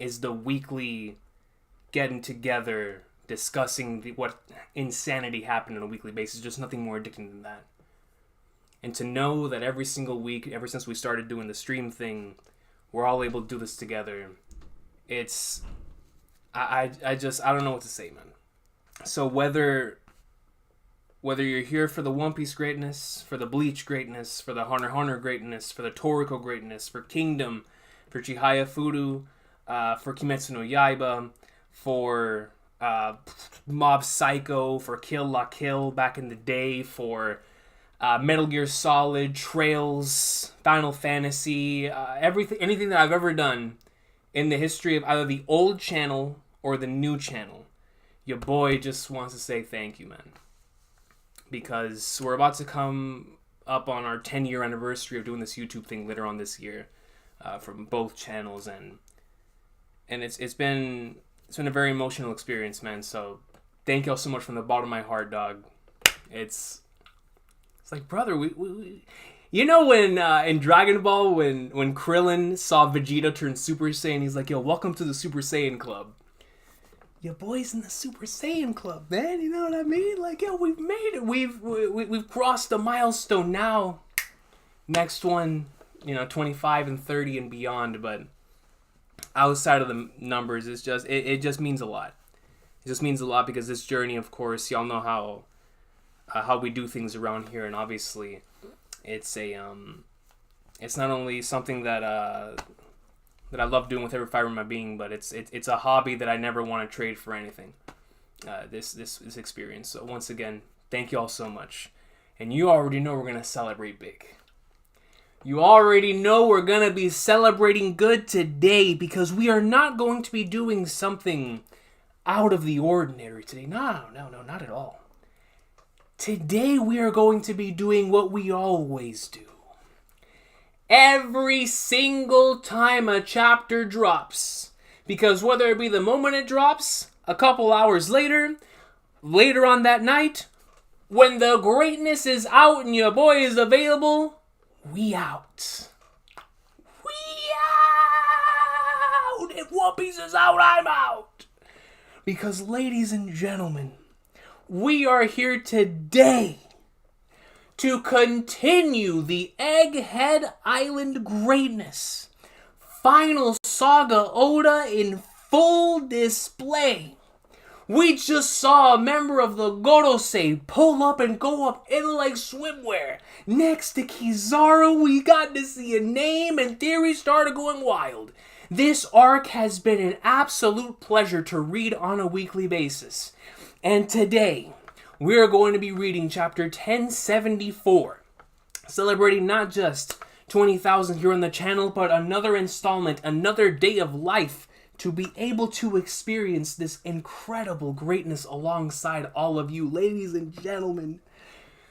is the weekly getting together, discussing what insanity happened on a weekly basis. Just nothing more addicting than that. And to know that every single week, ever since we started doing the stream thing, we're all able to do this together. It's, I don't know what to say, man. So whether you're here for the One Piece greatness, for the Bleach greatness, for the Hunter x Hunter greatness, for the Toriko greatness, for Kingdom, for Chihaya Furu, for Kimetsu no Yaiba, for Mob Psycho, for Kill La Kill back in the day, for Metal Gear Solid, Trails, Final Fantasy, anything that I've ever done in the history of either the old channel or the new channel, your boy just wants to say thank you, man. Because we're about to come up on our 10-year anniversary of doing this YouTube thing later on this year, from both channels, and it's been a very emotional experience, man. So thank y'all so much from the bottom of my heart, dog. It's like, brother, we you know when in Dragon Ball when Krillin saw Vegeta turn Super Saiyan, he's like, yo, welcome to the Super Saiyan Club. Your boy's in the Super Saiyan Club, man. You know what I mean? Like, yo, we've made it. We've crossed a milestone now. Next one, 25 and 30 and beyond. But outside of the numbers, it's just it just means a lot. It just means a lot because this journey, of course, y'all know how we do things around here, and obviously, it's not only something that I love doing with every fiber of my being, but it's a hobby that I never want to trade for anything. This experience. So once again, thank you all so much. And you already know we're gonna celebrate big. You already know we're gonna be celebrating good today, because we are not going to be doing something out of the ordinary today. No, not at all. Today we are going to be doing what we always do. Every single time a chapter drops. Because whether it be the moment it drops, a couple hours later on that night, when the greatness is out and your boy is available, we out. We out! If One Piece is out, I'm out. Because, ladies and gentlemen, we are here today to continue the Egghead Island greatness. Final Saga Oda in full display. We just saw a member of the Gorosei pull up and go up in like swimwear. Next to Kizaru, we got to see a name and theories started going wild. This arc has been an absolute pleasure to read on a weekly basis. And today, we are going to be reading chapter 1074, celebrating not just 20,000 here on the channel, but another installment, another day of life, to be able to experience this incredible greatness alongside all of you, ladies and gentlemen.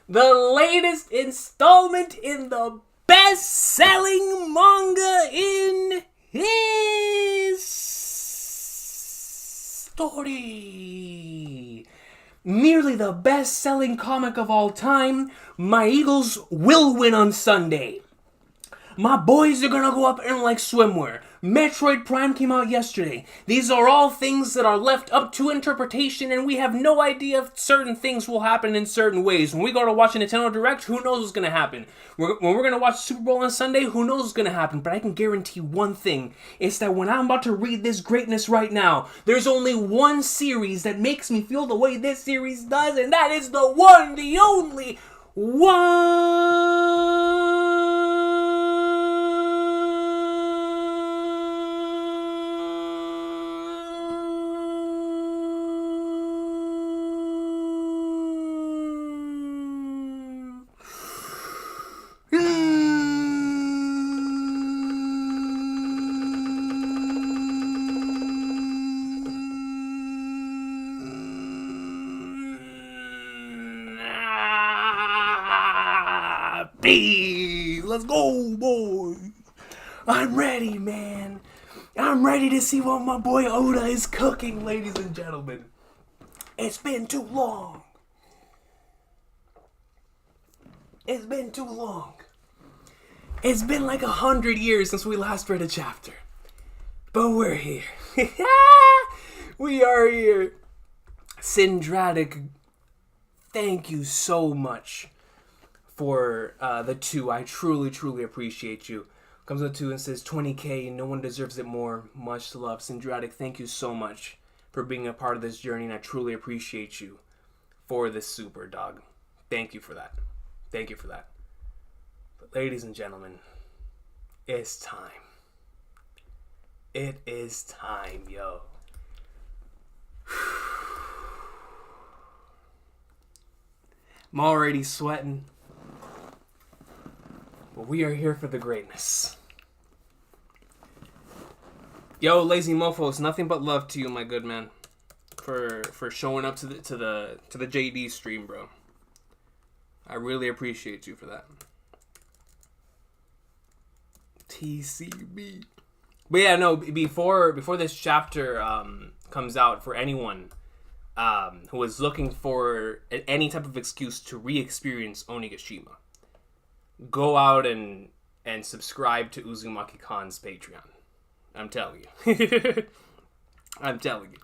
The latest installment in the best-selling manga in history. Nearly the best-selling comic of all time, my Eagles will win on Sunday. My boys are gonna go up in like swimwear. Metroid Prime came out yesterday. These are all things that are left up to interpretation, and we have no idea if certain things will happen in certain ways. When we go to watch a Nintendo Direct, who knows what's gonna happen? When we're gonna watch Super Bowl on Sunday, who knows what's gonna happen? But I can guarantee one thing. It's that when I'm about to read this greatness right now, there's only one series that makes me feel the way this series does, and that is the one, the only one. Let's go, boys. I'm ready, man. I'm ready to see what my boy Oda is cooking, ladies and gentlemen. It's been too long. It's been too long. It's been like 100 years since we last read a chapter. But we're here. We are here. Syndratic, thank you so much for the 2. I truly, truly appreciate you. Comes with 2 and says 20K. No one deserves it more. Much love. Syndratic, thank you so much for being a part of this journey, and I truly appreciate you for this super, dog. Thank you for that. Thank you for that. But ladies and gentlemen, it's time. It is time, yo. I'm already sweating. But we are here for the greatness. Yo, lazy mofos, nothing but love to you, my good man. For showing up to the JD stream, bro. I really appreciate you for that. TCB. But yeah, no, before this chapter comes out, for anyone who is looking for any type of excuse to re-experience Onigashima, go out and subscribe to Uzumaki Khan's Patreon. I'm telling you. I'm telling you.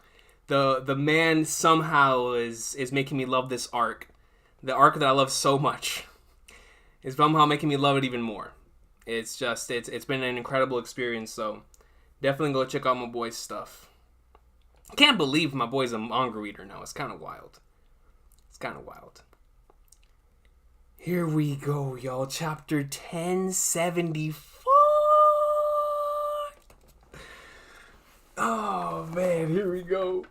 The man somehow is making me love this arc. The arc that I love so much is somehow making me love it even more. It's just, it's been an incredible experience, so definitely go check out my boy's stuff. I can't believe my boy's a manga reader now. It's kind of wild. It's kind of wild. Here we go, y'all. Chapter 1074. Oh, man. Here we go.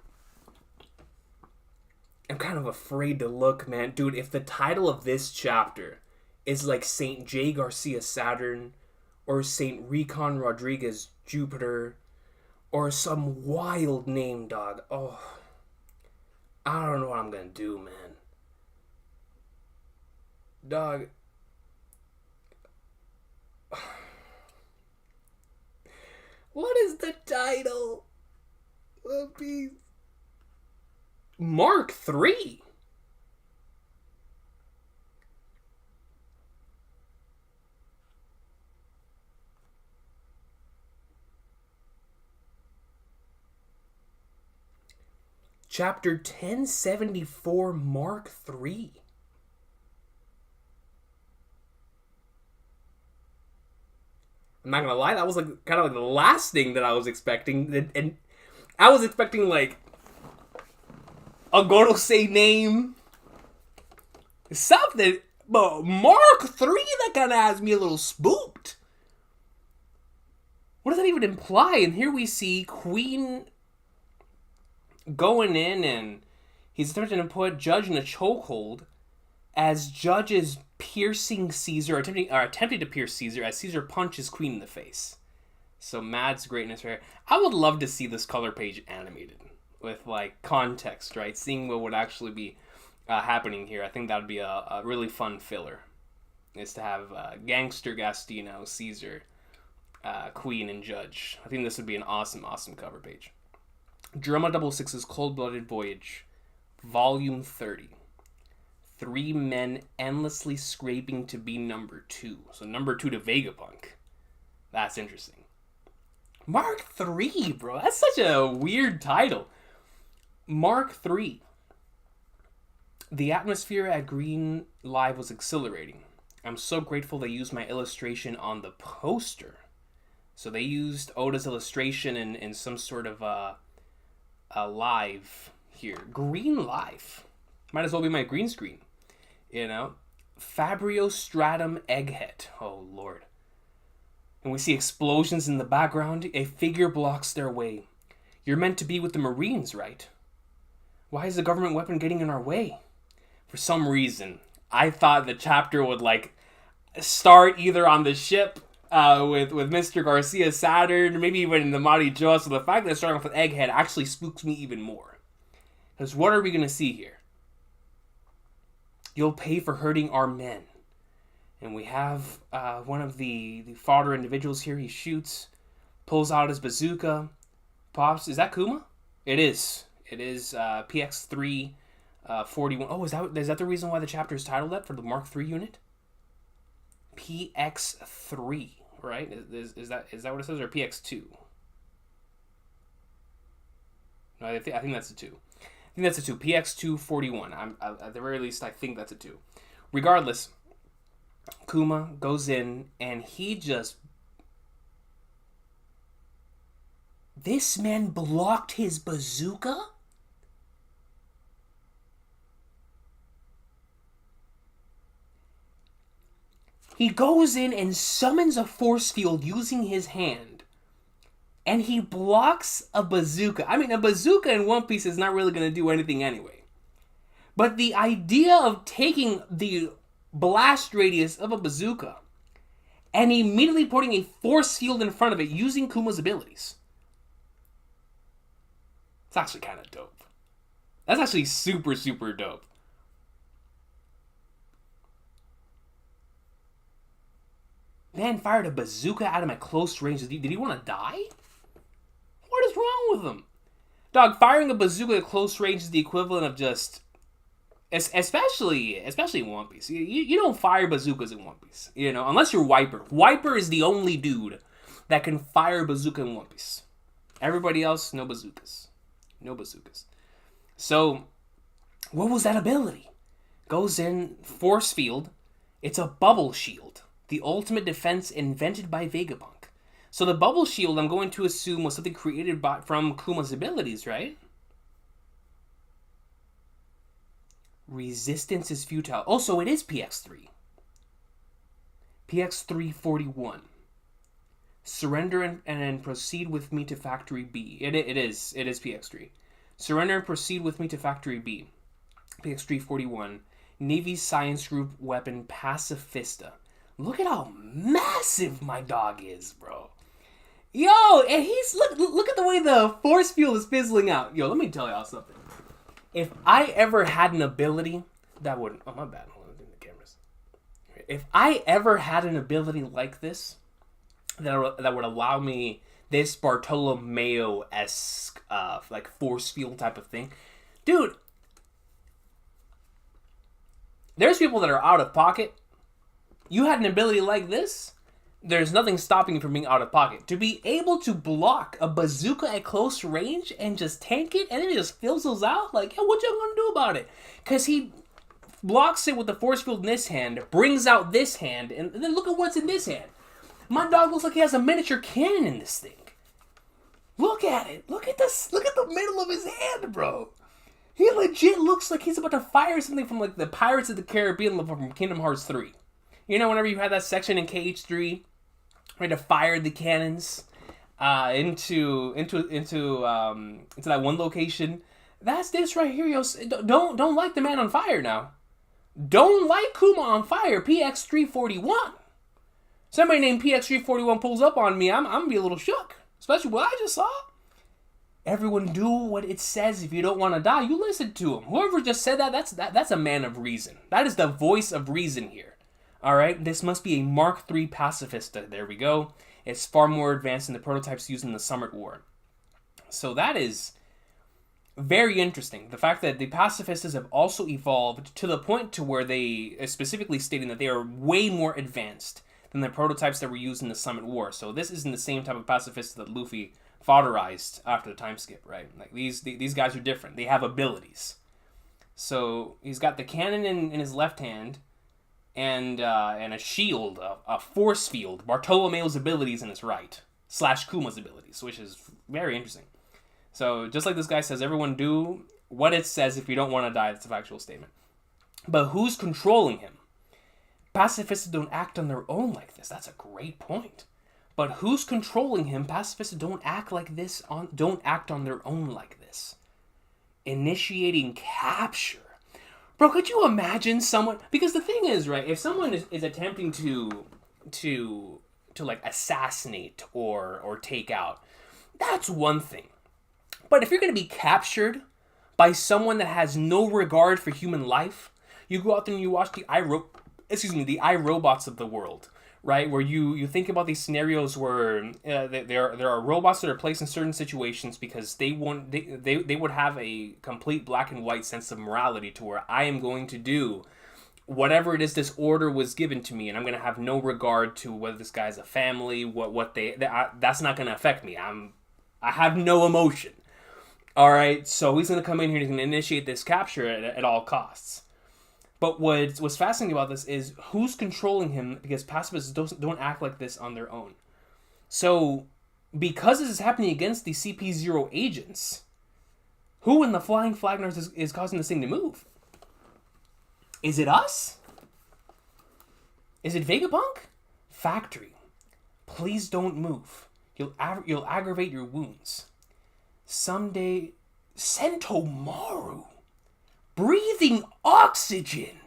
I'm kind of afraid to look, man. Dude, if the title of this chapter is like St. J. Garcia Saturn, or St. Recon Rodriguez Jupiter, or some wild name, dog. Oh, I don't know what I'm gonna do, man. Dog. What is the title? Mark 3. Chapter 1074, Mark 3. I'm not gonna lie, that was like kind of like the last thing that I was expecting, and I was expecting like a Gorosei name, something, but Mark 3, that kind of has me a little spooked. What does that even imply? And here we see Queen going in, and he's attempting to put Judge in a chokehold as Judge is piercing Caesar, attempting to pierce Caesar as Caesar punches Queen in the face. So Mad's greatness right here. I would love to see this color page animated with like context, right? Seeing what would actually be happening here. I think that would be a really fun filler. Is to have Gangster Gastino, Caesar, Queen, and Judge. I think this would be an awesome, awesome cover page. Drama 66's Cold-Blooded Voyage, Volume 30. 3 men endlessly scraping to be number 2. So number 2 to Vegapunk. That's interesting. Mark 3, bro. That's such a weird title. Mark 3. The atmosphere at Green Live was exhilarating. I'm so grateful they used my illustration on the poster. So they used Oda's illustration in some sort of a live here. Green Live. Might as well be my green screen. You know? Fabrio Stratum Egghead. Oh, Lord. And we see explosions in the background. A figure blocks their way. You're meant to be with the Marines, right? Why is the government weapon getting in our way? For some reason, I thought the chapter would, like, start either on the ship with Mr. Garcia Saturn, maybe even in the Mari Joa. So the fact that it's starting off with Egghead actually spooks me even more. Because what are we going to see here? You'll pay for hurting our men. And we have one of the fodder individuals here. He shoots, pulls out his bazooka, pops. Is that Kuma? It is. It is PX3 41. Oh, is that the reason why the chapter is titled that, for the Mark III unit? PX3, right? Is that what it says, or PX2? I think that's a 2. I think that's a 2. PX241. At the very least, I think that's a 2. Regardless, Kuma goes in and he just... This man blocked his bazooka? He goes in and summons a force field using his hand. And he blocks a bazooka. I mean, a bazooka in One Piece is not really going to do anything anyway. But the idea of taking the blast radius of a bazooka and immediately putting a force field in front of it using Kuma's abilities. It's actually kind of dope. That's actually super, super dope. Man fired a bazooka at him at close range. Did he want to die? What is wrong with him? Dog, firing a bazooka at close range is the equivalent of just... Especially in One Piece. You don't fire bazookas in One Piece. You know, unless you're Wiper. Wiper is the only dude that can fire a bazooka in One Piece. Everybody else, no bazookas. No bazookas. So, what was that ability? Goes in, force field. It's a bubble shield. The ultimate defense invented by Vegapunk. So the bubble shield, I'm going to assume, was something created from Kuma's abilities, right? Resistance is futile. Oh, so it is PX3. PX341. Surrender and proceed with me to Factory B. It is PX3. Surrender and proceed with me to Factory B. PX341. Navy Science Group weapon Pacifista. Look at how massive my dog is, bro. Yo, and he's look at the way the force field is fizzling out. Yo, let me tell y'all something. If I ever had an ability that would... Oh, my bad. Hold on, the cameras. If I ever had an ability like this, that would allow me this Bartolomeo-esque, like, force field type of thing. Dude, there's people that are out of pocket. You had an ability like this, there's nothing stopping you from being out of pocket. To be able to block a bazooka at close range and just tank it, and then it just fizzles out, like, yo, what y'all gonna do about it? Because he blocks it with the force field in this hand, brings out this hand, and then look at what's in this hand. My dog looks like he has a miniature cannon in this thing. Look at it. Look at this. Look at the middle of his hand, bro. He legit looks like he's about to fire something from, like, the Pirates of the Caribbean level from Kingdom Hearts 3. You know, whenever you had that section in KH3, where to fire the cannons into that one location. That's this right here, yo. Don't light the man on fire now. Don't light Kuma on fire. PX341. Somebody named PX341 pulls up on me. I'm gonna be a little shook, especially what I just saw. Everyone do what it says. If you don't want to die, you listen to him. Whoever just said that, that's a man of reason. That is the voice of reason here. All right, this must be a Mark III Pacifista. There we go. It's far more advanced than the prototypes used in the Summit War. So that is very interesting. The fact that the Pacifistas have also evolved to the point to where they specifically stating that they are way more advanced than the prototypes that were used in the Summit War. So this isn't the same type of Pacifista that Luffy fodderized after the time skip, right? Like these guys are different. They have abilities. So he's got the cannon in his left hand. And a shield, a force field, Bartolomeo's abilities in his right, / Kuma's abilities, which is very interesting. So, just like this guy says, everyone do what it says if you don't want to die. That's a factual statement. But who's controlling him? Pacifists don't act on their own like this. That's a great point. But who's controlling him? Pacifists don't act like this, don't act on their own like this. Initiating capture. Bro, could you imagine someone... Because the thing is, right, if someone is attempting to like, assassinate or take out, that's one thing. But if you're going to be captured by someone that has no regard for human life, you go out there and you watch the iRobots of the world, right? Where you think about these scenarios where there are robots that are placed in certain situations because they would have a complete black and white sense of morality to where I am going to do whatever it is this order was given to me, and I'm going to have no regard to whether this guy's a family, that's not going to affect me. I have no emotion. All right, so he's going to come in here and he's going to initiate this capture at all costs. But what's fascinating about this is who's controlling him, because pacifists don't act like this on their own. So, because this is happening against the CP0 agents, who in the Flying Flag North is causing this thing to move? Is it us? Is it Vegapunk? Factory. Please don't move. You'll aggravate your wounds. Someday, Sentomaru. Breathing oxygen.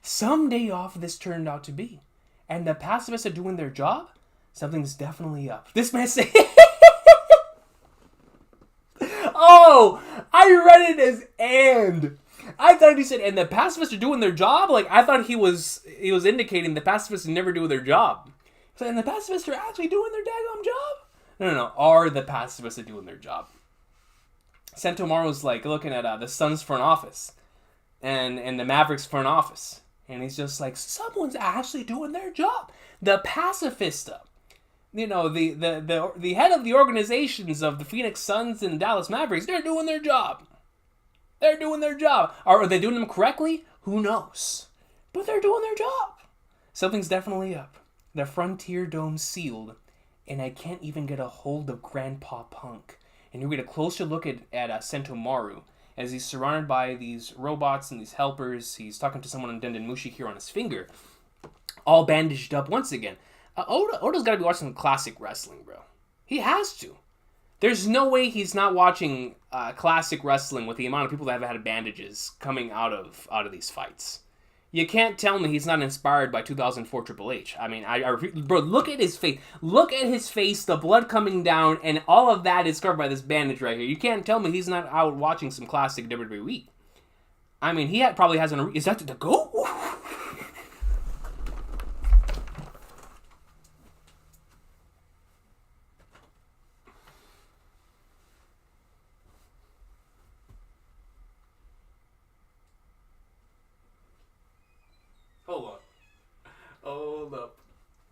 Someday off this turned out to be. And the pacifists are doing their job? Something's definitely up. This man say... Oh! I read it as and. I thought he said, and the pacifists are doing their job? Like, I thought he was indicating the pacifists never do their job. So, and the pacifists are actually doing their daggone job? No. Are the pacifists doing their job? Sentomaru's like looking at the Suns front office and the Mavericks front office. And he's just like, someone's actually doing their job. The pacifista. You know, the head of the organizations of the Phoenix Suns and Dallas Mavericks, they're doing their job. They're doing their job. Are they doing them correctly? Who knows? But they're doing their job. Something's definitely up. The Frontier Dome's sealed, and I can't even get a hold of Grandpa Punk. And you get a closer look at Sentomaru as he's surrounded by these robots and these helpers. He's talking to someone on Denden Mushi here on his finger, all bandaged up once again. Oda's got to be watching some classic wrestling, bro. He has to. There's no way he's not watching classic wrestling with the amount of people that have had bandages coming out of these fights. You can't tell me he's not inspired by 2004 Triple H. I mean, I bro, look at his face. Look at his face, the blood coming down, and all of that is covered by this bandage right here. You can't tell me he's not out watching some classic WWE. I mean, he probably has an... Is that the GOAT? Hold up.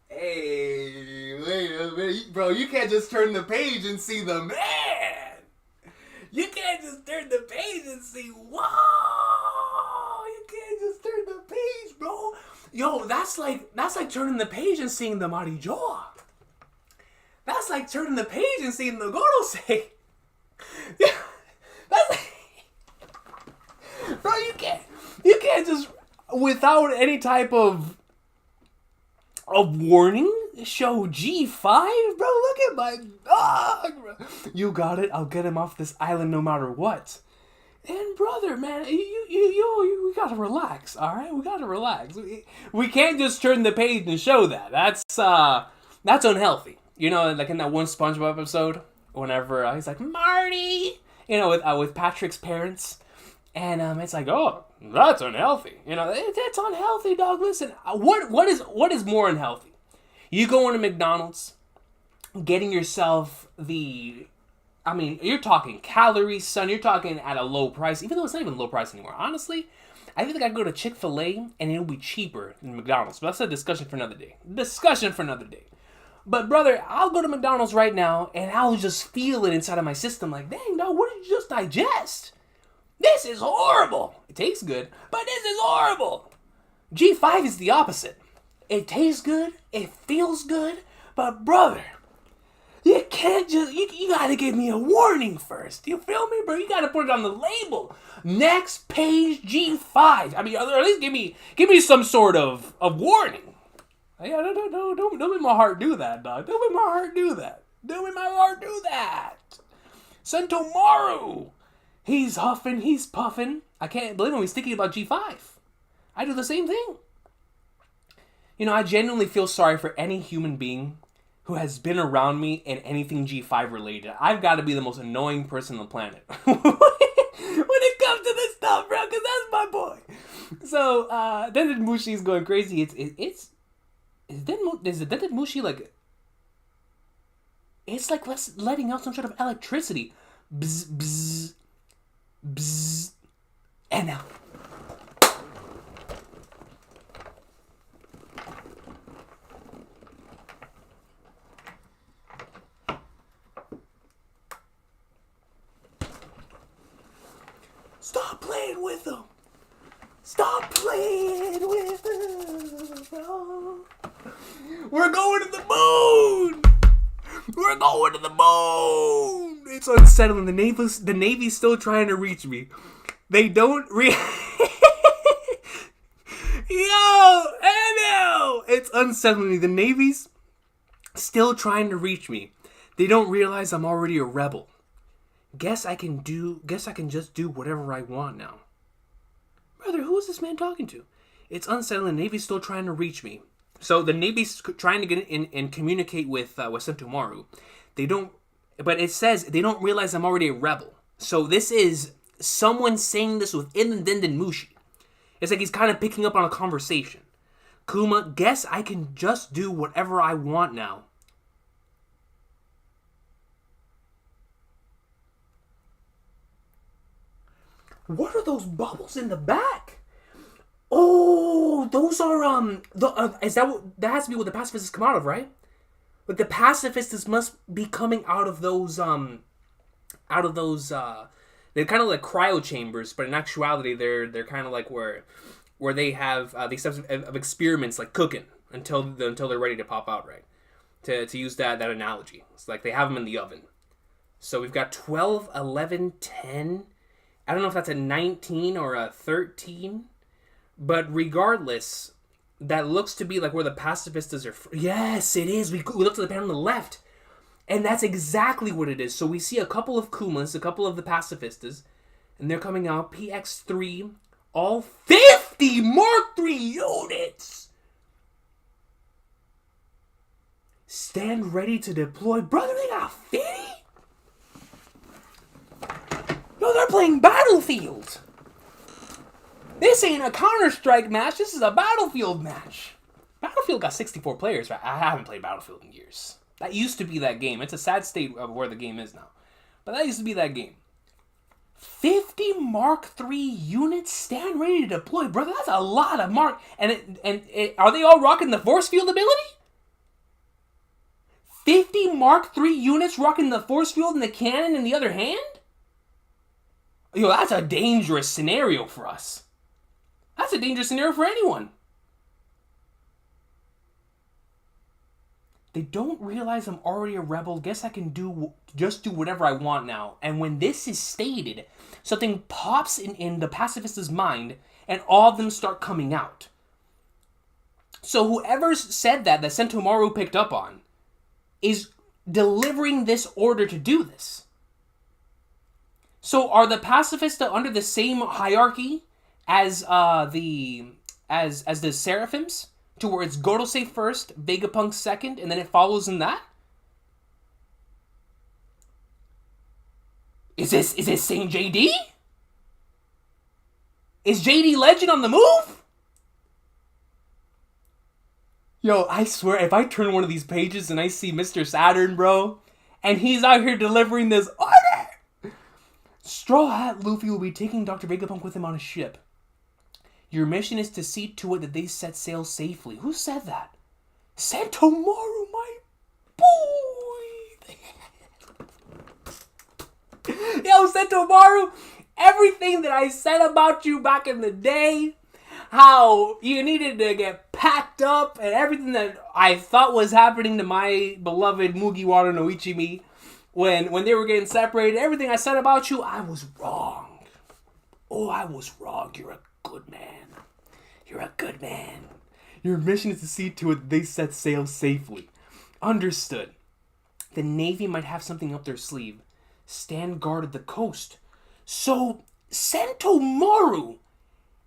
Hey, wait a minute. Bro, you can't just turn the page and see the man. You can't just turn the page and see, whoa. You can't just turn the page, bro. Yo, that's like turning the page and seeing the Marijoa. That's like turning the page and seeing the Gorosei. Yeah, that's like... Bro, you can't just, without any type of warning, show G5, bro. Look at my dog, bro. You got it. I'll get him off this island no matter what. And brother, man, you gotta relax. All right, we gotta relax. We can't just turn the page and show that. That's unhealthy. You know, like in that one SpongeBob episode, whenever he's like Marty, you know, with Patrick's parents. And it's like, oh, that's unhealthy. You know, that's unhealthy, dog. Listen, what is more unhealthy? You go into McDonald's, getting yourself you're talking calories, son. You're talking at a low price, even though it's not even low price anymore. Honestly, I think I could go to Chick-fil-A and it'll be cheaper than McDonald's. But that's a discussion for another day. But brother, I'll go to McDonald's right now and I'll just feel it inside of my system like, dang, dog, what did you just digest? This is horrible. It tastes good, but this is horrible. G5 is the opposite. It tastes good, it feels good, but brother, you can't just, you gotta give me a warning first. You feel me, bro? You gotta put it on the label. Next page G5. I mean, or at least give me some sort of warning. Yeah, don't make my heart do that, dog. Don't make my heart do that. Sentomaru. He's huffing, he's puffing. I can't believe him. He's thinking about G5. I do the same thing. You know, I genuinely feel sorry for any human being who has been around me in anything G5 related. I've got to be the most annoying person on the planet when it comes to this stuff, bro, because that's my boy. So, Denden Mushi is going crazy. Is the Denden Mushi like... It's like letting out some sort of electricity. Bzz, bzz. Bzzz. And now. Stop playing with them. Stop playing with them, bro. We're going to the moon. We're going to the moon. It's unsettling. The Navy's still trying to reach me. They don't Yo, Emil! It's unsettling. The Navy's still trying to reach me. They don't realize I'm already a rebel. Guess I can just do whatever I want now. Brother, who is this man talking to? It's unsettling. The Navy's still trying to reach me. So the Navy's trying to get in and communicate with Sentomaru. But it says they don't realize I'm already a rebel. So this is someone saying this within the Denden Mushi. It's like he's kind of picking up on a conversation. Kuma, guess I can just do whatever I want now. What are those bubbles in the back? Oh, those are is that what that has to be what the pacifists come out of, right? But the pacifists must be coming out of those they're kind of like cryo chambers, but in actuality they're kind of like where they have these types of experiments like cooking until they're ready to pop out, right? To use that analogy. It's like they have them in the oven. So we've got 12, 11, 10. I don't know if that's a 19 or a 13. But regardless, that looks to be like where the pacifistas are. Yes, it is. We look to the panel on the left. And that's exactly what it is. So we see a couple of Kumas, a couple of the pacifistas. And they're coming out. PX3. All 50 Mark III units. Stand ready to deploy. Brother, they got 50? No, they're playing Battlefield. This ain't a Counter-Strike match. This is a Battlefield match. Battlefield got 64 players, right? I haven't played Battlefield in years. That used to be that game. It's a sad state of where the game is now. But that used to be that game. 50 Mark III units stand ready to deploy. Brother, that's a lot of Mark. And are they all rocking the force field ability? 50 Mark III units rocking the force field and the cannon in the other hand? Yo, that's a dangerous scenario for us. That's a dangerous scenario for anyone. They don't realize I'm already a rebel. Guess I can just do whatever I want now. And when this is stated, something pops in the pacifist's mind, and all of them start coming out. So whoever said that Sentomaru picked up on, is delivering this order to do this. So are the pacifists under the same hierarchy as the Seraphims? To where it's Gorosei first, Vegapunk second, and then it follows in that? Is this Saint JD? Is JD Legend on the move? Yo, I swear, if I turn one of these pages and I see Mr. Saturn, bro, and he's out here delivering this order, Straw Hat Luffy will be taking Dr. Vegapunk with him on a ship. Your mission is to see to it that they set sail safely. Who said that? Sentomaru, my boy! Yo, Sentomaru, everything that I said about you back in the day, how you needed to get packed up, and everything that I thought was happening to my beloved Mugiwara no Ichimi, when they were getting separated, everything I said about you, I was wrong. Oh, I was wrong. You're a good man. You're a good man. Your mission is to see to it that they set sail safely. Understood. The Navy might have something up their sleeve. Stand guard at the coast. So, Sentomaru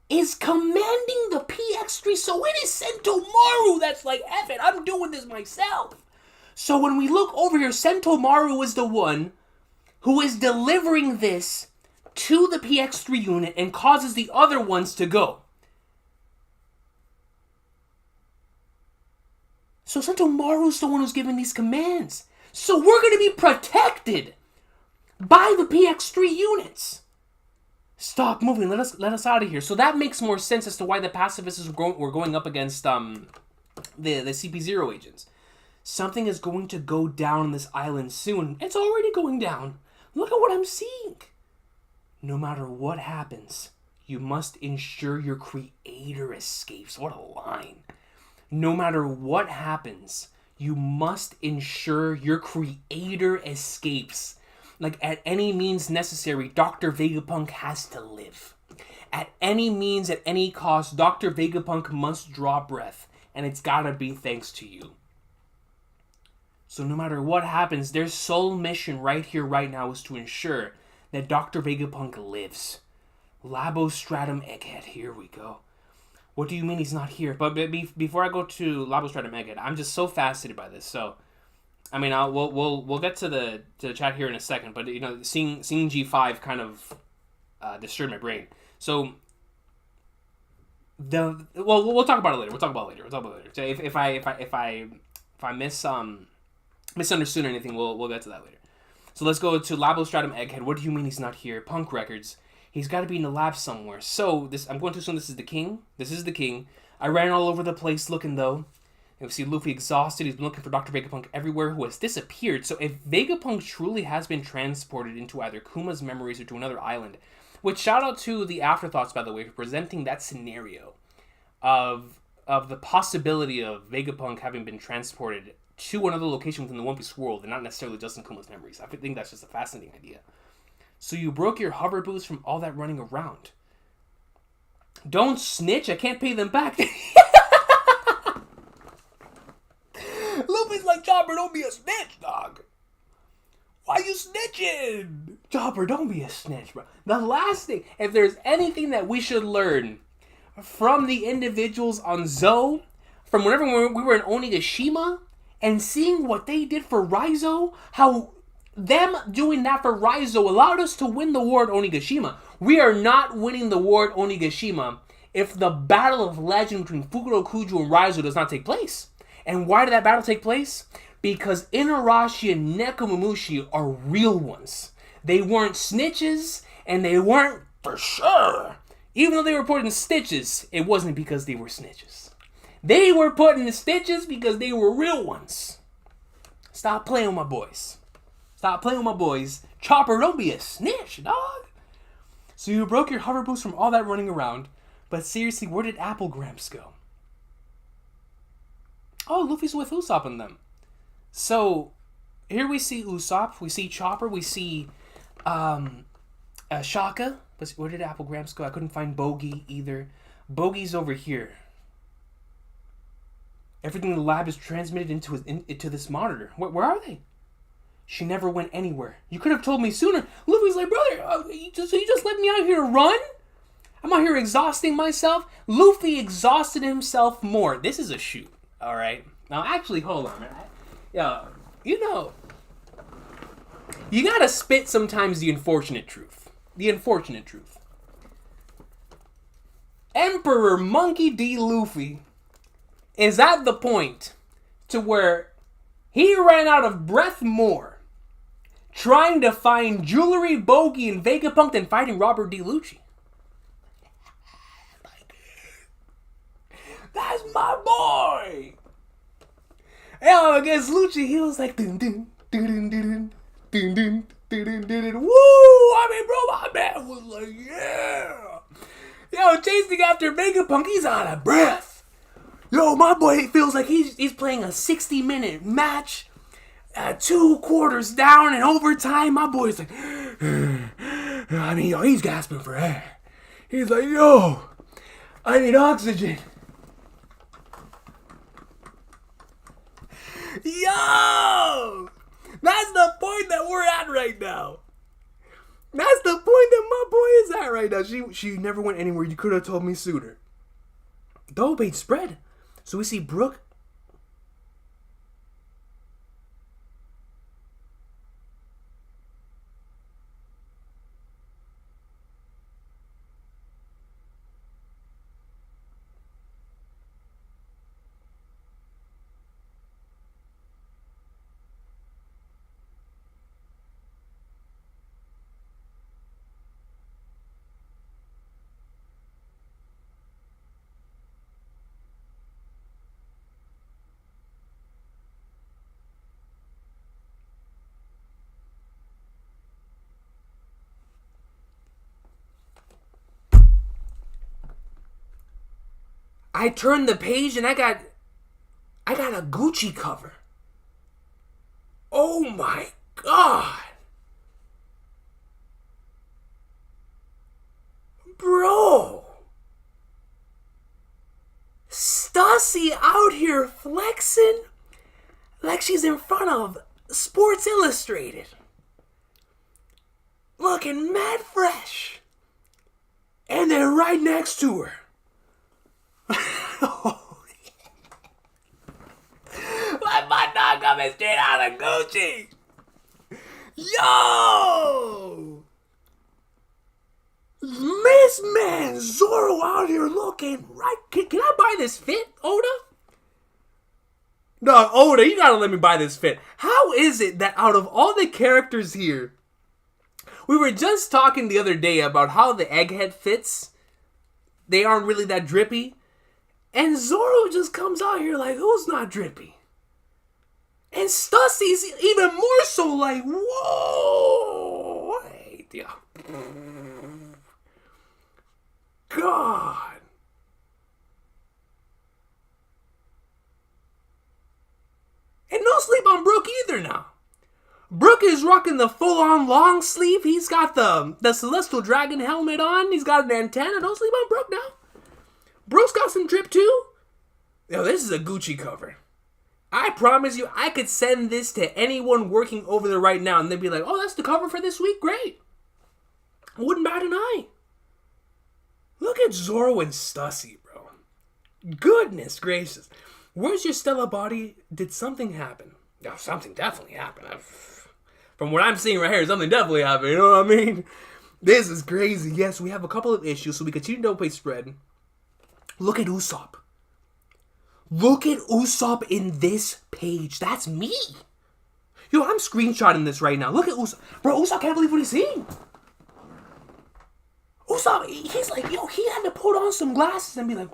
is commanding the PX3. So it is Sentomaru that's like, F it, I'm doing this myself. So when we look over here, Sentomaru is the one who is delivering this to the PX3 unit and causes the other ones to go. So Sentomaru's the one who's giving these commands. So we're going to be protected by the PX3 units. Stop moving. Let us out of here. So that makes more sense as to why the pacifists were going up against the CP0 agents. Something is going to go down on this island soon. It's already going down. Look at what I'm seeing. No matter what happens, you must ensure your creator escapes. What a line. No matter what happens, you must ensure your creator escapes. Like, at any means necessary, Dr. Vegapunk has to live. At any means, at any cost, Dr. Vegapunk must draw breath. And it's gotta be thanks to you. So no matter what happens, their sole mission right here, right now, is to ensure that Dr. Vegapunk lives. Labostratum Egghead, here we go. What do you mean he's not here? But before I go to Labostratum Egghead, I'm just so fascinated by this. So, I mean, we'll get to the chat here in a second. But you know, seeing G5 kind of disturbed my brain. So we'll talk about it later. We'll talk about it later. So if I misunderstood anything, we'll get to that later. So let's go to Labostratum Egghead. What do you mean he's not here? Punk Records. He's got to be in the lab somewhere. So I'm going to assume this is the king. This is the king. I ran all over the place looking though. And we see Luffy exhausted. He's been looking for Dr. Vegapunk everywhere, who has disappeared. So if Vegapunk truly has been transported into either Kuma's memories or to another island, which shout out to the Afterthoughts, by the way, for presenting that scenario of the possibility of Vegapunk having been transported to another location within the One Piece world and not necessarily just in Kuma's memories. I think that's just a fascinating idea. So you broke your hover boots from all that running around. Don't snitch, I can't pay them back. Luffy's like, Chopper, don't be a snitch, dog. Why you snitching? Chopper, don't be a snitch, bro. The last thing, if there's anything that we should learn from the individuals on Zou, from whenever we were in Onigashima, and seeing what they did for Raizo, how them doing that for Raizo allowed us to win the war at Onigashima. We are not winning the war at Onigashima if the battle of legend between Fukurokuju and Raizo does not take place. And why did that battle take place? Because Inarashi and Nekomamushi are real ones. They weren't snitches, and they weren't for sure. Even though they were put in stitches, it wasn't because they were snitches. They were put in stitches because they were real ones. Stop playing with my boys. Stop playing with my boys. Chopper, don't be a snitch, dog. So you broke your hover boots from all that running around, but seriously, where did Applegramps go? Oh, Luffy's with Usopp and them. So, here we see Usopp, we see Chopper, we see Shaka. But where did Applegramps go? I couldn't find Bogey either. Bogey's over here. Everything in the lab is transmitted into this monitor. Where are they? She never went anywhere. You could have told me sooner. Luffy's like, brother, you just let me out here to run? I'm out here exhausting myself. Luffy exhausted himself more. This is a shoot, all right? Now, actually, hold on, man. You know, you gotta spit sometimes the unfortunate truth. The unfortunate truth. Emperor Monkey D. Luffy is at the point to where he ran out of breath more trying to find Jewelry, Bogey, and Vegapunk than fighting Robert D. Lucci. That's my boy! Yeah, against Lucci, he was like, dun dun dun dun dun dun dun dun dun. Woo! I mean, bro, my man was like, yeah! Yo, chasing after Vegapunk, he's out of breath. Yo, my boy feels like he's playing a 60-minute match, 2 quarters down in overtime. My boy's like, I mean, yo, he's gasping for air. He's like, yo, I need oxygen. Yo! That's the point that we're at right now. That's the point that my boy is at right now. She never went anywhere. You could have told me sooner. The debate spread. So we see Brooke. I turned the page and I got a Gucci cover. Oh my god. Bro. Stassi out here flexing like she's in front of Sports Illustrated. Looking mad fresh. And then right next to her. Like my dog coming straight out of Gucci. Yo! Miss Man Zorro out here looking right. Can I buy this fit, Oda? No, Oda, you gotta let me buy this fit. How is it that out of all the characters here, we were just talking the other day about how the Egghead fits, they aren't really that drippy, and Zorro just comes out here like, who's not drippy? And Stussi's even more so like, whoa! Wait, yeah. God. And no sleep on Brooke either now. Brooke is rocking the full-on long sleeve. He's got the Celestial Dragon helmet on. He's got an antenna. Don't sleep on Brooke now. Brooke's got some drip too. Yo, this is a Gucci cover. I promise you, I could send this to anyone working over there right now and they'd be like, oh, that's the cover for this week? Great. I wouldn't bat an eye. Look at Zorro and Stassi, bro. Goodness gracious. Where's your Stella body? Did something happen? Oh, something definitely happened. From what I'm seeing right here, something definitely happened. You know what I mean? This is crazy. Yes, we have a couple of issues, so we continue to play spread. Look at Usopp. Look at Usopp in this page. That's me. Yo, I'm screenshotting this right now. Look at Usopp. Bro, Usopp can't believe what he's seeing. Usopp, he's like, yo, he had to put on some glasses and be like,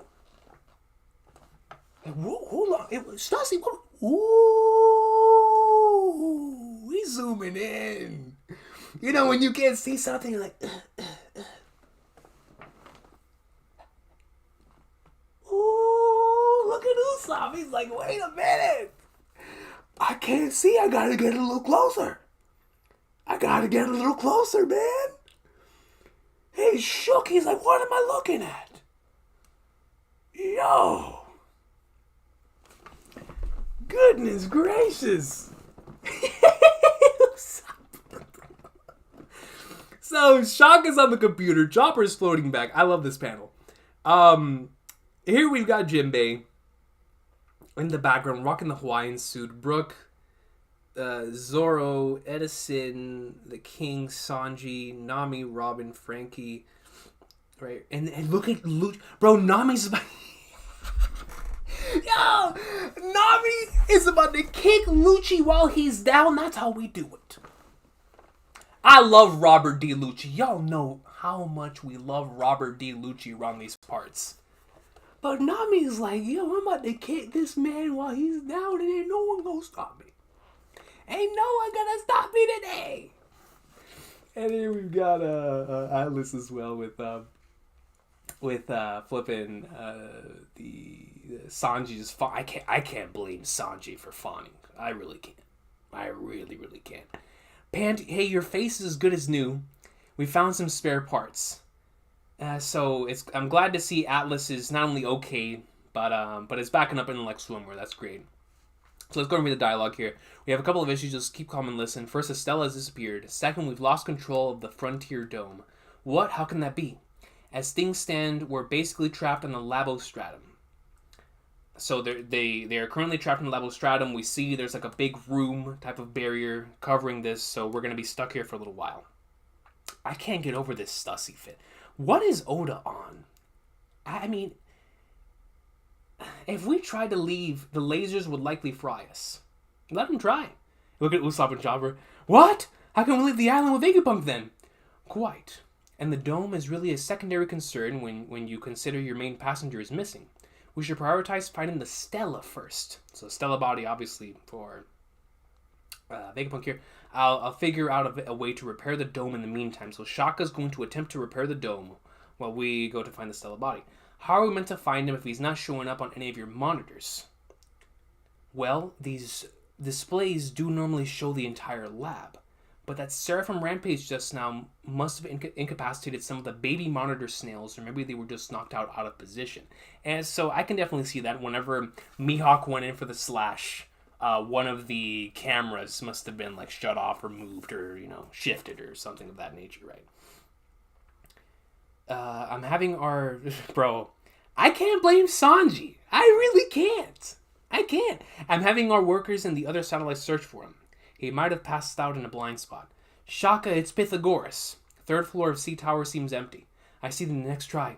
hold on. Stassi, what? Ooh, he's zooming in. You know, when you can't see something, you're like, ooh, look at Usopp. He's like, wait a minute. I can't see. I gotta get a little closer. I gotta get a little closer, man. He's shook. He's like, what am I looking at? Yo. Goodness gracious. So, Shock is on the computer. Chopper is floating back. I love this panel. Here we've got Jinbei in the background, rocking the Hawaiian suit. Brooke, Zorro, Edison, the King, Sanji, Nami, Robin, Frankie. Right? And look at Luch. Bro, Nami's about... Yo! Nami is about to kick Lucci while he's down. That's how we do it. I love Robert D. Lucci. Y'all know how much we love Robert D. Lucci around these parts. But Nami's like, yo, I'm about to kick this man while he's down and ain't no one gonna stop me. Ain't no one gonna stop me today. And here we've got Atlas as well with flipping the Sanji's. I can't blame Sanji for fawning. I really can't. I really can't. Pant, hey, your face is as good as new. We found some spare parts. So I'm glad to see Atlas is not only okay, but it's backing up in like swimwear. That's great. So let's go and read the dialogue here. We have a couple of issues. Just keep calm and listen. First, Estella has disappeared. Second, we've lost control of the Frontier Dome. What? How can that be? As things stand, we're basically trapped on the Labostratum. So they are currently trapped in the Labostratum. We see there's like a big room type of barrier covering this, so we're going to be stuck here for a little while. I can't get over this Stassi fit. What is Oda on? I mean, if we tried to leave, the lasers would likely fry us. Let them try. Look at Usopp and Chopper. What? How can we leave the island with Vegapunk then? Quite. And the dome is really a secondary concern when you consider your main passenger is missing. We should prioritize finding the Stella first. So Stella body, obviously, for Vegapunk here. I'll figure out a way to repair the dome in the meantime. So Shaka's going to attempt to repair the dome while we go to find the Stella body. How are we meant to find him if he's not showing up on any of your monitors? Well, these displays do normally show the entire lab, but that Seraphim rampage just now must have incapacitated some of the baby monitor snails, or maybe they were just knocked out of position. And so I can definitely see that whenever Mihawk went in for the slash, one of the cameras must have been like shut off or moved or, shifted or something of that nature, right? I'm having our... Bro, I can't blame Sanji. I really can't. I can't. I'm having our workers in the other satellites search for him. He might have passed out in a blind spot. Shaka, it's Pythagoras. Third floor of C Tower seems empty. I see them next try.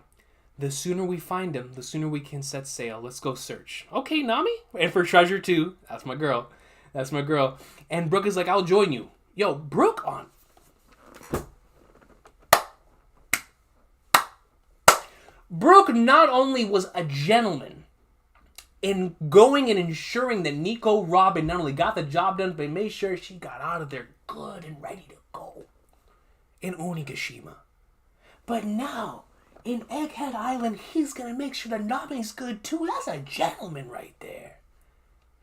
The sooner we find him, the sooner we can set sail. Let's go search. Okay, Nami. And for treasure too. That's my girl. That's my girl. And Brooke is like, I'll join you. Yo, Brooke on. Brooke not only was a gentleman in going and ensuring that Nico Robin not only got the job done, but made sure she got out of there good and ready to go in Onigashima. But now, in Egghead Island, he's gonna make sure that Nami's good too. That's a gentleman right there.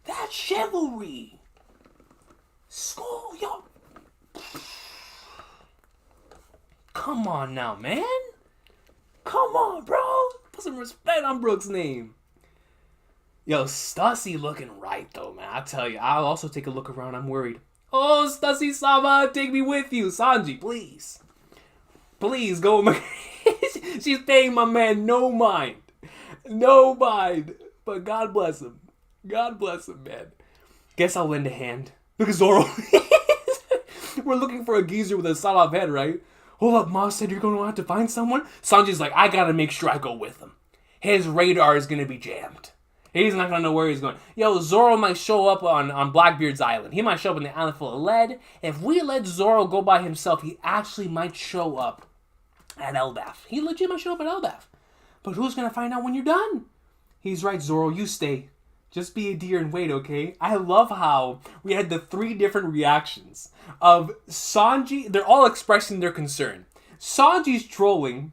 That's chivalry. School, yo. Come on now, man. Come on, bro. Put some respect on Brooke's name. Yo, Stussy looking right, though, man. I tell you, I'll also take a look around. I'm worried. Oh, Stussy-sama, take me with you. Sanji, please. Please, go with my... She's paying my man no mind. No mind. But God bless him. God bless him, man. Guess I'll lend a hand. Look at Zoro. We're looking for a geezer with a sawed-off head, right? Hold up, Ma said you're going to have to find someone? Sanji's like, I gotta make sure I go with him. His radar is gonna be jammed. He's not gonna know where he's going. Yo, Zoro might show up on Blackbeard's island. He might show up in the island full of lead. If we let Zoro go by himself, he actually might show up at Elbaf. He legit might show up at Elbaf. But who's gonna find out when you're done? He's right, Zoro, you stay. Just be a deer and wait, okay? I love how we had the 3 different reactions of Sanji. They're all expressing their concern. Sanji's trolling.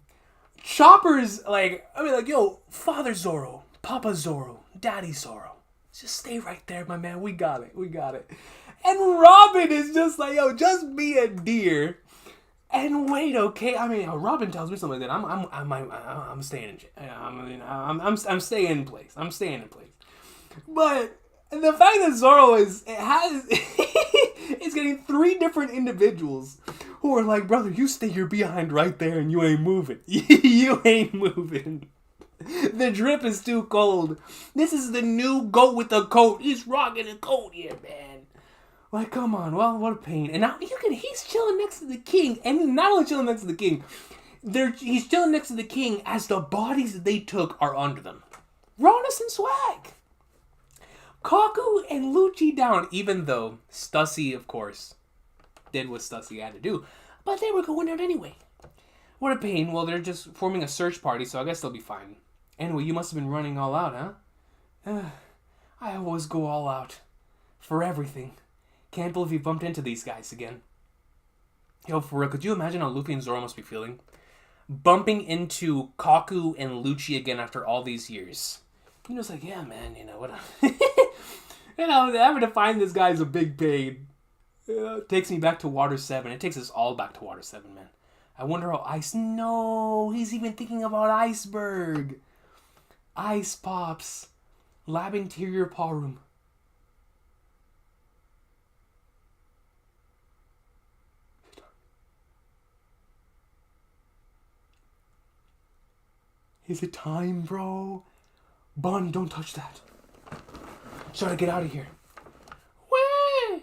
Chopper's like, yo, Father Zoro, Papa Zoro, Daddy Zoro. Just stay right there, my man. We got it. We got it. And Robin is just like, yo, just be a deer and wait, okay? Robin tells me something like that. I'm staying in. I'm staying in place. I'm staying in place. But the fact that Zoro is getting 3 different individuals who are like, brother, you stay your behind right there and you ain't moving. You ain't moving. The drip is too cold. This is the new goat with the coat. He's rocking a coat here, man. Like, come on. Well, what a pain. And now he's chilling next to the king. And not only chilling next to the king, he's chilling next to the king as the bodies that they took are under them. Rawness and swag. Kaku and Lucci down, even though Stussy, of course, did what Stussy had to do. But they were going out anyway. What a pain. Well, they're just forming a search party, so I guess they'll be fine. Anyway, you must have been running all out, huh? I always go all out. For everything. Can't believe you bumped into these guys again. Yo, for real, could you imagine how Luffy and Zoro must be feeling? Bumping into Kaku and Lucci again after all these years. It's like, yeah, man, what... having to find this guy is a big pain. It takes me back to Water 7. It takes us all back to Water 7, man. I wonder how Ice... No! He's even thinking about Iceberg! Ice Pops. Lab interior paw room. Is it time, bro? Bonnie, don't touch that. Try to get out of here. Where?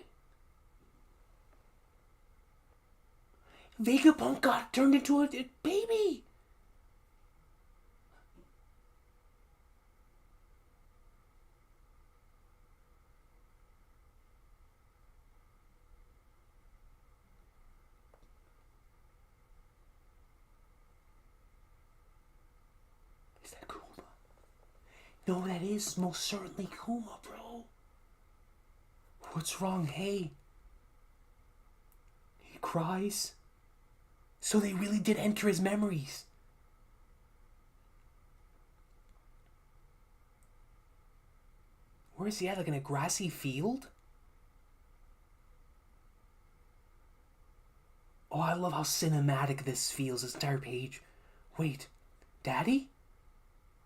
Vegapunk got turned into a baby. Is that Kuma? No, that is most certainly Kuma, bro. What's wrong, hey? He cries. So they really did enter his memories. Where is he at? Like in a grassy field? Oh, I love how cinematic this feels, this entire page. Wait, Daddy?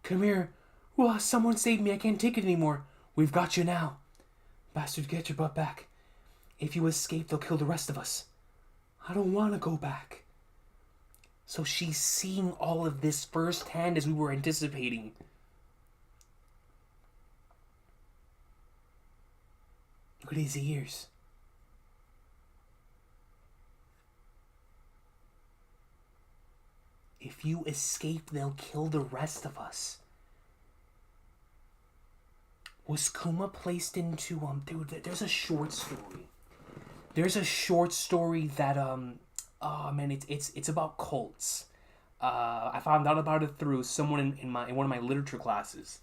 Come here. Well, someone saved me. I can't take it anymore. We've got you now. Bastard, get your butt back. If you escape, they'll kill the rest of us. I don't want to go back. So she's seeing all of this firsthand as we were anticipating. Look at his ears. If you escape, they'll kill the rest of us. Was Kuma placed into dude, there's a short story. There's a short story that oh man, it's about cults. I found out about it through someone in one of my literature classes.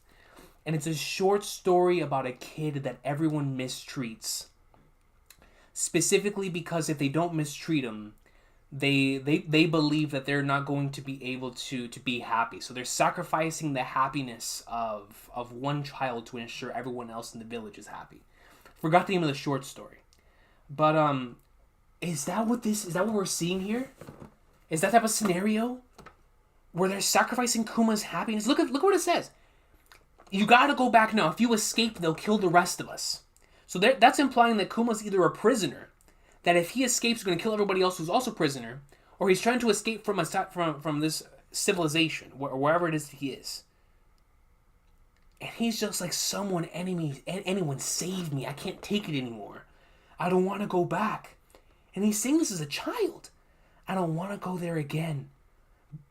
And it's a short story about a kid that everyone mistreats. Specifically because if they don't mistreat him, they believe that they're not going to be able to be happy. So they're sacrificing the happiness of one child to ensure everyone else in the village is happy. Forgot the name of the short story. But is that what we're seeing here? Is that type of scenario where they're sacrificing Kuma's happiness? Look what it says. You gotta go back now. If you escape, they'll kill the rest of us. So that's implying that Kuma's either a prisoner, that if he escapes, he's going to kill everybody else who's also a prisoner, or he's trying to escape from this civilization, wherever it is that he is. And he's just like, anyone save me. I can't take it anymore. I don't want to go back. And he's saying this as a child. I don't want to go there again.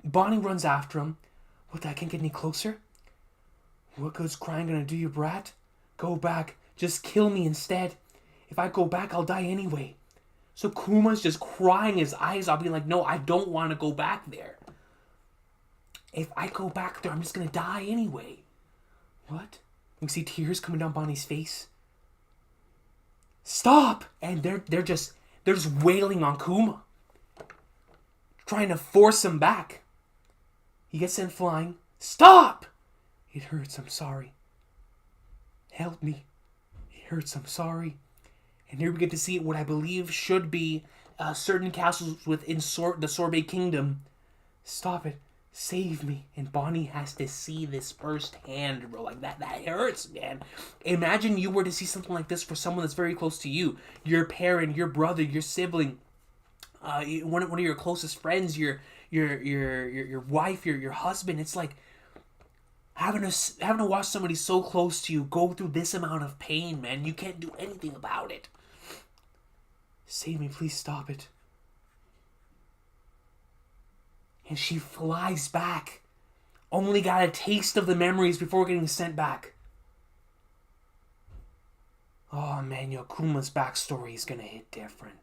Bonnie runs after him. What, I can't get any closer? What good's crying gonna do you, brat? Go back. Just kill me instead. If I go back, I'll die anyway. So Kuma's just crying his eyes out, being like, no, I don't want to go back there. If I go back there, I'm just going to die anyway. What? You see tears coming down Bonnie's face? Stop! And they're just wailing on Kuma. Trying to force him back. He gets sent flying. Stop! It hurts, I'm sorry. Help me. It hurts, I'm sorry. And here we get to see what I believe should be certain castles within the Sorbet Kingdom. Stop it. Save me. And Bonnie has to see this firsthand, bro. Like, that hurts, man. Imagine you were to see something like this for someone that's very close to you. Your parent, your brother, your sibling, one of your closest friends, your wife, your husband. It's like having to watch somebody so close to you go through this amount of pain, man. You can't do anything about it. Save me, please stop it. And she flies back. Only got a taste of the memories before getting sent back. Oh man, Kuma's backstory is gonna hit different.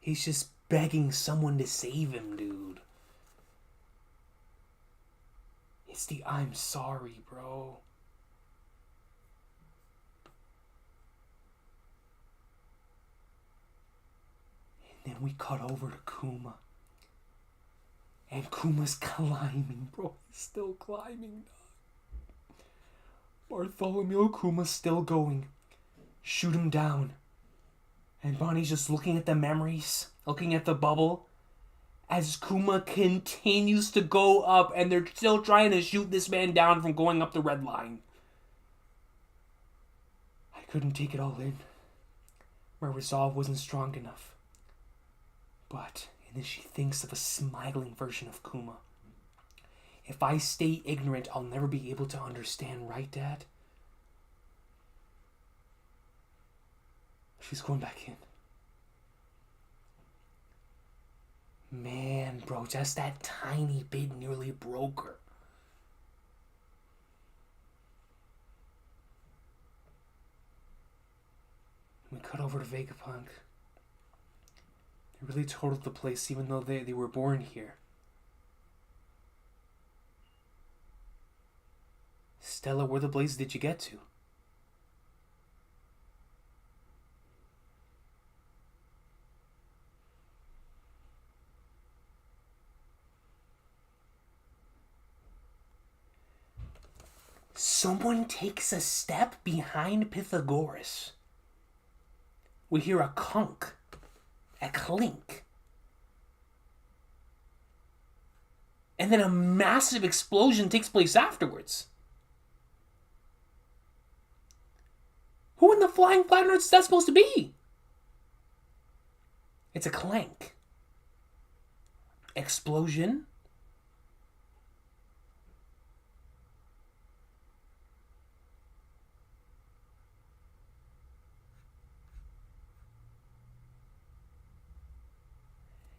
He's just begging someone to save him, dude. It's the I'm sorry, bro. And then we cut over to Kuma. And Kuma's climbing, bro. He's still climbing. Bartholomew Kuma's still going. Shoot him down. And Bonnie's just looking at the memories, looking at the bubble, as Kuma continues to go up, and they're still trying to shoot this man down from going up the red line. I couldn't take it all in. My resolve wasn't strong enough. But, and then she thinks of a smiling version of Kuma. If I stay ignorant, I'll never be able to understand, right, Dad? She's going back in. Man, bro, just that tiny bit nearly broke her. We cut over to Vegapunk. They really totaled the place, even though they were born here. Stella, where the blaze did you get to? someone takes a step behind Pythagoras. We hear a clunk, a clink. And then a massive explosion takes place afterwards. Who in the flying planet Earth is that supposed to be? It's a clank. Explosion.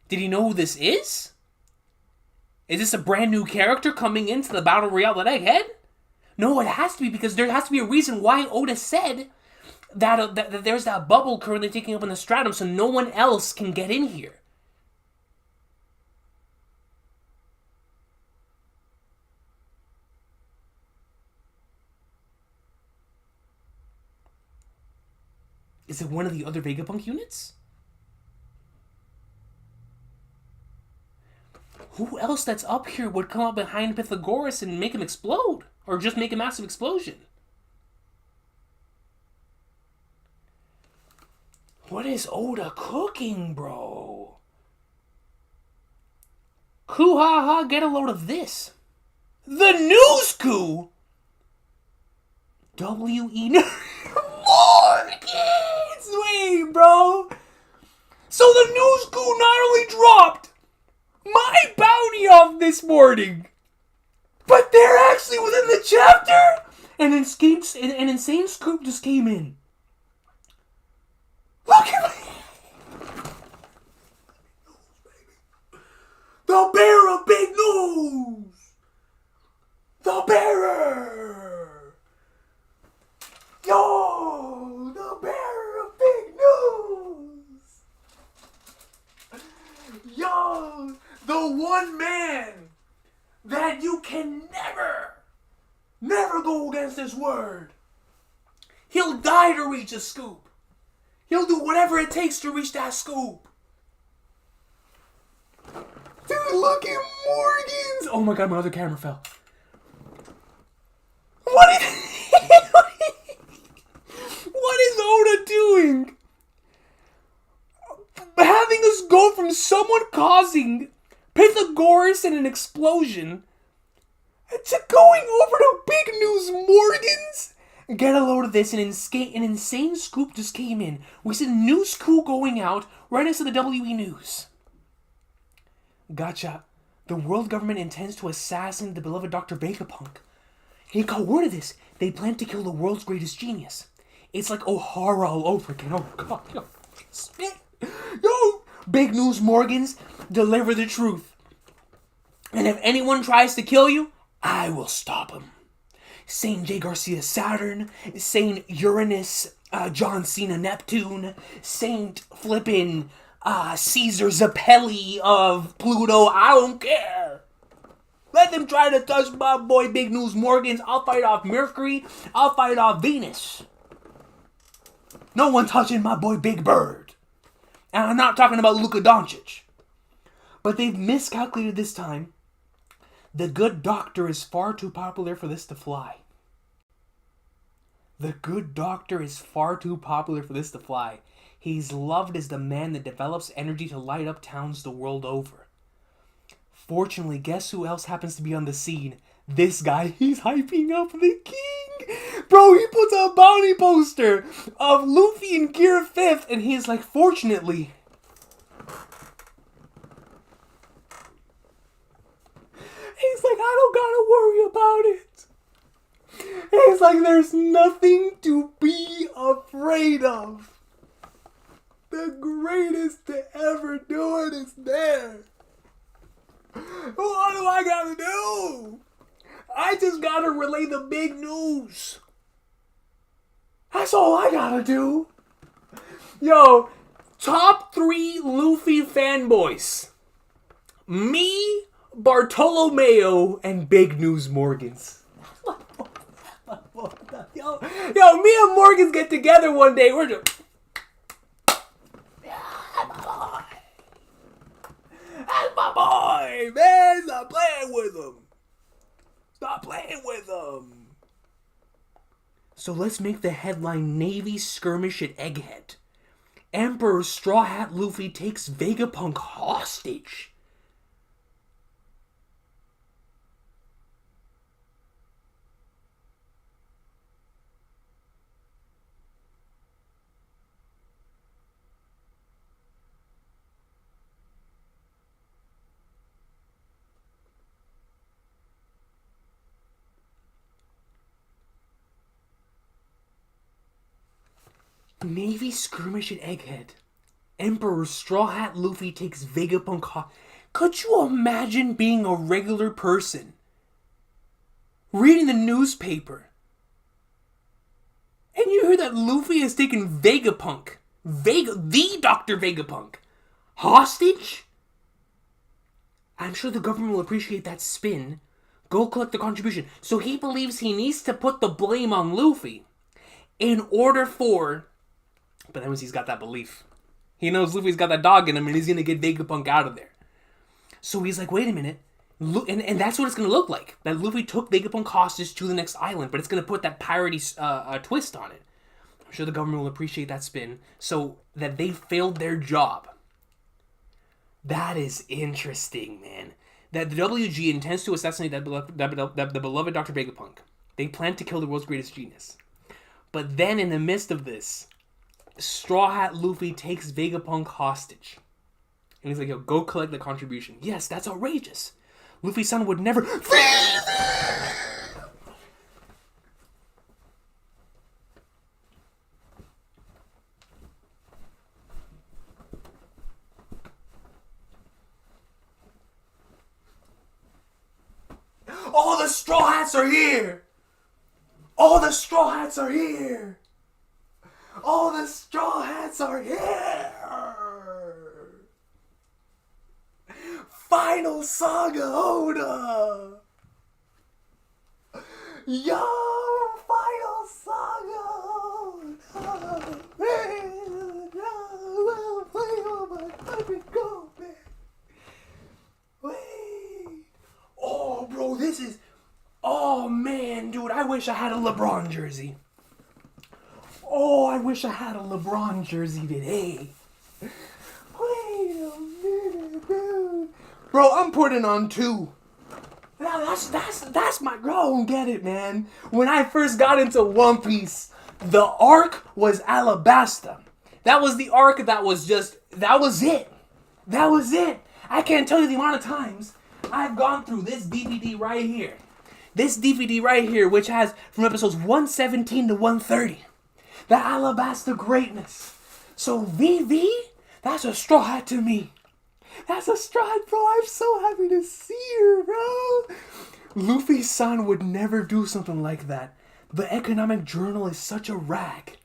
Did he know who this is? Is this a brand new character coming into the Battle Royale at Egghead? No, it has to be, because there has to be a reason why Oda said that there's that bubble currently taking up in the stratum, so no one else can get in here. Is it one of the other Vegapunk units? Who else that's up here would come up behind Pythagoras and make him explode? Or just make a massive explosion? What is Oda cooking, bro? Ku-ha-ha, get a load of this. The news coup! W.E. Morgans! Wait, bro. So the news coup not only dropped my bounty off this morning, but they're actually within the chapter? And an insane scoop just came in. Look at me! The bearer of big news! The bearer! Yo! The bearer of big news! Yo! The one man that you can never go against his word. He'll die to reach a scoop. He'll do whatever it takes to reach that scoop. Dude, look at Morgans. Oh my god, my other camera fell. What is Oda doing? Having us go from someone causing Pythagoras and an explosion to going over to big news Morgans? Get a load of this. An insane scoop just came in. We see news coup going out right next to the WE News. Gotcha. The world government intends to assassinate the beloved Dr. Vegapunk. He got word of this. They plan to kill the world's greatest genius. It's like O'Hara all over again. Oh god. Yo, spit. Yo, big news Morgans, deliver the truth. And if anyone tries to kill you, I will stop him. Saint J. Garcia Saturn, Saint Uranus, John Cena Neptune, Saint flippin' Caesar Zappelli of Pluto, I don't care. Let them try to touch my boy Big News Morgans. I'll fight off Mercury. I'll fight off Venus. No one touching my boy Big Bird. And I'm not talking about Luka Doncic. But they've miscalculated this time. The good doctor is far too popular for this to fly. The good doctor is far too popular for this to fly. He's loved as the man that develops energy to light up towns the world over. Fortunately, guess who else happens to be on the scene? This guy. He's hyping up the king. Bro, he puts a bounty poster of Luffy in Gear 5th, and he's like, fortunately. He's like, I don't gotta worry about it. He's like, there's nothing to be afraid of. The greatest to ever do it is there. What do I gotta do? I just gotta relay the big news. That's all I gotta do. Yo, top 3 Luffy fanboys. Me, Bartolomeo, and Big News Morgans. Yo, me and Morgans get together one day. We're just... That's my boy, man. Stop playing with him. Stop playing with him. So let's make the headline Navy skirmish at Egghead. Emperor Straw Hat Luffy takes Vegapunk hostage. Navy skirmish at Egghead. Emperor Straw Hat Luffy takes Vegapunk hostage. Could you imagine being a regular person? Reading the newspaper. And you hear that Luffy has taken Vegapunk. The Dr. Vegapunk. Hostage? I'm sure the government will appreciate that spin. Go collect the contribution. So he believes he needs to put the blame on Luffy in order for... But that means he's got that belief. He knows Luffy's got that dog in him and he's going to get Vegapunk out of there. So he's like, wait a minute. And that's what it's going to look like. That Luffy took Vegapunk hostage to the next island, but it's going to put that piratey twist on it. I'm sure the government will appreciate that spin so that they failed their job. That is interesting, man. That the WG intends to assassinate the beloved Dr. Vegapunk. They plan to kill the world's greatest genius. But then in the midst of this, Straw Hat Luffy takes Vegapunk hostage. And he's like, yo, go collect the contribution. Yes, that's outrageous. Luffy-san would never... All the Straw Hats are here! All the Straw Hats are here! All the Straw Hats are here! Final Saga Oda! Yo! Final Saga Oda! Oh, bro, this is... Oh, man, dude, I wish I had a LeBron jersey. Oh, I wish I had a LeBron jersey today. Wait a minute, dude. Bro, I'm putting on 2. Now, that's my... Bro, I don't get it, man. When I first got into One Piece, the arc was Alabasta. That was the arc that was just... That was it. That was it. I can't tell you the amount of times I've gone through this DVD right here. This DVD right here, which has from episodes 117 to 130. The Alabasta greatness. So VV, that's a Straw Hat to me. That's a Straw Hat, bro. I'm so happy to see her, bro. Luffy-san would never do something like that. The economic journal is such a rag.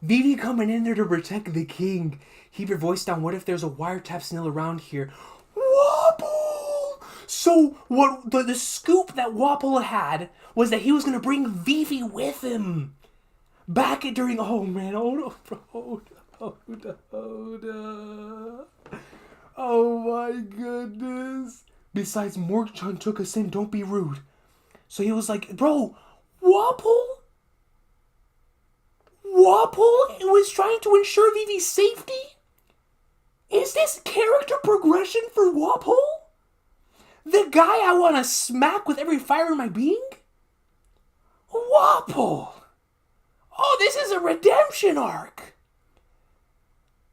VV coming in there to protect the king. Keep your voice down. What if there's a wiretap still around here? Wapple! So what the scoop that Wapple had was that he was going to bring Vivi with him. Back during... Oh, man. Hold up. Oh, my goodness. Besides, Morg-chan took us in. Don't be rude. So he was like, bro, Wapple was trying to ensure Vivi's safety? Is this character progression for Wapple? The guy I want to smack with every fiber in my being? Wapple! Oh, this is a redemption arc!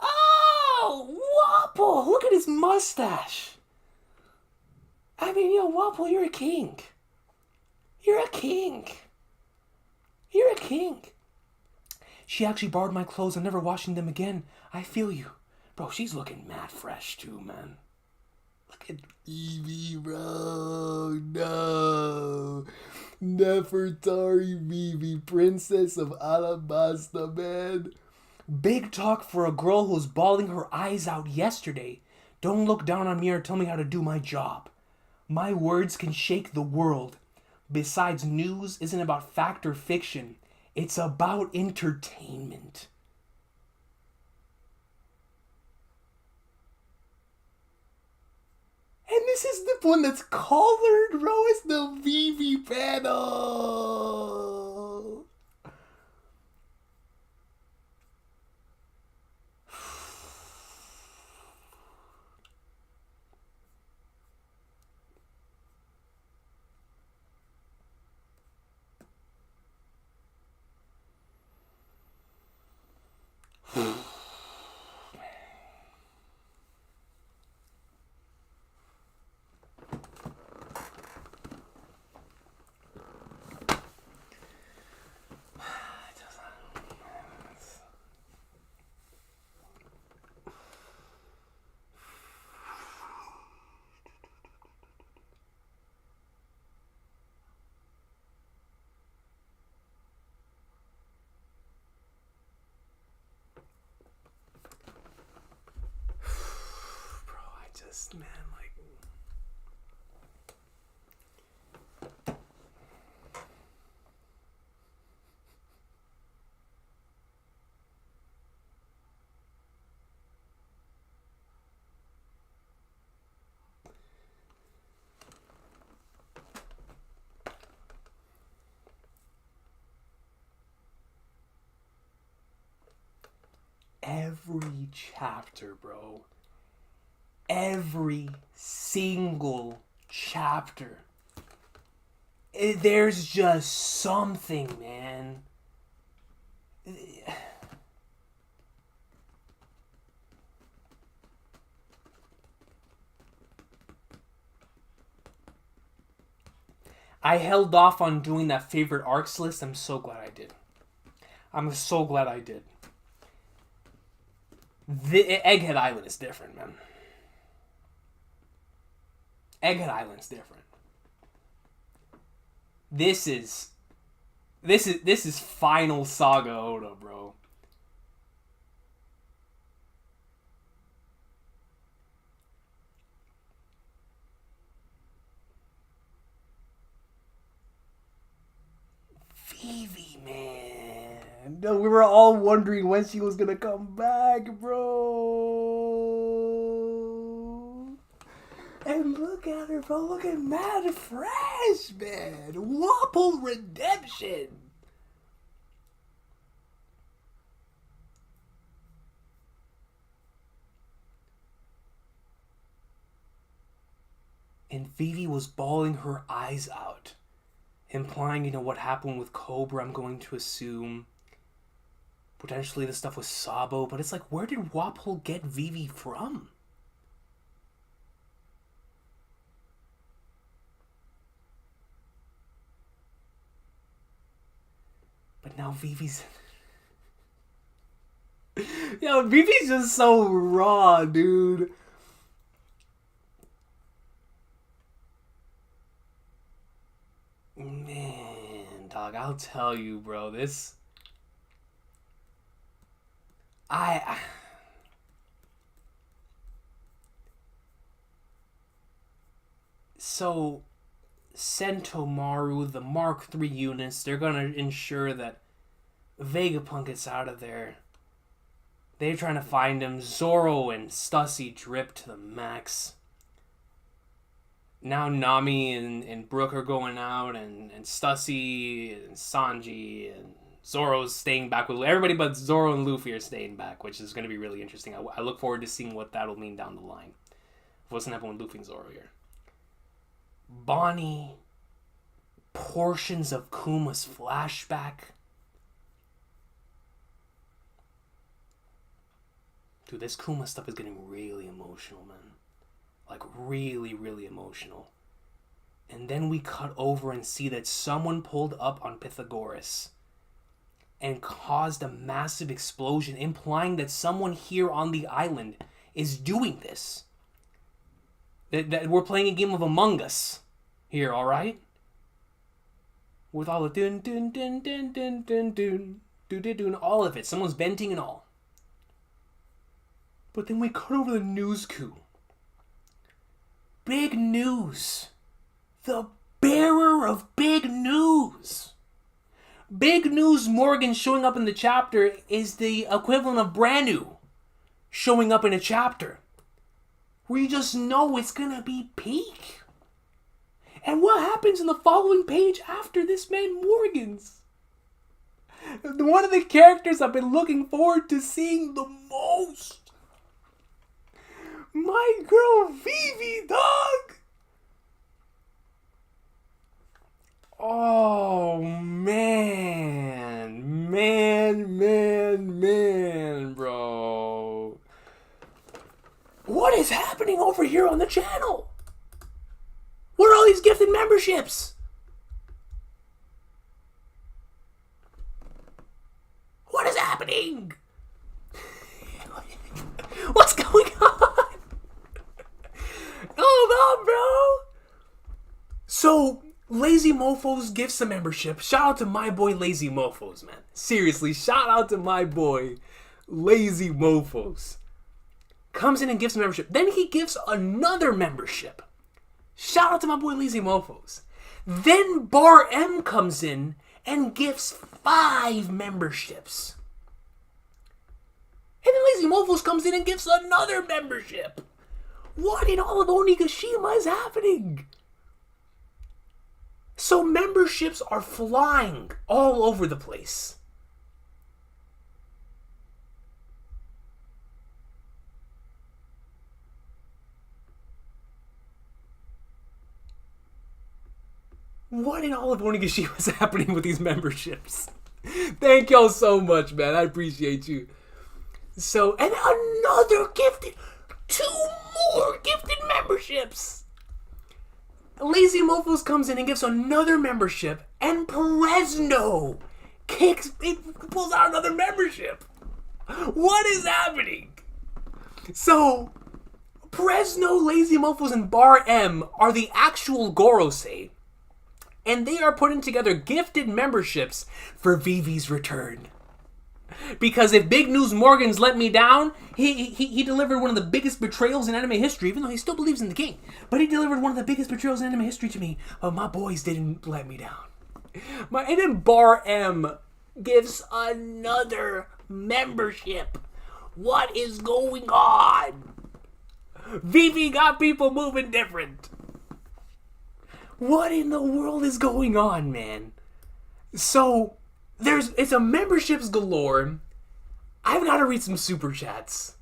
Oh, Wapple! Look at his mustache! I mean, yo, Wapple, you're a king. You're a king. You're a king. She actually borrowed my clothes. I'm never washing them again. I feel you. Bro, she's looking mad fresh too, man. Look at Evie, bro. No. Nefertari Vivi, Princess of Alabasta, man. Big talk for a girl who's bawling her eyes out yesterday. Don't look down on me or tell me how to do my job. My words can shake the world. Besides, news isn't about fact or fiction. It's about entertainment. And this is the one that's collared, bro. It's the Vivi panel. Man, like, every chapter, bro. Every single chapter. There's just something, man. I held off on doing that favorite arcs list. I'm so glad I did. I'm so glad I did. The Egghead Island is different, man. Egghead Island's different. This is final Saga Oda, bro. Vivi, man. No, we were all wondering when she was gonna come back, bro. And look at her, bro. Looking mad fresh, man. Wapple redemption. And Vivi was bawling her eyes out, implying, what happened with Cobra, I'm going to assume. Potentially the stuff with Sabo, but it's like, where did Wapol get Vivi from? But now Vivi's... Vivi's just so raw, dude. Man, dog, I'll tell you, bro, this... So, Sentomaru, the Mark III units, they're gonna ensure that Vegapunk gets out of there. They're trying to find him. Zoro and Stussy drip to the max. Now Nami and Brooke are going out, and Stussy and Sanji and Zoro's staying back with everybody, but Zoro and Luffy are staying back, which is going to be really interesting. I look forward to seeing what that'll mean down the line. What's going to happen with Luffy and Zoro here? Bonnie, portions of Kuma's flashback. Dude, this Kuma stuff is getting really emotional, man. Like, really, really emotional. And then we cut over and see that someone pulled up on Pythagoras and caused a massive explosion, implying that someone here on the island is doing this. That we're playing a game of Among Us here, alright? With all the dun dun dun dun dun dun dun dun dun, all of it. Someone's venting and all. But then we cut over the news coup. Big news. The bearer of big news. Big news Morgan showing up in the chapter is the equivalent of brand new showing up in a chapter. Where you just know it's gonna be peak. And what happens in the following page after this man Morgan's? One of the characters I've been looking forward to seeing the most. My girl Vivi, dog! Oh, man, bro. What is happening over here on the channel? What are all these gifted memberships? What is happening? What's going on? Oh God, bro. So, Lazy Mofos gives a membership. Shout out to my boy Lazy Mofos, man. Seriously, shout out to my boy Lazy Mofos. Comes in and gives a membership. Then he gives another membership. Shout out to my boy Lazy Mofos. Then Bar M comes in and gives 5 memberships. And then Lazy Mofos comes in and gives another membership. What in all of Onigashima is happening? So memberships are flying all over the place. What in all of Onigashima is happening with these memberships? Thank y'all so much, man. I appreciate you. So, and another gifted, 2 more gifted memberships. Lazy Mofos comes in and gives another membership, and Presno pulls out another membership. What is happening? So, Presno, Lazy Mofos, and Bar M are the actual Gorosei, and they are putting together gifted memberships for Vivi's return. Because if Big News Morgan's let me down, he delivered one of the biggest betrayals in anime history, even though he still believes in the king. But he delivered one of the biggest betrayals in anime history to me. But my boys didn't let me down. And then Bar M gives another membership. What is going on? Vivi got people moving different. What in the world is going on, man? So, it's a memberships galore. I've got to read some super chats.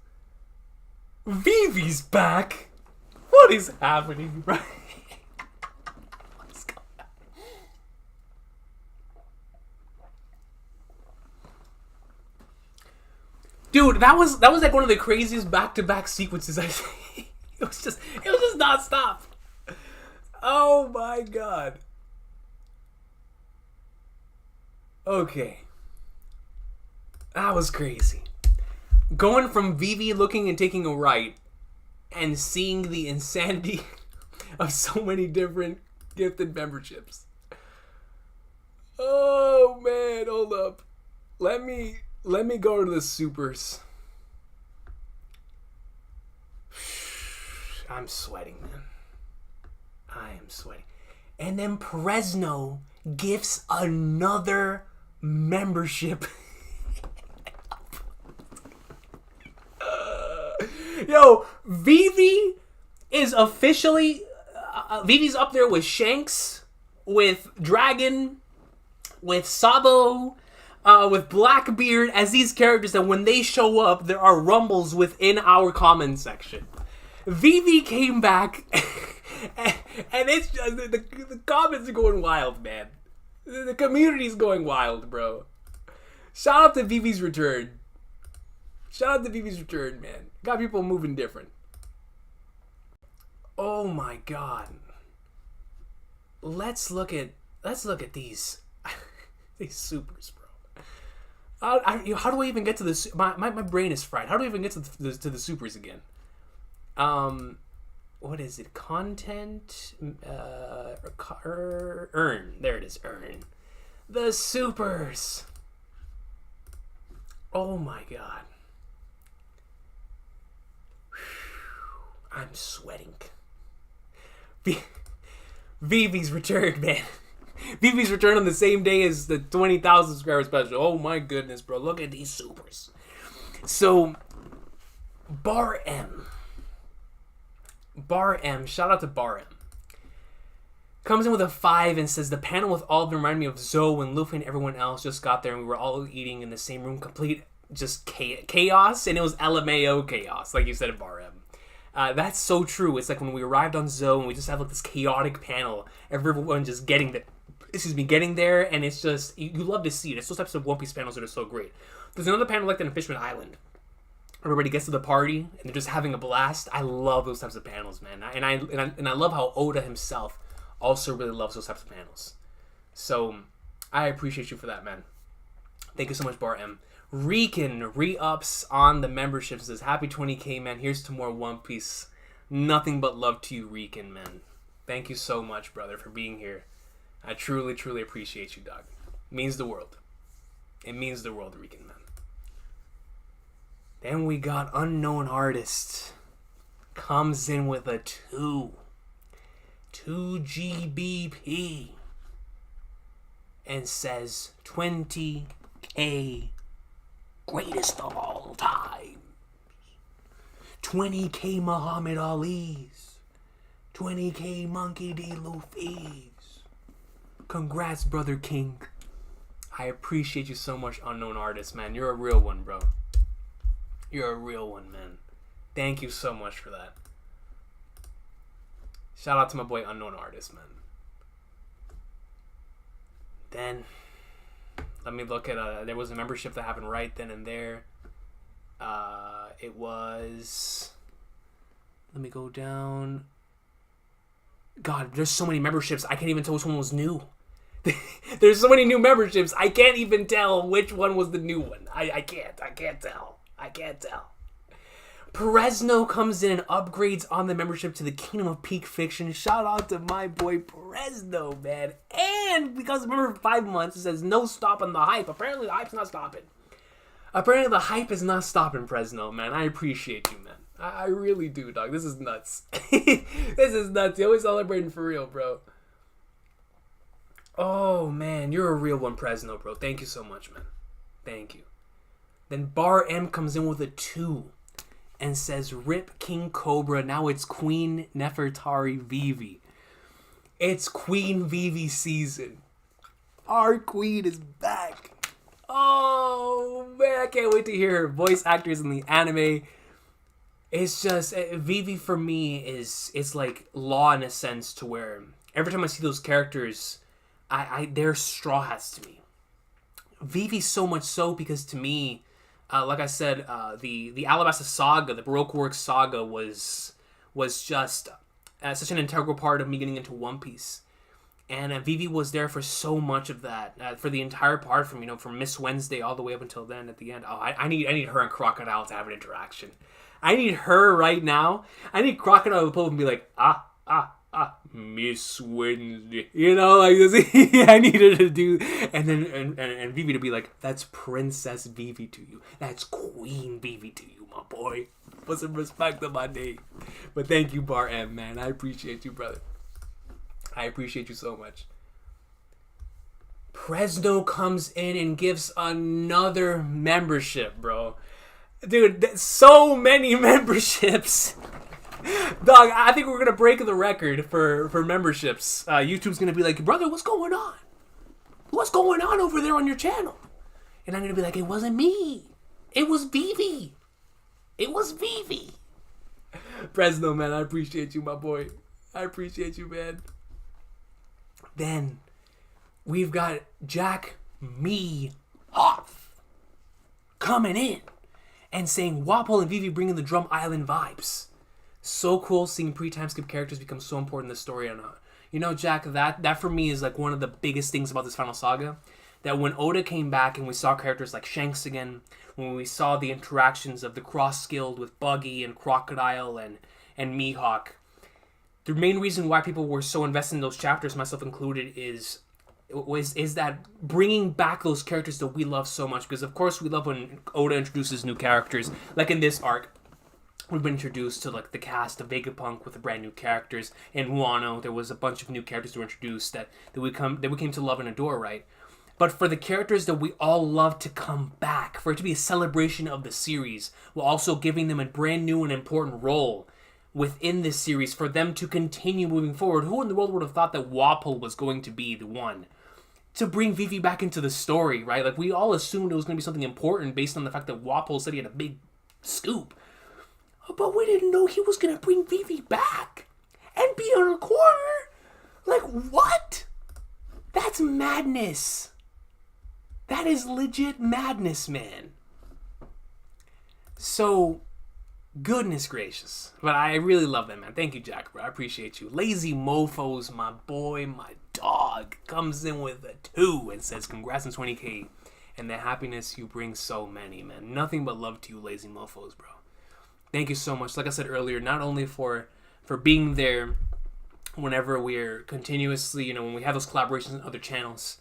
Vivi's back. What is happening, right? What's going on? Dude, that was like one of the craziest back-to-back sequences I've seen. It was just nonstop. Oh my God. Okay. That was crazy. Going from Vivi looking and taking a right and seeing the insanity of so many different gifted memberships. Oh man, hold up. Let me go to the supers. I'm sweating, man. I am sweating. And then Presno gives another membership. Yo, Vivi is officially Vivi's up there with Shanks, with Dragon, with Sabo, with Blackbeard as these characters that when they show up, there are rumbles within our comment section. Vivi came back, and it's just the comments are going wild, man. The community's going wild, bro. Shout out to Vivi's return. Shout out to Vivi's return, man. Got people moving different. Oh my God. Let's look at these these supers, bro. How do I even get to this? My brain is fried. How do I even get to the supers again? What is it? Content, earn. There it is. Earn the supers. Oh my God. I'm sweating. Vivi's return, man. Vivi's return on the same day as the 20,000 subscriber special. Oh my goodness, bro. Look at these supers. So, Bar M, shout out to Bar M, comes in with a 5 and says, the panel with all of them reminded me of Zoe when Luffy and everyone else just got there and we were all eating in the same room, complete just chaos, and it was LMAO chaos, like you said at Bar M. That's so true. It's like when we arrived on Zoe and we just have like this chaotic panel, everyone just getting there, and it's just, you love to see it. It's those types of One Piece panels that are so great. There's another panel like that in Fishman Island, everybody gets to the party and they're just having a blast. I love those types of panels, man. And I love how Oda himself also really loves those types of panels. So I appreciate you for that, man. Thank you so much, Bar M. Recon re-ups on the membership, says happy 20k, man. Here's to more One Piece. Nothing but love to you, Recon, man. Thank you so much, brother, for being here. I truly, truly appreciate you, dog. It means the world. It means the world, Recon, man. Then we got Unknown Artist. Comes in with a 2 GBP. And says 20k greatest of all time. 20k Muhammad Ali's. 20k Monkey D. Luffy's. Congrats, Brother King. I appreciate you so much, Unknown Artist, man. You're a real one, bro. You're a real one, man. Thank you so much for that. Shout out to my boy Unknown Artist, man. Then, let me look at, there was a membership that happened right then and there. It was, let me go down. God, there's so many memberships, I can't even tell which one was new. There's so many new memberships, I can't even tell which one was the new one. I can't tell. Perezno comes in and upgrades on the membership to the Kingdom of Peak Fiction. Shout out to my boy Perezno, man. And because remember 5 months, it says no stopping the hype. Apparently the hype's not stopping. Apparently the hype is not stopping, Perezno, man. I appreciate you, man. I really do, dog. This is nuts. This is nuts. You're always celebrating for real, bro. Oh, man. You're a real one, Perezno, bro. Thank you so much, man. Thank you. Then Bar M comes in with a 2. And says, rip King Cobra, now it's Queen Nefertari Vivi. It's Queen Vivi season. Our queen is back. Oh, man, I can't wait to hear her voice actors in the anime. It's just, Vivi for me it's like Law in a sense, to where every time I see those characters, they're Straw Hats to me. Vivi so much so because to me, like I said, the Alabasta saga, the Baroque Works saga was just such an integral part of me getting into One Piece. And Vivi was there for so much of that, for the entire part from Miss Wednesday all the way up until then at the end. Oh, I need her and Crocodile to have an interaction. I need her right now. I need Crocodile to pull up and be like, Miss Wednesday, like this. I need her to do, and then and Vivi to be like, that's Princess Vivi to you, that's Queen Vivi to you, my boy. Put some respect on my name. But thank you, Bar M, man. I appreciate you, brother. I appreciate you so much. Presno comes in and gives another membership, bro. Dude, so many memberships. Dog, I think we're going to break the record for memberships. YouTube's going to be like, brother, what's going on? What's going on over there on your channel? And I'm going to be like, it wasn't me. It was Vivi. It was Vivi. Fresno, man, I appreciate you, my boy. I appreciate you, man. Then we've got Jack Me Off coming in and saying Wapol and Vivi bringing the Drum Island vibes. So cool seeing pre-time skip characters become so important in the story. And Jack, that for me is like one of the biggest things about this final saga. That when Oda came back and we saw characters like Shanks again, when we saw the interactions of the Cross Guild with Buggy and Crocodile and Mihawk, the main reason why people were so invested in those chapters, myself included, is that bringing back those characters that we love so much. Because of course we love when Oda introduces new characters, like in this arc. We've been introduced to like the cast of Vegapunk with the brand new characters. In Wano, there was a bunch of new characters that were introduced that we came to love and adore, right? But for the characters that we all love to come back, for it to be a celebration of the series, while also giving them a brand new and important role within this series, for them to continue moving forward. Who in the world would have thought that Wapol was going to be the one to bring Vivi back into the story, right? Like, we all assumed it was going to be something important based on the fact that Wapol said he had a big scoop. But we didn't know he was going to bring Vivi back and be on a corner. Like, what? That's madness. That is legit madness, man. So, goodness gracious. But I really love that, man. Thank you, Jack, bro. I appreciate you. Lazy Mofos, my boy, my dog, comes in with a 2 and says, congrats on 20K and the happiness you bring so many, man. Nothing but love to you, Lazy Mofos, bro. Thank you so much. Like I said earlier, not only for being there whenever we're continuously, when we have those collaborations on other channels.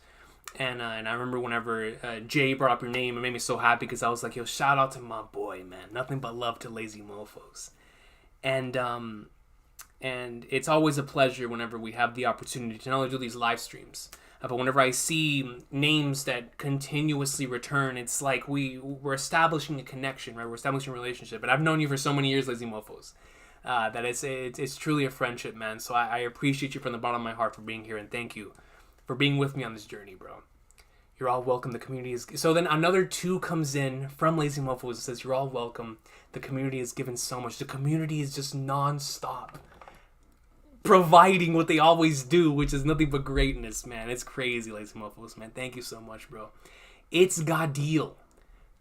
And I remember whenever Jay brought up your name, it made me so happy because I was like, yo, shout out to my boy, man. Nothing but love to Lazy Mofos. And it's always a pleasure whenever we have the opportunity to not only do these live streams, but whenever I see names that continuously return, it's like we're establishing a connection, right? We're establishing a relationship. And I've known you for so many years, Lazy Mofos, that it's truly a friendship, man. So I appreciate you from the bottom of my heart for being here, and thank you for being with me on this journey, bro. You're all welcome. The community is... So then another 2 comes in from Lazy Mofos and says, you're all welcome. The community is given so much. The community is just non-stop providing what they always do, which is nothing but greatness, man. It's crazy, Lazy Mofos, man. Thank you so much, bro. It's Gadil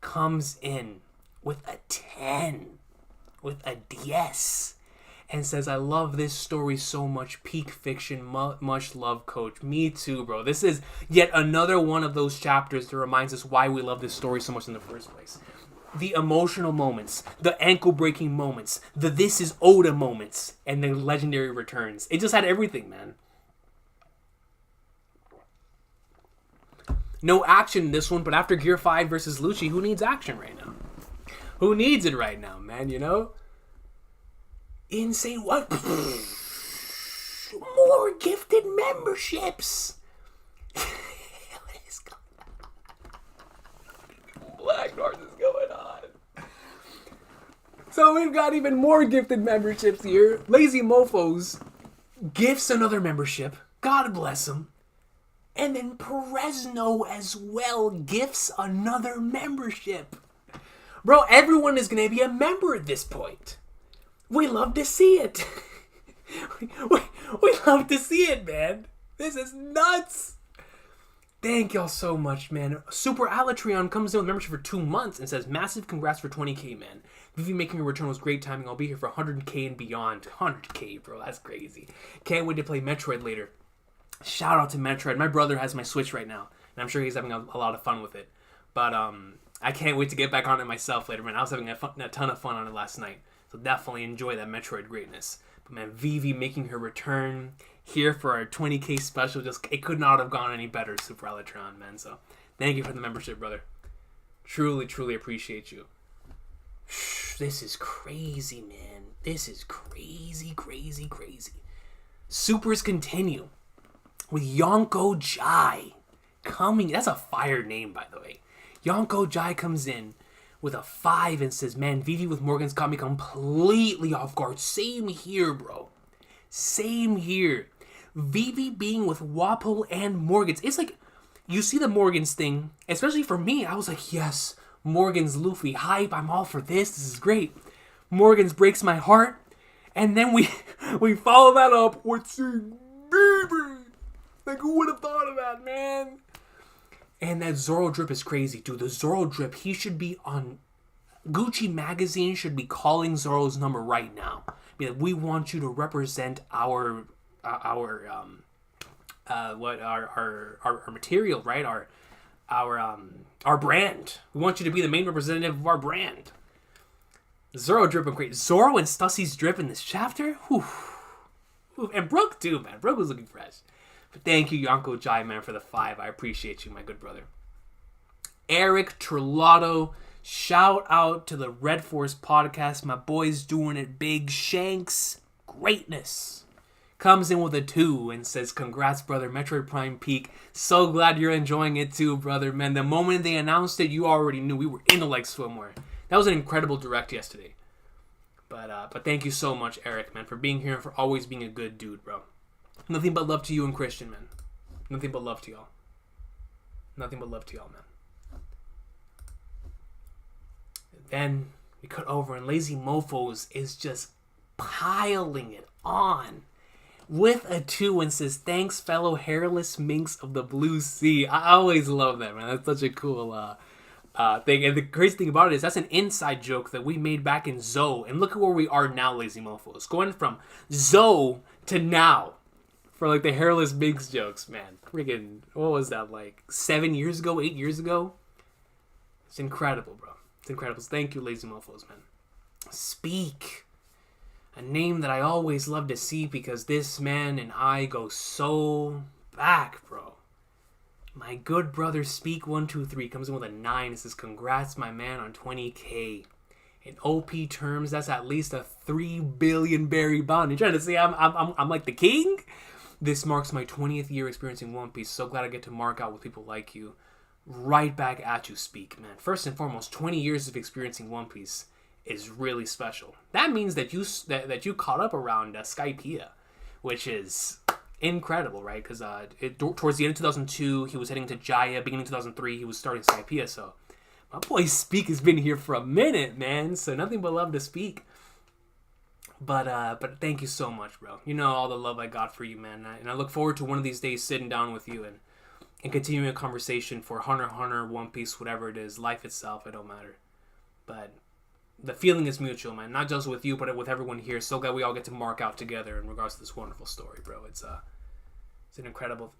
comes in with a 10, with a DS, and says, I love this story so much. Peak fiction. Much love, coach. Me too, bro. This is yet another one of those chapters that reminds us why we love this story so much in the first place. The emotional moments, the ankle-breaking moments, the this is Oda moments, and the legendary returns. It just had everything, man. No action in this one, but after Gear 5 versus Lucci, who needs action right now? Who needs it right now, man, Insane. What? More gifted memberships. What is going on? Black North is going on. So we've got even more gifted memberships here. Lazy Mofos gifts another membership. God bless him. And then Perezno as well gifts another membership. Bro, everyone is going to be a member at this point. We love to see it. we love to see it, man. This is nuts. Thank y'all so much, man. Super Alatreon comes in with membership for 2 months and says, massive congrats for 20K, man. Vivi making a return was great timing. I'll be here for 100K and beyond. 100K, bro. That's crazy. Can't wait to play Metroid later. Shout out to Metroid. My brother has my Switch right now, and I'm sure he's having a lot of fun with it. But I can't wait to get back on it myself later, man. I was having a ton of fun on it last night. So definitely enjoy that Metroid greatness. But man, Vivi making her return here for our 20K special. It could not have gone any better, Super Alatron, man. So thank you for the membership, brother. Truly, truly appreciate you. This is crazy, man. This is crazy, crazy, crazy. Supers continue with Yonko Jai coming. That's a fire name, by the way. Yonko Jai comes in with a 5 and says, man, Vivi with Morgan's caught me completely off guard. Same here, bro. Same here. Vivi being with Wapol and Morgans. It's like, you see the Morgans thing, especially for me, I was like, yes, Morgans Luffy, hype, I'm all for this. This is great. Morgans breaks my heart. And then we follow that up with seeing Vivi. Like, who would have thought of that, man? And that Zoro drip is crazy, dude. The Zoro drip, he should be on... Gucci Magazine should be calling Zoro's number right now. Be like, we want you to represent our material, right? Our brand. We want you to be the main representative of our brand. Zoro drip and great. Zoro and Stussy's drip in this chapter? Whew. And Brooke too, man. Brooke was looking fresh. But thank you, Yonko Jai, man, for the 5. I appreciate you, my good brother. Eric Trelato, shout out to the Red Force podcast. My boy's doing it big. Shanks, greatness. Comes in with a 2 and says, congrats, brother. Metroid Prime Peak. So glad you're enjoying it too, brother, man. The moment they announced it, you already knew we were in the like swimwear. That was an incredible direct yesterday. But thank you so much, Eric, man, for being here and for always being a good dude, bro. Nothing but love to you and Christian, man. Nothing but love to y'all. Nothing but love to y'all, man. And then we cut over and Lazy Mofos is just piling it on with a 2 and says, thanks, fellow hairless minks of the blue sea. I always love that, man. That's such a cool thing. And the crazy thing about it is that's an inside joke that we made back in Zoe. And look at where we are now, lazy mofos. Going from Zoe to now. For like the hairless Biggs jokes, man. Freaking, what was that, like 7 years ago, 8 years ago? It's incredible, bro. It's incredible. So thank you, lazy mofos, man. Speak. A name that I always love to see because this man and I go so back, bro. My good brother Speak123 comes in with a 9 and says, congrats, my man, on 20K. In OP terms, that's at least a 3 billion berry bond. You're trying to say I'm like the king? This marks my 20th year experiencing One Piece. So glad I get to mark out with people like you. Right back at you, Speak, man. First and foremost, 20 years of experiencing One Piece is really special. That means that you caught up around Skypiea, which is incredible, right? Because towards the end of 2002, he was heading to Jaya. Beginning of 2003, he was starting Skypiea. So my boy Speak has been here for a minute, man. So nothing but love to Speak. But thank you so much, bro. You know all the love I got for you, man. And I look forward to one of these days sitting down with you and continuing a conversation for Hunter x Hunter, One Piece, whatever it is, life itself, it don't matter. But the feeling is mutual, man. Not just with you, but with everyone here. So glad we all get to mark out together in regards to this wonderful story, bro. It's an incredible.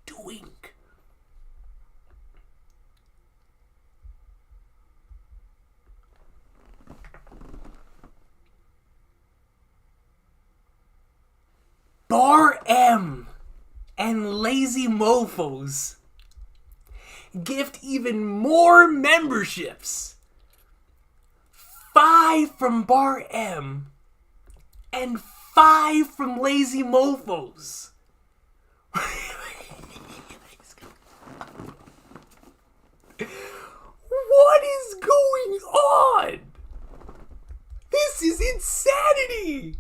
Doing? Bar M and Lazy Mofos gift even more memberships. 5 from Bar M and 5 from Lazy Mofos. What is going on? This is insanity.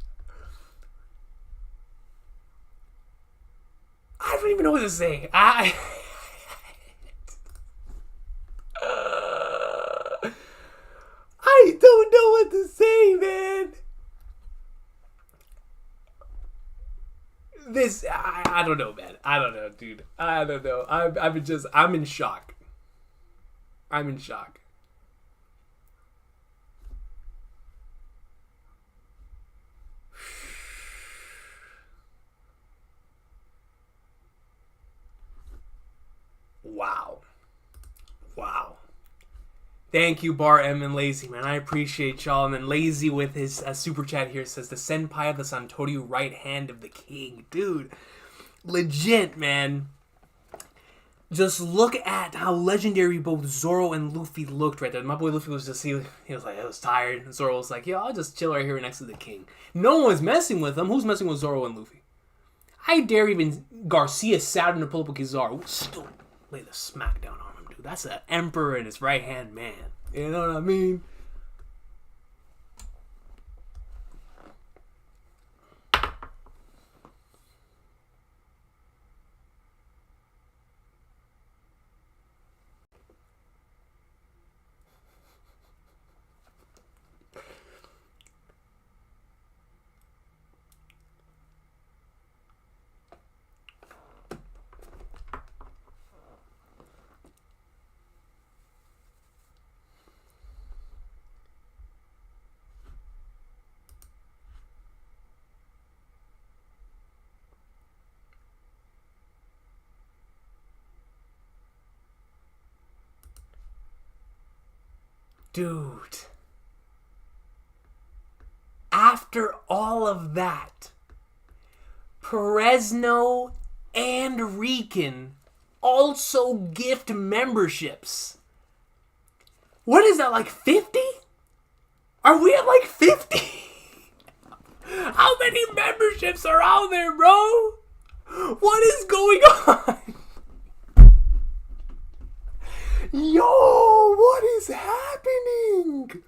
I don't even know what to say. I don't know what to say, man. I don't know, man. I don't know, dude. I don't know. I'm in shock. I'm in shock. Wow. Thank you, Bar M and Lazy, man. I appreciate y'all. And then Lazy with his super chat here says, the senpai of the Santorio right hand of the king. Dude, legit, man. Just look at how legendary both Zoro and Luffy looked right there. My boy Luffy was just, he was like, I was tired. And Zoro was like, yo, I'll just chill right here next to the king. No one was messing with him. Who's messing with Zoro and Luffy? I dare even Garcia Saturn to pull up a Kizaru. Still lay the smack down on him, dude. That's an emperor and his right hand man. You know what I mean? Dude. After all of that, Perezno and Recon also gift memberships. What is that, like 50? Are we at like 50? How many memberships are out there, bro? What is going on? Yo, what is happening?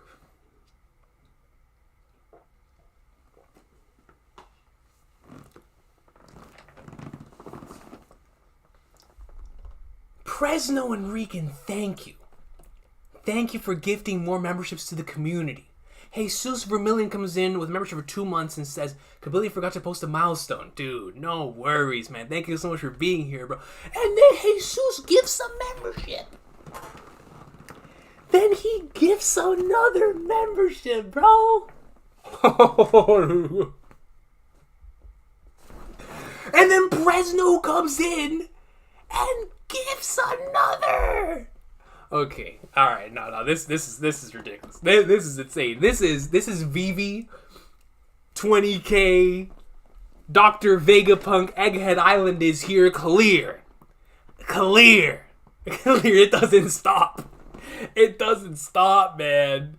Fresno and Recon, thank you. Thank you for gifting more memberships to the community. Jesus Vermillion comes in with a membership for 2 months and says, completely forgot to post a milestone. Dude, no worries, man. Thank you so much for being here, bro. And then Jesus gives a membership. Then he gives another membership, bro. And then Fresno comes in and gives another. Okay, all right, no, this is ridiculous. This is insane. This is Vivi, 20K, Dr. Vegapunk, Egghead Island is here. Clear. It doesn't stop. It doesn't stop, man.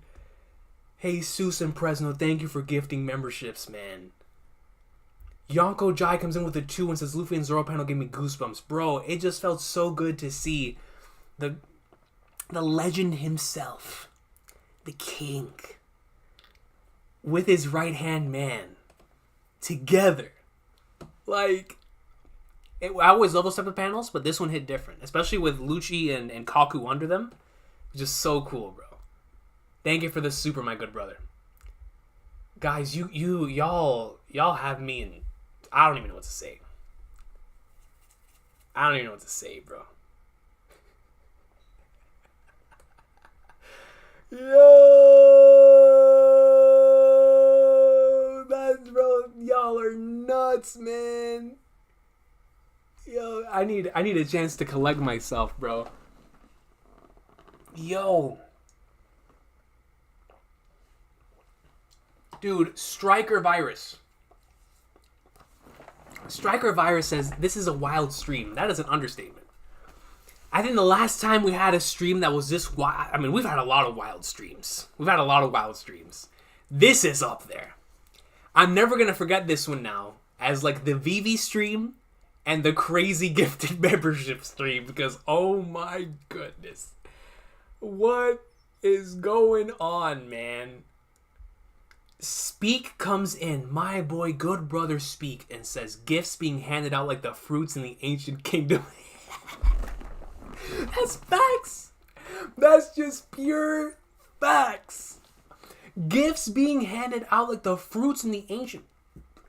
Jesus and Fresno, thank you for gifting memberships, man. Yonko Jai comes in with a 2 and says, Luffy and Zoro panel gave me goosebumps. Bro, it just felt so good to see the legend himself, the king, with his right-hand man, together. Like, I always love those type of panels, but this one hit different. Especially with Lucci and Kaku under them. Just so cool, bro. Thank you for the super, my good brother. Guys, y'all have me in... I don't even know what to say. Bro. Yo, bro, y'all are nuts, man. Yo, I need a chance to collect myself, bro. Yo. Dude, Striker Virus. Striker Virus says, this is a wild stream. That is an understatement. I think the last time we had a stream that was this wild... I mean, we've had a lot of wild streams. This is up there. I'm never going to forget this one now as like the VV stream and the crazy gifted membership stream because, oh my goodness. What is going on, man? Speak comes in, my boy, good brother Speak, and says, gifts being handed out like the fruits in the ancient kingdom. That's facts. That's just pure facts. Gifts being handed out like the fruits in the ancient...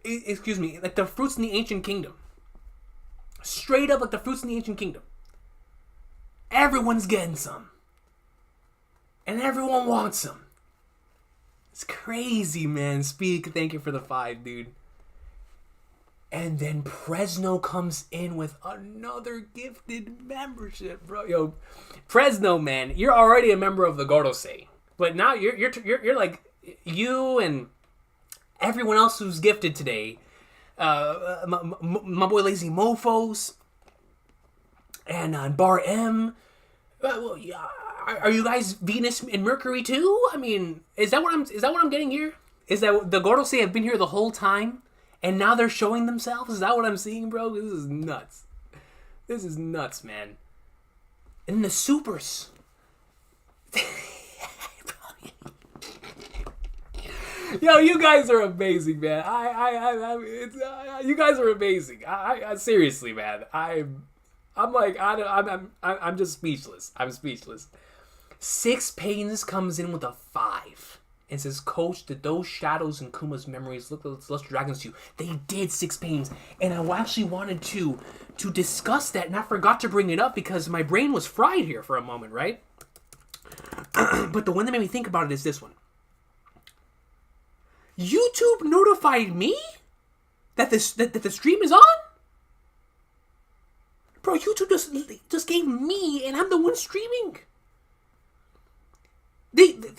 like the fruits in the ancient kingdom. Straight up like the fruits in the ancient kingdom. Everyone's getting some. And everyone wants some. It's crazy, man. Speak, thank you for the 5, dude. And then Fresno comes in with another gifted membership, bro. Yo, Fresno, man, you're already a member of the Gorosei, but now you're like you and everyone else who's gifted today. My boy Lazy Mofos and Bar M. Well, yeah. Are you guys Venus and Mercury too? I mean, is that what I'm getting here? Is that the Gorosei have been here the whole time, and now they're showing themselves? Is that what I'm seeing, bro? This is nuts. This is nuts, man. And the supers. Yo, you guys are amazing, man. You guys are amazing. I seriously, man. I'm just speechless. I'm speechless. 6 Pains comes in with a 5 and says, Coach, did those shadows and Kuma's memories look like celestial dragons to you? They did, 6 Pains. And I actually wanted to discuss that, and I forgot to bring it up because my brain was fried here for a moment, right? But the one that made me think about it is this one. YouTube notified me that the stream is on? Bro, YouTube just gave me, and I'm the one streaming.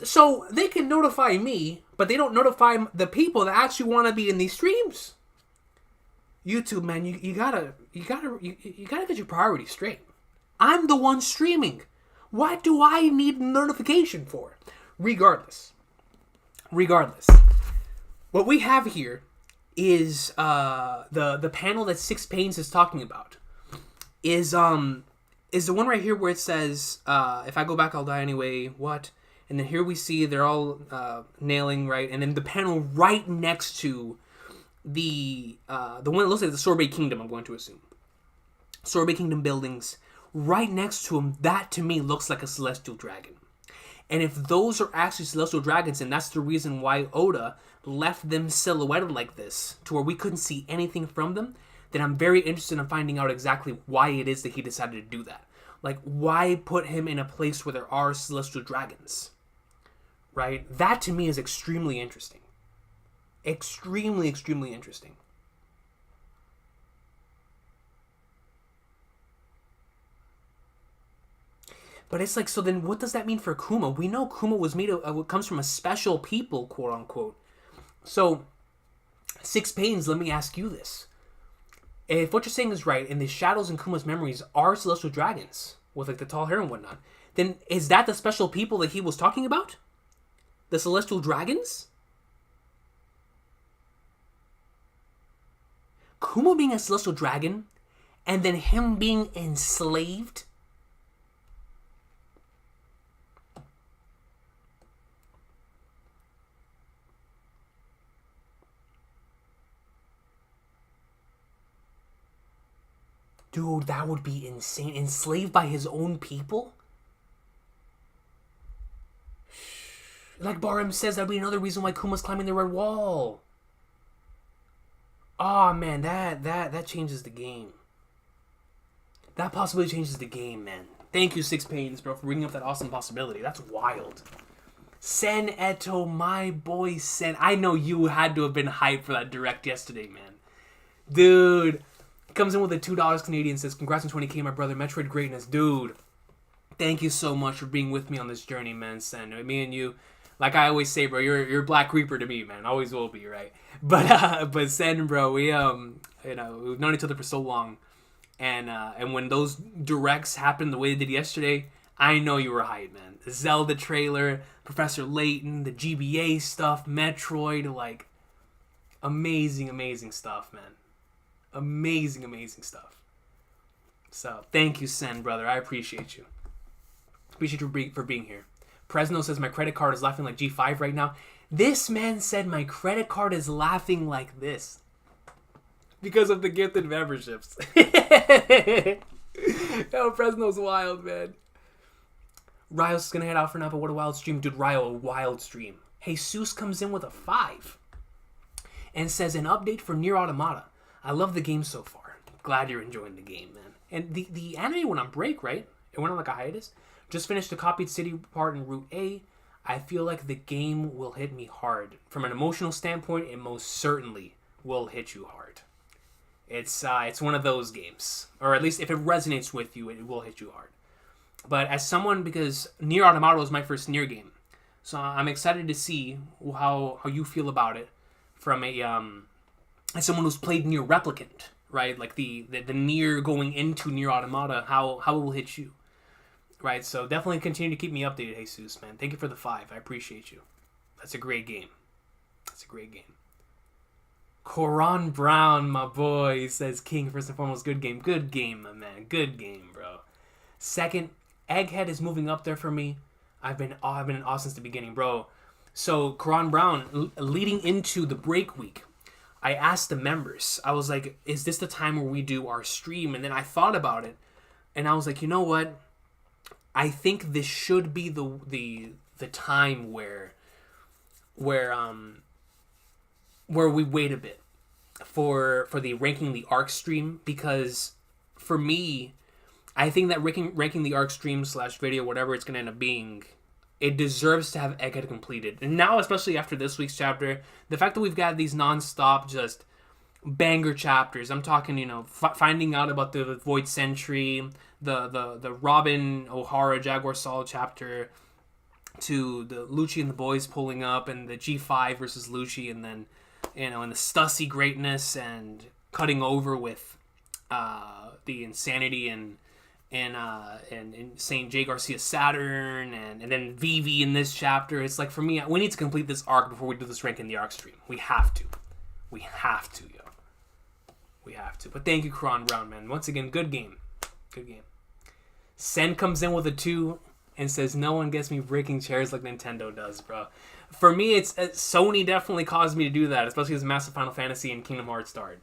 So they can notify me, but they don't notify the people that actually want to be in these streams. YouTube, man, you gotta get your priorities straight. I'm the one streaming. What do I need notification for? Regardless, what we have here is the panel that Six Pains is talking about. Is the one right here where it says, if I go back, I'll die anyway. What? And then here we see they're all nailing, right? And then the panel right next to the one that looks like the Sorbet Kingdom, I'm going to assume. Sorbet Kingdom buildings. Right next to him, that to me looks like a celestial dragon. And if those are actually celestial dragons, and that's the reason why Oda left them silhouetted like this, to where we couldn't see anything from them, then I'm very interested in finding out exactly why it is that he decided to do that. Like, why put him in a place where there are celestial dragons? Right? That to me is extremely interesting. Extremely, extremely interesting. But it's like, so then what does that mean for Kuma? We know Kuma was made of, comes from a special people, quote unquote. So, Six Pains, let me ask you this. If what you're saying is right, and the shadows in Kuma's memories are celestial dragons, with like the tall hair and whatnot, then is that the special people that he was talking about? The celestial dragons? Kuma being a celestial dragon, and then him being enslaved? Dude, that would be insane. Enslaved by his own people? Like Barham says, that'd be another reason why Kuma's climbing the red wall. Oh man, that changes the game. That possibly changes the game, man. Thank you, Six Pains, bro, for bringing up that awesome possibility. That's wild. Sen Eto, my boy Sen. I know you had to have been hyped for that direct yesterday, man. Dude. Comes in with a $2 Canadian, says, congrats on 20K, my brother. Metroid greatness. Dude, thank you so much for being with me on this journey, man, Sen. Me and you, like I always say, bro, you're Black Reaper to me, man. Always will be, right? But Sen, bro, we've known each other for so long. And when those directs happened the way they did yesterday, I know you were hyped, man. The Zelda trailer, Professor Layton, the GBA stuff, Metroid, like, amazing, amazing stuff, man. Amazing, amazing stuff. So, thank you, Sen, brother. I appreciate you. Appreciate you for being here. Presno says, my credit card is laughing like G5 right now. This man said my credit card is laughing like this. Because of the gifted memberships. Yo, Fresno's wild, man. Ryo's gonna head out for now, but what a wild stream. Dude, Ryo, a wild stream. Jesus comes in with a 5. And says, an update for Nier Automata. I love the game so far. Glad you're enjoying the game, man. And the anime went on break, right? It went on like a hiatus. Just finished the copied city part in Route A. I feel like the game will hit me hard. From an emotional standpoint, it most certainly will hit you hard. It's one of those games. Or at least if it resonates with you, it will hit you hard. But as someone, because Nier Automata was my first Nier game. So I'm excited to see how you feel about it from as someone who's played Nier Replicant, right? Like the Nier going into Nier Automata, how it will hit you, right? So definitely continue to keep me updated, Jesus, man. Thank you for the 5. I appreciate you. That's a great game. That's a great game. Coron Brown, my boy, he says, King, first and foremost, good game. Good game, my man. Good game, bro. Second, Egghead is moving up there for me. I've been in awe since the beginning, bro. So, Coron Brown, leading into the break week, I asked the members, I was like, is this the time where we do our stream? And then I thought about it, and I was like, you know what? I think this should be the time where we wait a bit for the ranking the arc stream, because for me, I think that ranking the arc stream / video, whatever it's going to end up being, it deserves to have Egghead completed. And now, especially after this week's chapter, the fact that we've got these non-stop just banger chapters. I'm talking, finding out about the Void Sentry, the Robin O'Hara Jaguar Sol chapter, to the Lucci and the boys pulling up, and the G5 versus Lucci, and then, and the Stussy greatness, and cutting over with the insanity and and Saint J Garcia Saturn and then Vivi in this chapter. It's like, for me, we need to complete this arc before we do this ranking the arc stream. We have to, yo. We have to. But thank you, Kron Brown, man. Once again, good game. Sen comes in with a 2 and says, no one gets me breaking chairs like Nintendo does, bro. For me, it's Sony definitely caused me to do that, especially as Massive Final Fantasy and Kingdom Hearts started.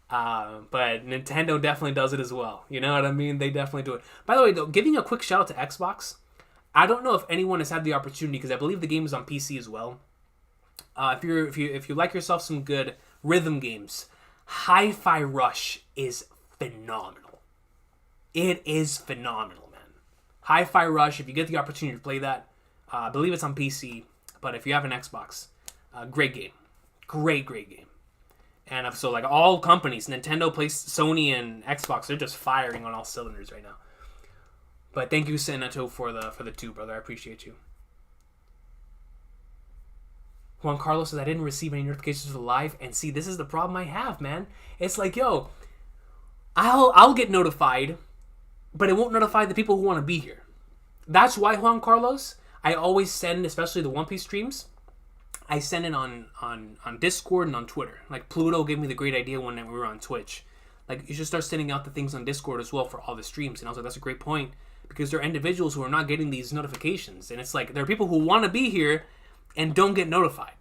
But Nintendo definitely does it as well. You know what I mean? They definitely do it. By the way, though, giving a quick shout out to Xbox. I don't know if anyone has had the opportunity, because I believe the game is on PC as well. If you like yourself some good rhythm games, Hi-Fi Rush is phenomenal. It is phenomenal, man. Hi-Fi Rush, if you get the opportunity to play that, I believe it's on PC, but if you have an Xbox, great game. Great game. And so, like, all companies, Nintendo, Sony, and Xbox, they're just firing on all cylinders right now. But thank you, Senato, for the 2, brother. I appreciate you. Juan Carlos says, I didn't receive any notifications for the live. And see, this is the problem I have, man. It's like, yo, I'll get notified, but it won't notify the people who want to be here. That's why, Juan Carlos, I always send, especially the One Piece streams, I send it on Discord and on Twitter. Like, Pluto gave me the great idea when we were on Twitch. Like, you should start sending out the things on Discord as well for all the streams. And I was like, that's a great point. Because there are individuals who are not getting these notifications. And it's like, there are people who want to be here and don't get notified.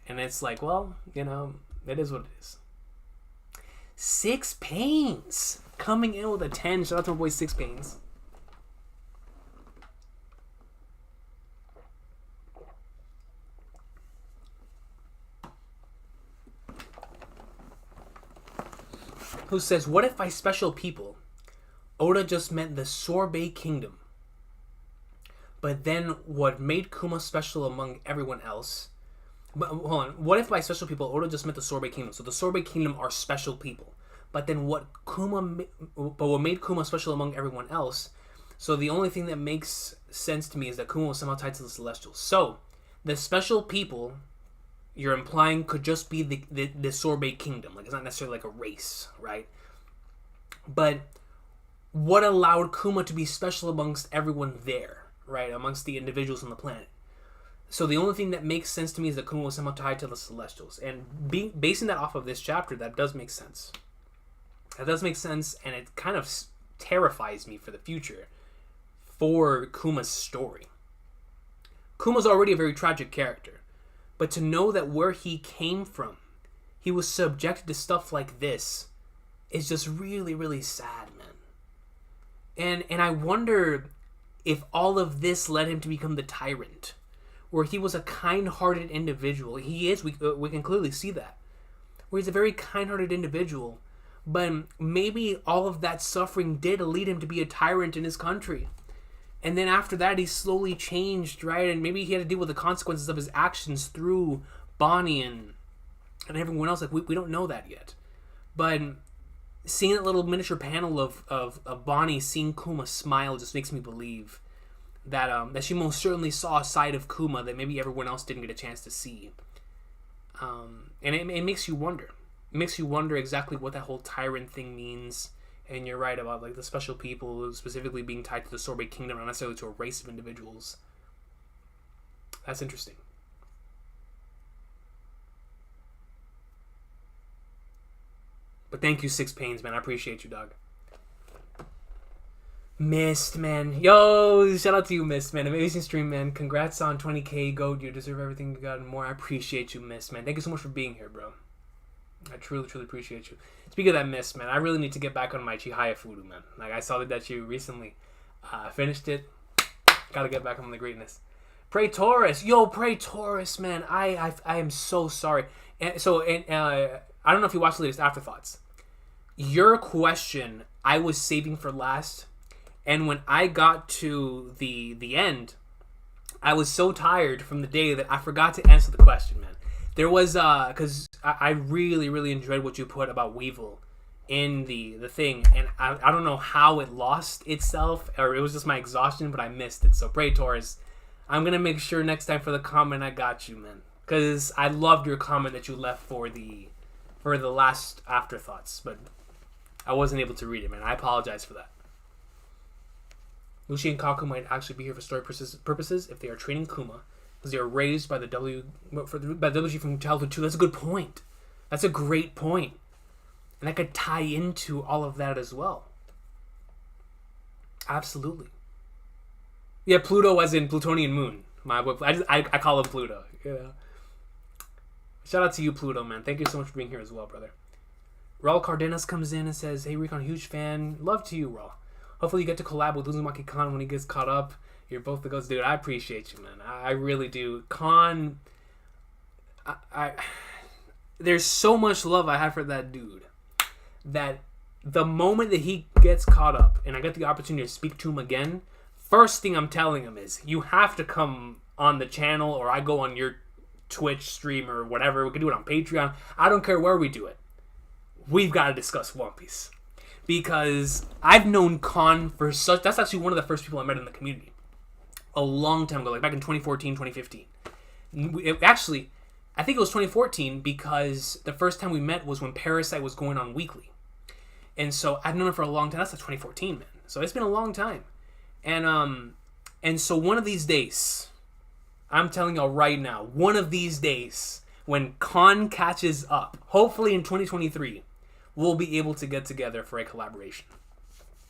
And it's like, well, you know, it is what it is. 6 Pains coming in with a 10. Shout out to my boy 6 Pains. Who says, what if by special people, Oda just meant the Sorbet Kingdom? But then what made Kuma special among everyone else? But hold on. What if by special people, Oda just meant the Sorbet Kingdom? So the Sorbet Kingdom are special people. But then what made Kuma special among everyone else? So the only thing that makes sense to me is that Kuma was somehow tied to the Celestials. So the special people you're implying could just be the Sorbet Kingdom. Like, it's not necessarily like a race, right? But what allowed Kuma to be special amongst everyone there, right? Amongst the individuals on the planet. So the only thing that makes sense to me is that Kuma was somehow tied to the Celestials. And basing that off of this chapter, that does make sense. That does make sense, and it kind of terrifies me for the future for Kuma's story. Kuma's already a very tragic character. But to know that where he came from, he was subjected to stuff like this, is just really, really sad, man. And I wonder if all of this led him to become the tyrant, where he was a kind-hearted individual. He is, we can clearly see that. Where he's a very kind-hearted individual, but maybe all of that suffering did lead him to be a tyrant in his country. And then after that, he slowly changed, right? And maybe he had to deal with the consequences of his actions through Bonnie and everyone else. Like, we don't know that yet. But seeing that little miniature panel of Bonnie seeing Kuma smile just makes me believe that she most certainly saw a side of Kuma that maybe everyone else didn't get a chance to see. And it makes you wonder. It makes you wonder exactly what that whole tyrant thing means. And you're right about, like, the special people specifically being tied to the Sorbet Kingdom, not necessarily to a race of individuals. That's interesting. But thank you, 6 Pains, man. I appreciate you, dog. Mist, man. Yo, shout out to you, Mist, man. Amazing stream, man. Congrats on 20k, GOAT. You deserve everything you got and more. I appreciate you, Mist, man. Thank you so much for being here, bro. I truly, truly appreciate you. Speaking of that, Mist, man, I really need to get back on my Chihaya Fudu, man. Like, I saw that you recently finished it. Gotta get back on the greatness. Pray Taurus. Yo, Pray Taurus, man. I am so sorry. And I don't know if you watched the latest Afterthoughts. Your question, I was saving for last. And when I got to the end, I was so tired from the day that I forgot to answer the question, man. There was, because I really, really enjoyed what you put about Weevil in the thing. And I don't know how it lost itself, or it was just my exhaustion, but I missed it. So, Pray Taurus, I'm going to make sure next time for the comment I got you, man. Because I loved your comment that you left for the last Afterthoughts. But I wasn't able to read it, man. I apologize for that. Lucy and Kaku might actually be here for story purposes if they are training Kuma, because they are raised by the WG from childhood too. That's a good point. That's a great point. And that could tie into all of that as well. Absolutely. Yeah, Pluto as in Plutonian moon. I call him Pluto. Yeah. Shout out to you, Pluto, man. Thank you so much for being here as well, brother. Raul Cardenas comes in and says, "Hey, Recon, huge fan. Love to you, Raul. Hopefully you get to collab with Uzumaki Khan when he gets caught up. You're both the goats." Dude, I appreciate you, man. I really do. Khan, there's so much love I have for that dude that the moment that he gets caught up and I get the opportunity to speak to him again, first thing I'm telling him is, you have to come on the channel, or I go on your Twitch stream or whatever. We can do it on Patreon. I don't care where we do it. We've got to discuss One Piece. Because I've known Khan for that's actually one of the first people I met in the community. A long time ago, like back in 2014, 2015. Actually, I think it was 2014 because the first time we met was when Parasite was going on weekly. And so I've known him for a long time. That's like 2014, man. So it's been a long time. And so one of these days, I'm telling y'all right now, one of these days, when Khan catches up, hopefully in 2023, we'll be able to get together for a collaboration.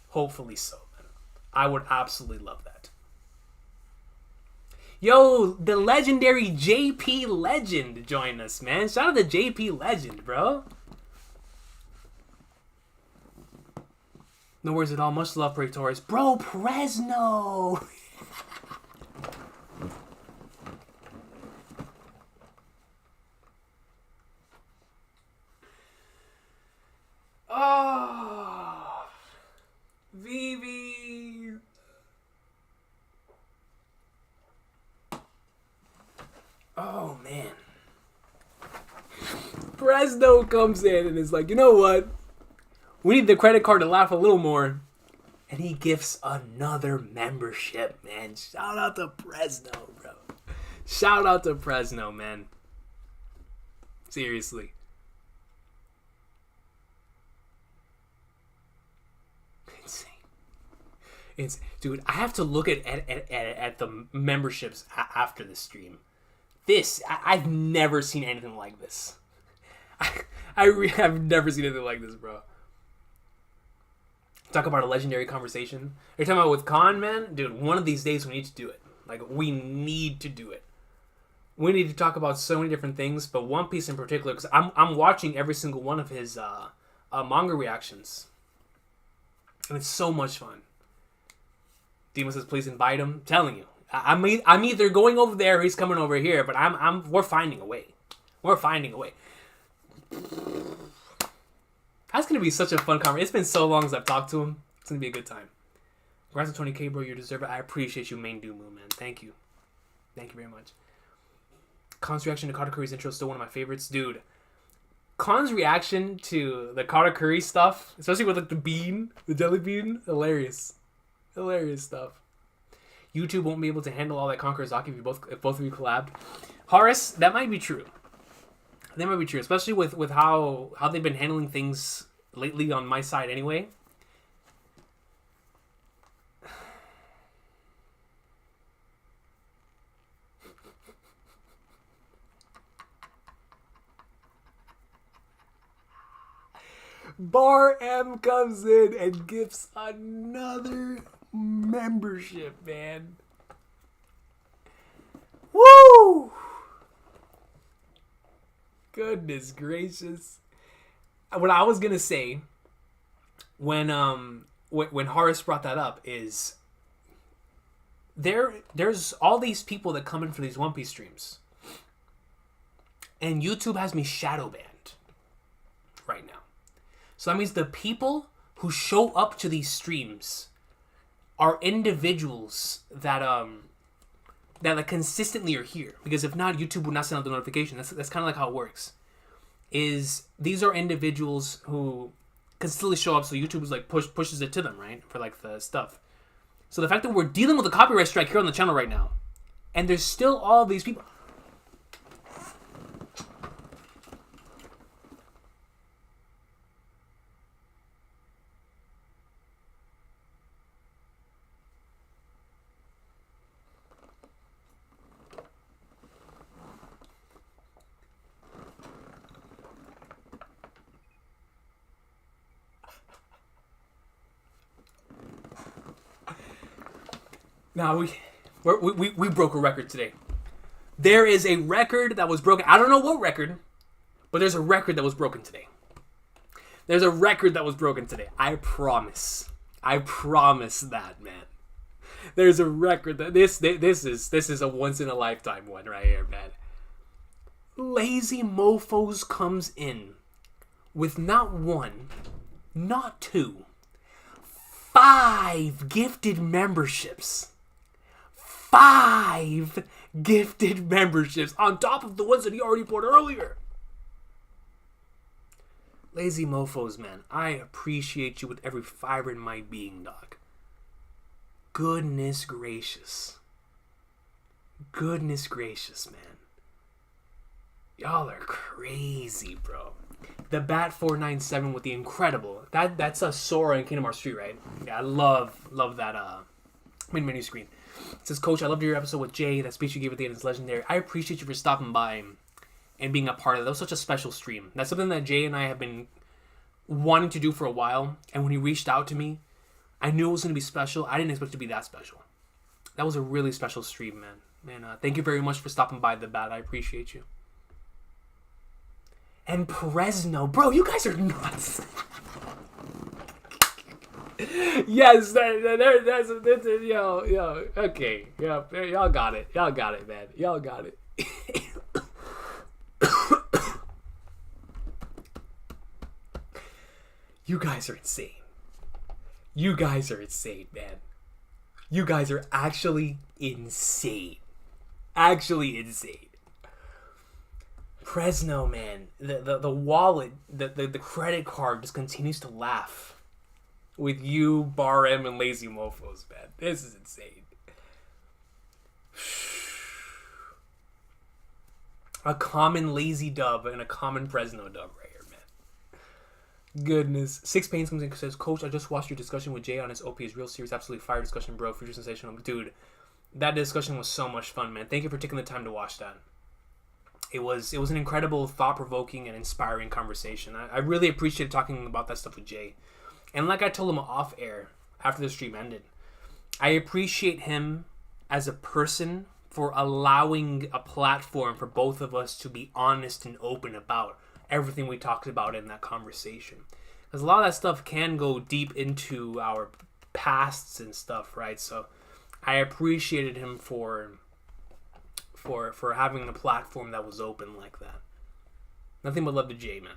Hopefully so, man. I would absolutely love that. Yo, the legendary JP Legend joined us, man. Shout out to JP Legend, bro. No worries at all. Much love, Praetorius. Bro, Presno! Oh, Vivi. Oh, man. Presno comes in and is like, you know what? We need the credit card to laugh a little more. And he gifts another membership, man. Shout out to Presno, bro. Shout out to Presno, man. Seriously. Dude, I have to look at the memberships after the stream. I've never seen anything like this. I've never seen anything like this, bro. Talk about a legendary conversation. You're talking about with Khan, man? Dude, one of these days we need to do it. Like, we need to do it. We need to talk about so many different things, but One Piece in particular, because I'm watching every single one of his manga reactions. And it's so much fun. Demon says, please invite him. I'm telling you. I'm either going over there or he's coming over here, but we're finding a way. We're finding a way. That's going to be such a fun conversation. It's been so long since I've talked to him. It's going to be a good time. Congrats on 20K, bro. You deserve it. I appreciate you, Main Doomu, man. Thank you. Thank you very much. Khan's reaction to Katakuri's intro is still one of my favorites. Dude, Khan's reaction to the Katakuri stuff, especially with like the jelly bean, hilarious. Hilarious stuff. YouTube won't be able to handle all that Konkurozaki if both of you collabed. Horace, that might be true. That might be true, especially with how they've been handling things lately on my side anyway. Bar M comes in and gives another membership, man. Woo! Goodness gracious. What I was gonna say when Horace brought that up is there's all these people that come in for these One Piece streams, and YouTube has me shadow banned right now. So that means the people who show up to these streams are individuals that like consistently are here, because if not, YouTube would not send out the notification. That's kind of like how it works. Is these are individuals who consistently show up, so YouTube is like pushes it to them, right, for like the stuff. So the fact that we're dealing with a copyright strike here on the channel right now, and there's still all these people. Now we broke a record today. There is a record that was broken. I don't know what record, but there's a record that was broken today. There's a record that was broken today. I promise. I promise that, man. There's a record that this is a once in a lifetime one right here, man. Lazy Mofos comes in with not one, not two, 5 gifted memberships. 5 gifted memberships on top of the ones that he already bought earlier. Lazy Mofos, man, I appreciate you with every fiber in my being, dog. Goodness gracious. Goodness gracious, man. Y'all are crazy, bro. The Bat 497 with the incredible. That's a Sora in Kingdom Hearts 3, right? Yeah, I love that main menu screen. It says, Coach, I loved your episode with Jay. That speech you gave at the end is legendary. I appreciate you for stopping by and being a part of it. That was such a special stream. That's something that Jay and I have been wanting to do for a while. And when he reached out to me, I knew it was going to be special. I didn't expect it to be that special. That was a really special stream, man. And thank you very much for stopping by, The Bat. I appreciate you. And Presno. Bro, you guys are nuts. Yes, that's yo, okay, yeah, y'all got it, man, y'all got it. You guys are insane. You guys are insane, man. You guys are actually insane. Actually insane. Presno, man, the wallet, the credit card just continues to laugh. With you, Bar M, and Lazy Mofos, man. This is insane. A common Lazy dub and a common Presno dub right here, man. Goodness. Six Pains comes in and says, Coach, I just watched your discussion with Jay on his OP is real serious. Absolutely fire discussion, bro. Future sensational. Dude, that discussion was so much fun, man. Thank you for taking the time to watch that. It was an incredible, thought-provoking, and inspiring conversation. I really appreciated talking about that stuff with Jay. And like I told him off air after the stream ended, I appreciate him as a person for allowing a platform for both of us to be honest and open about everything we talked about in that conversation. Because a lot of that stuff can go deep into our pasts and stuff, right? So I appreciated him for having a platform that was open like that. Nothing but love to Jay, man.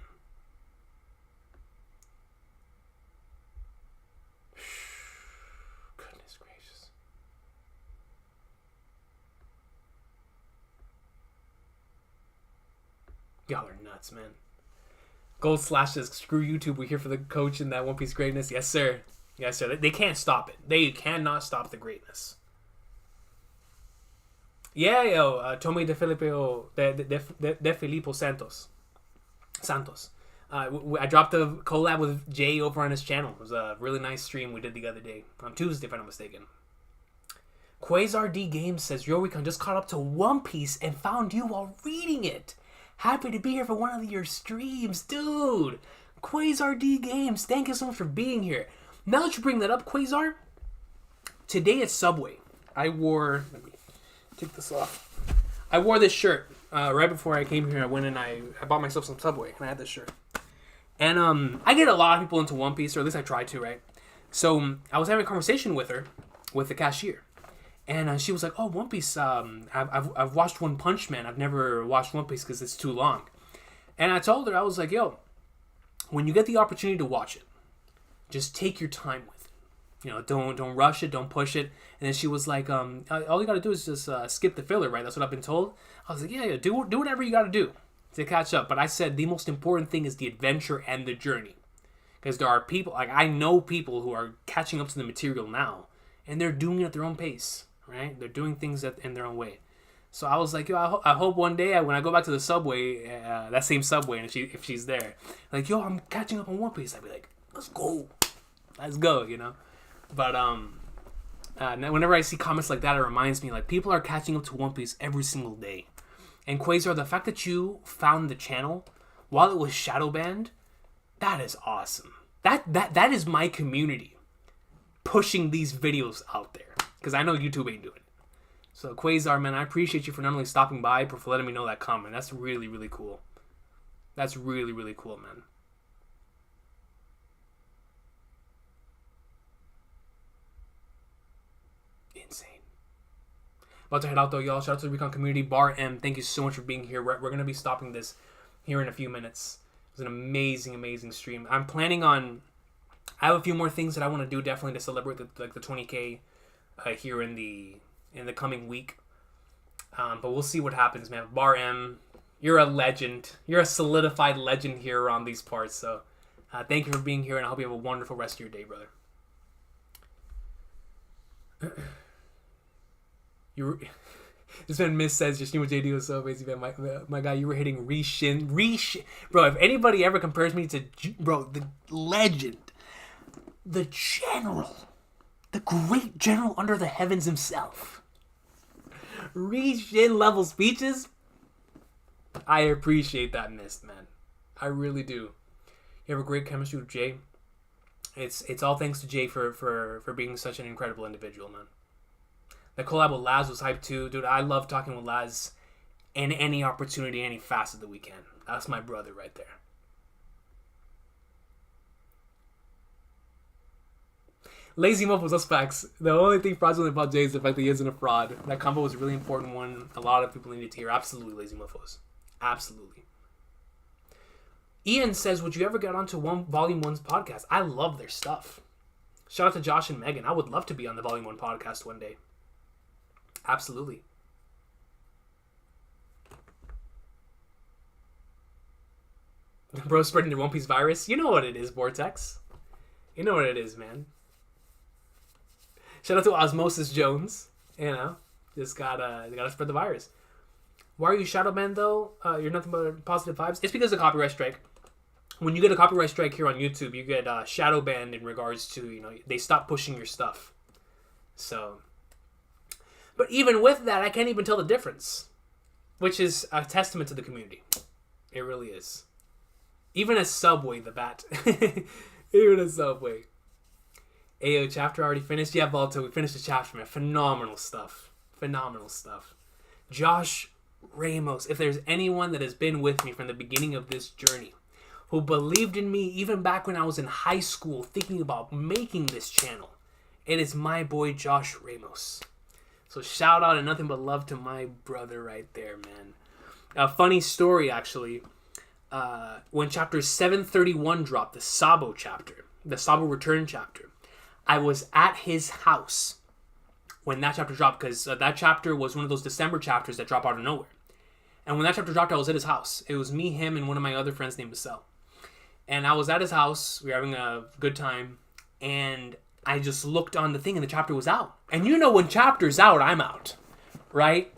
Y'all are nuts, man. Gold Slash says, screw YouTube, we're here for the coach and that One Piece greatness. Yes, sir. Yes, sir. They can't stop it. They cannot stop the greatness. Yeah, yo, Tommy de Filippo Santos. I dropped a collab with Jay over on his channel. It was a really nice stream we did the other day. On Tuesday, if I'm not mistaken. Quasar D Games says, Yo, Recon just caught up to One Piece and found you while reading it. Happy to be here for one of your streams, dude. Quasar D Games, thank you so much for being here. Now that you bring that up, Quasar, today at Subway, let me take this off. I wore this shirt right before I came here. I went and I bought myself some Subway, and I had this shirt. And I get a lot of people into One Piece, or at least I try to, right? So I was having a conversation with her, with the cashier. And she was like, oh, One Piece, I've watched One Punch Man. I've never watched One Piece because it's too long. And I told her, I was like, yo, when you get the opportunity to watch it, just take your time with it. You know, don't rush it, don't push it. And then she was like, all you got to do is just skip the filler, right? That's what I've been told. I was like, yeah, do whatever you got to do to catch up. But I said the most important thing is the adventure and the journey. Because there are people, like I know people who are catching up to the material now, and they're doing it at their own pace. Right? They're doing things in their own way. So I was like, yo, I hope one day when I go back to the Subway, that same Subway, and if she's there, like, yo, I'm catching up on One Piece, I'd be like, let's go, you know? But whenever I see comments like that, it reminds me, like, people are catching up to One Piece every single day. And Quasar, the fact that you found the channel while it was shadow banned, that is awesome. That is my community pushing these videos out there. because I know YouTube ain't doing it. So Quasar, man, I appreciate you for not only stopping by, but for letting me know that comment. That's really, really cool. That's really, really cool, man. Insane. About to head out though, y'all. Shout out to the Recon community. Bar M, thank you so much for being here. We're going to be stopping this here in a few minutes. It was an amazing, amazing stream. I'm planning on... I have a few more things that I want to do definitely to celebrate the 20K here in the coming week. But we'll see what happens, man. Bar M, you're a legend. You're a solidified legend here around these parts. So thank you for being here, and I hope you have a wonderful rest of your day, brother. This man Miss says your stream with JD was so amazing, man. My guy, you were hitting Recon. Bro, if anybody ever compares me to, bro, the legend, the general, the great general under the heavens himself, Recon level speeches, I appreciate that, Mist, man. I really do. You have a great chemistry with Jay. It's all thanks to Jay for being such an incredible individual, man. The collab with Laz was hyped too. Dude, I love talking with Laz in any opportunity, any facet that we can. That's my brother right there. Lazy Muff was us facts. The only thing fraudulent about Jay is the fact that he isn't a fraud. That combo was a really important one. A lot of people needed to hear. Absolutely, Lazy Muff was. Absolutely. Ian says, would you ever get onto Volume 1's podcast? I love their stuff. Shout out to Josh and Megan. I would love to be on the Volume 1 podcast one day. Absolutely. Bro spreading the One Piece virus. You know what it is, Vortex. You know what it is, man. Shout out to Osmosis Jones. You know, just gotta spread the virus. Why are you Shadow Man though? You're nothing but positive vibes. It's because of copyright strike. When you get a copyright strike here on YouTube, you get shadow banned in regards to, you know, they stop pushing your stuff. So, but even with that, I can't even tell the difference, which is a testament to the community. It really is. Even a Subway, the bat. Even a Subway. Ayo, chapter already finished? Yeah, Volto, we finished the chapter, man. Phenomenal stuff. Phenomenal stuff. Josh Ramos, if there's anyone that has been with me from the beginning of this journey, who believed in me even back when I was in high school thinking about making this channel, it is my boy Josh Ramos. So shout out and nothing but love to my brother right there, man. A funny story, actually. When chapter 731 dropped, the Sabo chapter, the Sabo Return chapter, I was at his house when that chapter dropped, because that chapter was one of those December chapters that drop out of nowhere. And when that chapter dropped, I was at his house. It was me, him, and one of my other friends named Marcel. And I was at his house. We were having a good time. And I just looked on the thing, and the chapter was out. And you know, when chapter's out, I'm out. Right?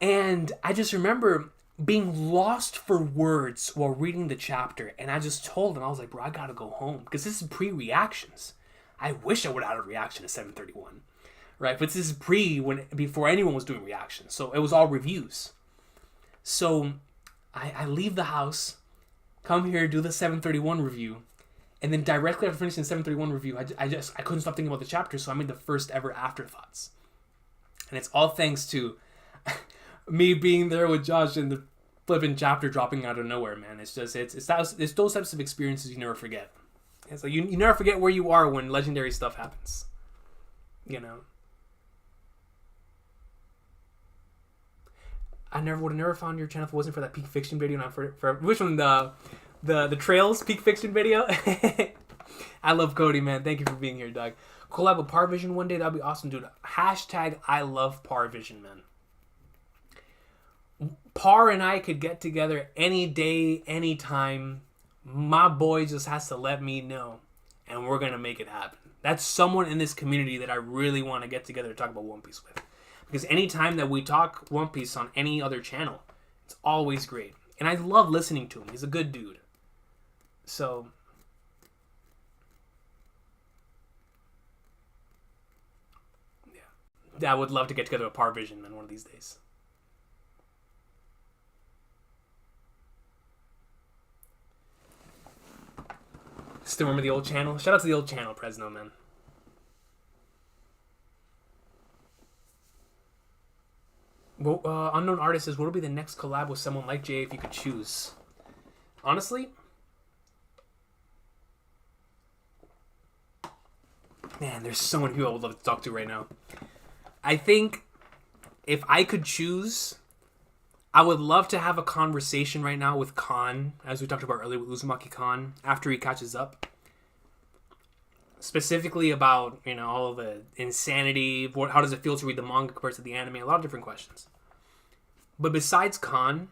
And I just remember being lost for words while reading the chapter. And I just told him, I was like, bro, I gotta go home. Because this is pre-reactions. I wish I would have had a reaction to 731. Right? But this is before anyone was doing reactions. So it was all reviews. So I leave the house, come here, do the 731 review, and then directly after finishing the 731 review, I couldn't stop thinking about the chapter, so I made the first ever afterthoughts. And it's all thanks to me being there with Josh and the flipping chapter dropping out of nowhere, man. It's those types of experiences you never forget. It's like you never forget where you are when legendary stuff happens. You know. I would have never found your channel if it wasn't for that Peak Fiction video. Not for which one? The Trails Peak Fiction video. I love Cody, man. Thank you for being here, Doug. Collab with Parvision one day. That'd be awesome, dude. Hashtag I love Parvision, man. Par and I could get together any day, anytime. My boy just has to let me know, and we're gonna make it happen. That's someone in this community that I really want to get together to talk about One Piece with. Because anytime that we talk One Piece on any other channel, it's always great. And I love listening to him. He's a good dude. So, yeah. I would love to get together with Parvision, man, one of these days. Still remember the old channel? Shout out to the old channel, Presno, man. Well, unknown artist says, what would be the next collab with someone like Jay if you could choose? Honestly, man, there's so many people I would love to talk to right now. I think if I could choose, I would love to have a conversation right now with Khan, as we talked about earlier with Uzumaki Khan, after he catches up. Specifically about, all of the insanity, how does it feel to read the manga compared to the anime, a lot of different questions. But besides Khan,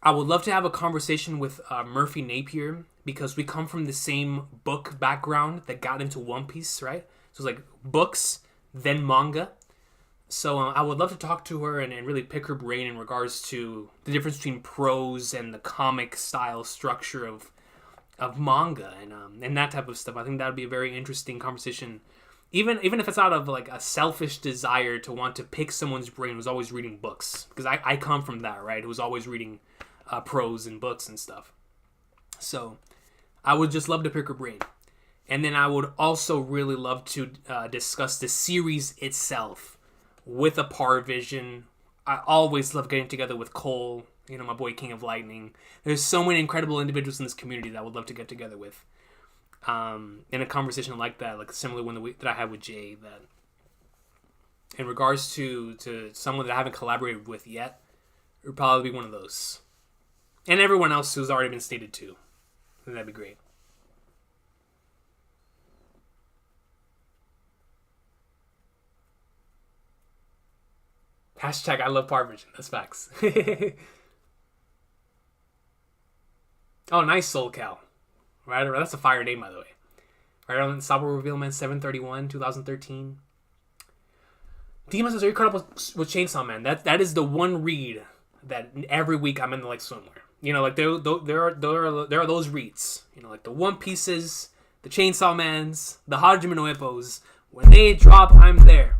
I would love to have a conversation with Murphy Napier, because we come from the same book background that got into One Piece, right? So it's like books, then manga. So I would love to talk to her and really pick her brain in regards to the difference between prose and the comic style structure of manga and that type of stuff. I think that would be a very interesting conversation, even if it's out of like a selfish desire to want to pick someone's brain who's always reading books, because I come from that, right? Who's always reading prose and books and stuff. So I would just love to pick her brain. And then I would also really love to discuss the series itself with a Parvision. I always love getting together with Cole, my boy King of Lightning. There's so many incredible individuals in this community that I would love to get together with. In a conversation like that, like a similar one that I had with Jay, that in regards to someone that I haven't collaborated with yet, it would probably be one of those. And everyone else who's already been stated too. That'd be great. Hashtag I love Parvision. That's facts. Oh, nice Soul Cal. Right, that's a fire name, by the way. Right on Sabo Reveal Man 731, 2013. Demon says, are you caught up with Chainsaw Man? That is the one read that every week I'm in the like swimwear. Like there are those reads. Like the One Pieces, the Chainsaw Mans, the Hajime no Ippos. When they drop, I'm there.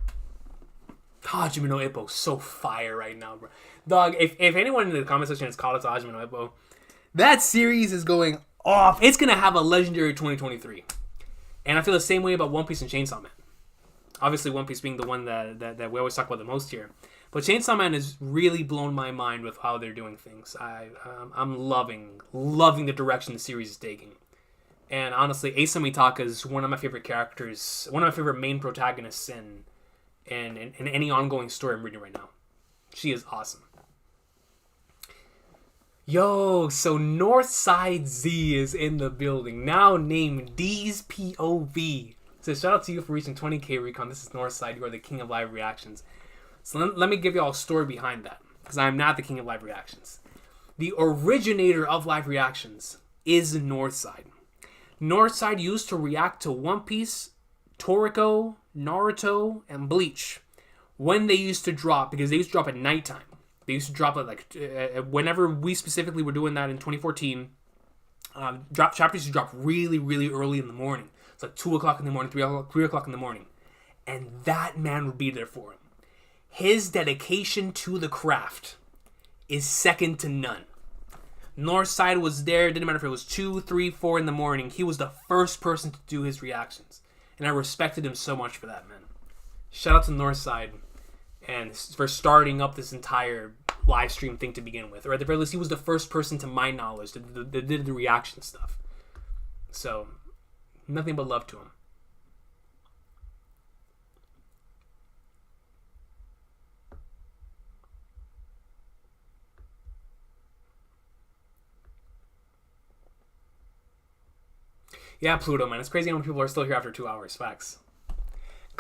Hajime no Ippo, so fire right now, bro. Dog, if anyone in the comment section has called it to Hajime no Ippo, that series is going off. It's going to have a legendary 2023. And I feel the same way about One Piece and Chainsaw Man. Obviously, One Piece being the one that we always talk about the most here. But Chainsaw Man has really blown my mind with how they're doing things. I'm loving the direction the series is taking. And honestly, Asa Mitaka is one of my favorite characters, one of my favorite main protagonists in any ongoing story I'm reading right now. She is awesome. Yo, so Northside Z is in the building, now named D's POV. So shout out to you for reaching 20k Recon. This is Northside. You are the king of live reactions. So let me give you all a story behind that, because I am not the king of live reactions. The originator of live reactions is Northside. Northside used to react to One Piece, Toriko, Naruto, and Bleach when they used to drop, because they used to drop at nighttime. They used to drop at whenever we specifically were doing that in 2014. Chapters used to drop really, really early in the morning. It's like 2 o'clock in the morning, 3 o'clock in the morning. And that man would be there for him. His dedication to the craft is second to none. Northside was there, didn't matter if it was 2, 3, 4 in the morning. He was the first person to do his reactions. And I respected him so much for that, man. Shout out to Northside and for starting up this entire live stream thing to begin with. Or at the very least, he was the first person, to my knowledge, that did the reaction stuff. So, nothing but love to him. Yeah, Pluto, man. It's crazy how many people are still here after 2 hours. Facts.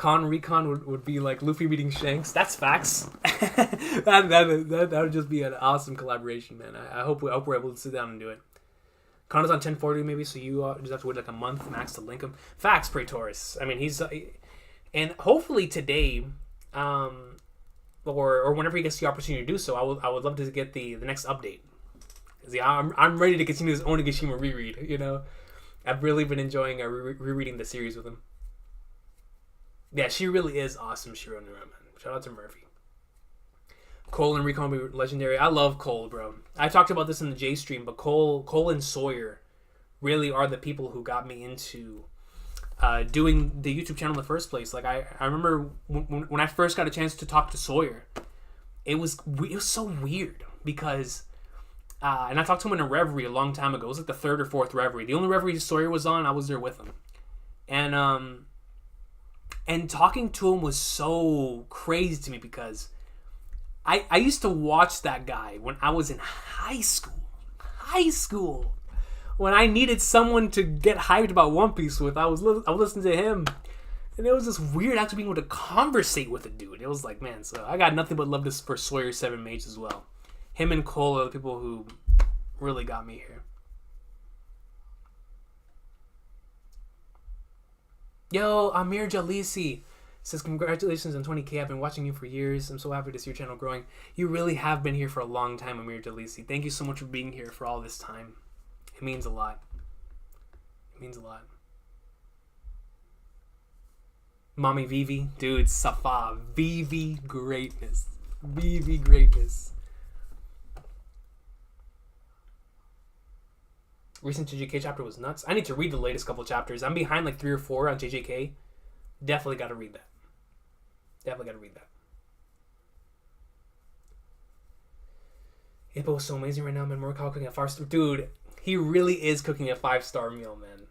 Recon would be like Luffy reading Shanks. That's facts. that would just be an awesome collaboration, man. I hope we're able to sit down and do it. Con is on 1040 maybe, so you just have to wait like a month max to link him. Facts, Praetorus. I mean, he's... and hopefully today, or whenever he gets the opportunity to do so, I would love to get the next update. Yeah, I'm ready to continue this Onigashima reread, I've really been enjoying rereading the series with him. Yeah, she really is awesome, Shiro Nura, man. Shout out to Murphy. Cole and Recon will be legendary. I love Cole, bro. I talked about this in the J stream, but Cole and Sawyer really are the people who got me into doing the YouTube channel in the first place. Like I remember when I first got a chance to talk to Sawyer, it was so weird because, and I talked to him in a reverie a long time ago. It was like the third or fourth reverie. The only reverie Sawyer was on, I was there with him, and talking to him was so crazy to me because I used to watch that guy when I was in high school. When I needed someone to get hyped about One Piece with, I would listen to him. And it was just weird actually being able to conversate with a dude. It was like, man, so I got nothing but love for Sawyer 7 Mage as well. Him and Cole are the people who really got me here. Yo, Amir Jalisi says, congratulations on 20K. I've been watching you for years. I'm so happy to see your channel growing. You really have been here for a long time, Amir Jalisi. Thank you so much for being here for all this time. It means a lot. It means a lot. Mommy Vivi. Dude, Safa. Vivi greatness. Vivi greatness. Recent JJK chapter was nuts. I need to read the latest couple chapters. I'm behind like 3 or 4 on JJK. Definitely got to read that. Hippo is so amazing right now, man. Morikawa cooking a 5-star. Dude, he really is cooking a 5-star meal, man.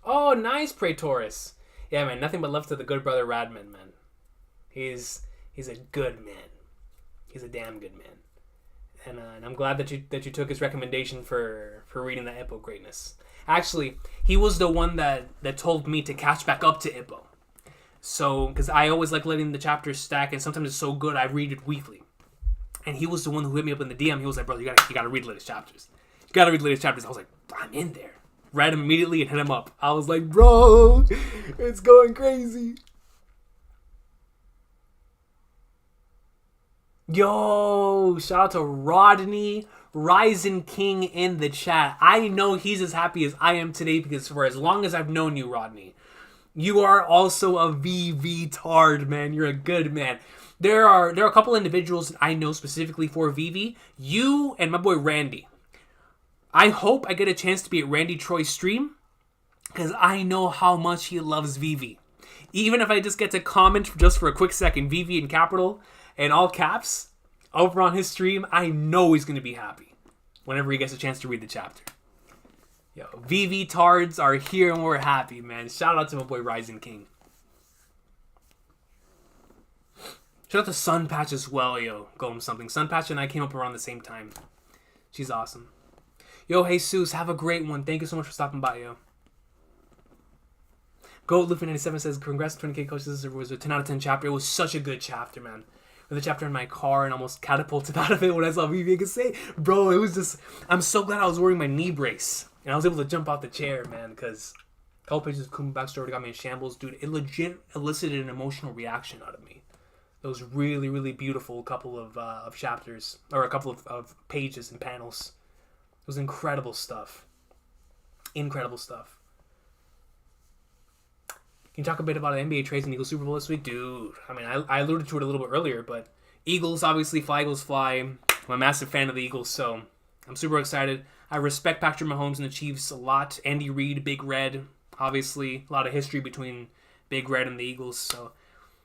Oh, nice, Praetorus. Yeah, man, nothing but love to the good brother Radman, man. He's a good man. He's a damn good man. And I'm glad that you took his recommendation for reading the Ippo greatness. Actually, he was the one that told me to catch back up to Ippo. So, because I always like letting the chapters stack, and sometimes it's so good I read it weekly. And he was the one who hit me up in the DM. He was like, bro, you gotta read the latest chapters. I was like, I'm in there. Read him immediately and hit him up. I was like, bro, it's going crazy. Yo, shout out to Rodney Ryzen King in the chat. I know he's as happy as I am today because for as long as I've known you, Rodney, you are also a VV-tard, man. You're a good man. There are a couple individuals that I know specifically for VV. You and my boy Randy. I hope I get a chance to be at Randy Troy's stream because I know how much he loves VV. Even if I just get to comment just for a quick second, VV in capital and all caps over on his stream, I know he's going to be happy whenever he gets a chance to read the chapter. Yo, VV Tards are here and we're happy, man. Shout out to my boy Ryzen King. Shout out to Sunpatch as well, yo. Golem something. Sunpatch and I came up around the same time. She's awesome. Yo, Jesus, have a great one. Thank you so much for stopping by, yo. Goat Luffy 97 says, congrats to 20K coach. This was a 10 out of 10 chapter. It was such a good chapter, man. With the chapter in my car and almost catapulted out of it when I saw VV. I could say, bro, it was just, I'm so glad I was wearing my knee brace. And I was able to jump out the chair, man, because a couple pages of Kuma backstory got me in shambles. Dude, it legit elicited an emotional reaction out of me. It was really, really beautiful couple of chapters, or a couple of pages and panels. It was incredible stuff. Incredible stuff. Can you talk a bit about NBA trades and Eagles Super Bowl this week? Dude, I mean, I alluded to it a little bit earlier, but Eagles, obviously, fly Eagles fly. I'm a massive fan of the Eagles, so I'm super excited. I respect Patrick Mahomes and the Chiefs a lot. Andy Reid, Big Red, obviously, a lot of history between Big Red and the Eagles, so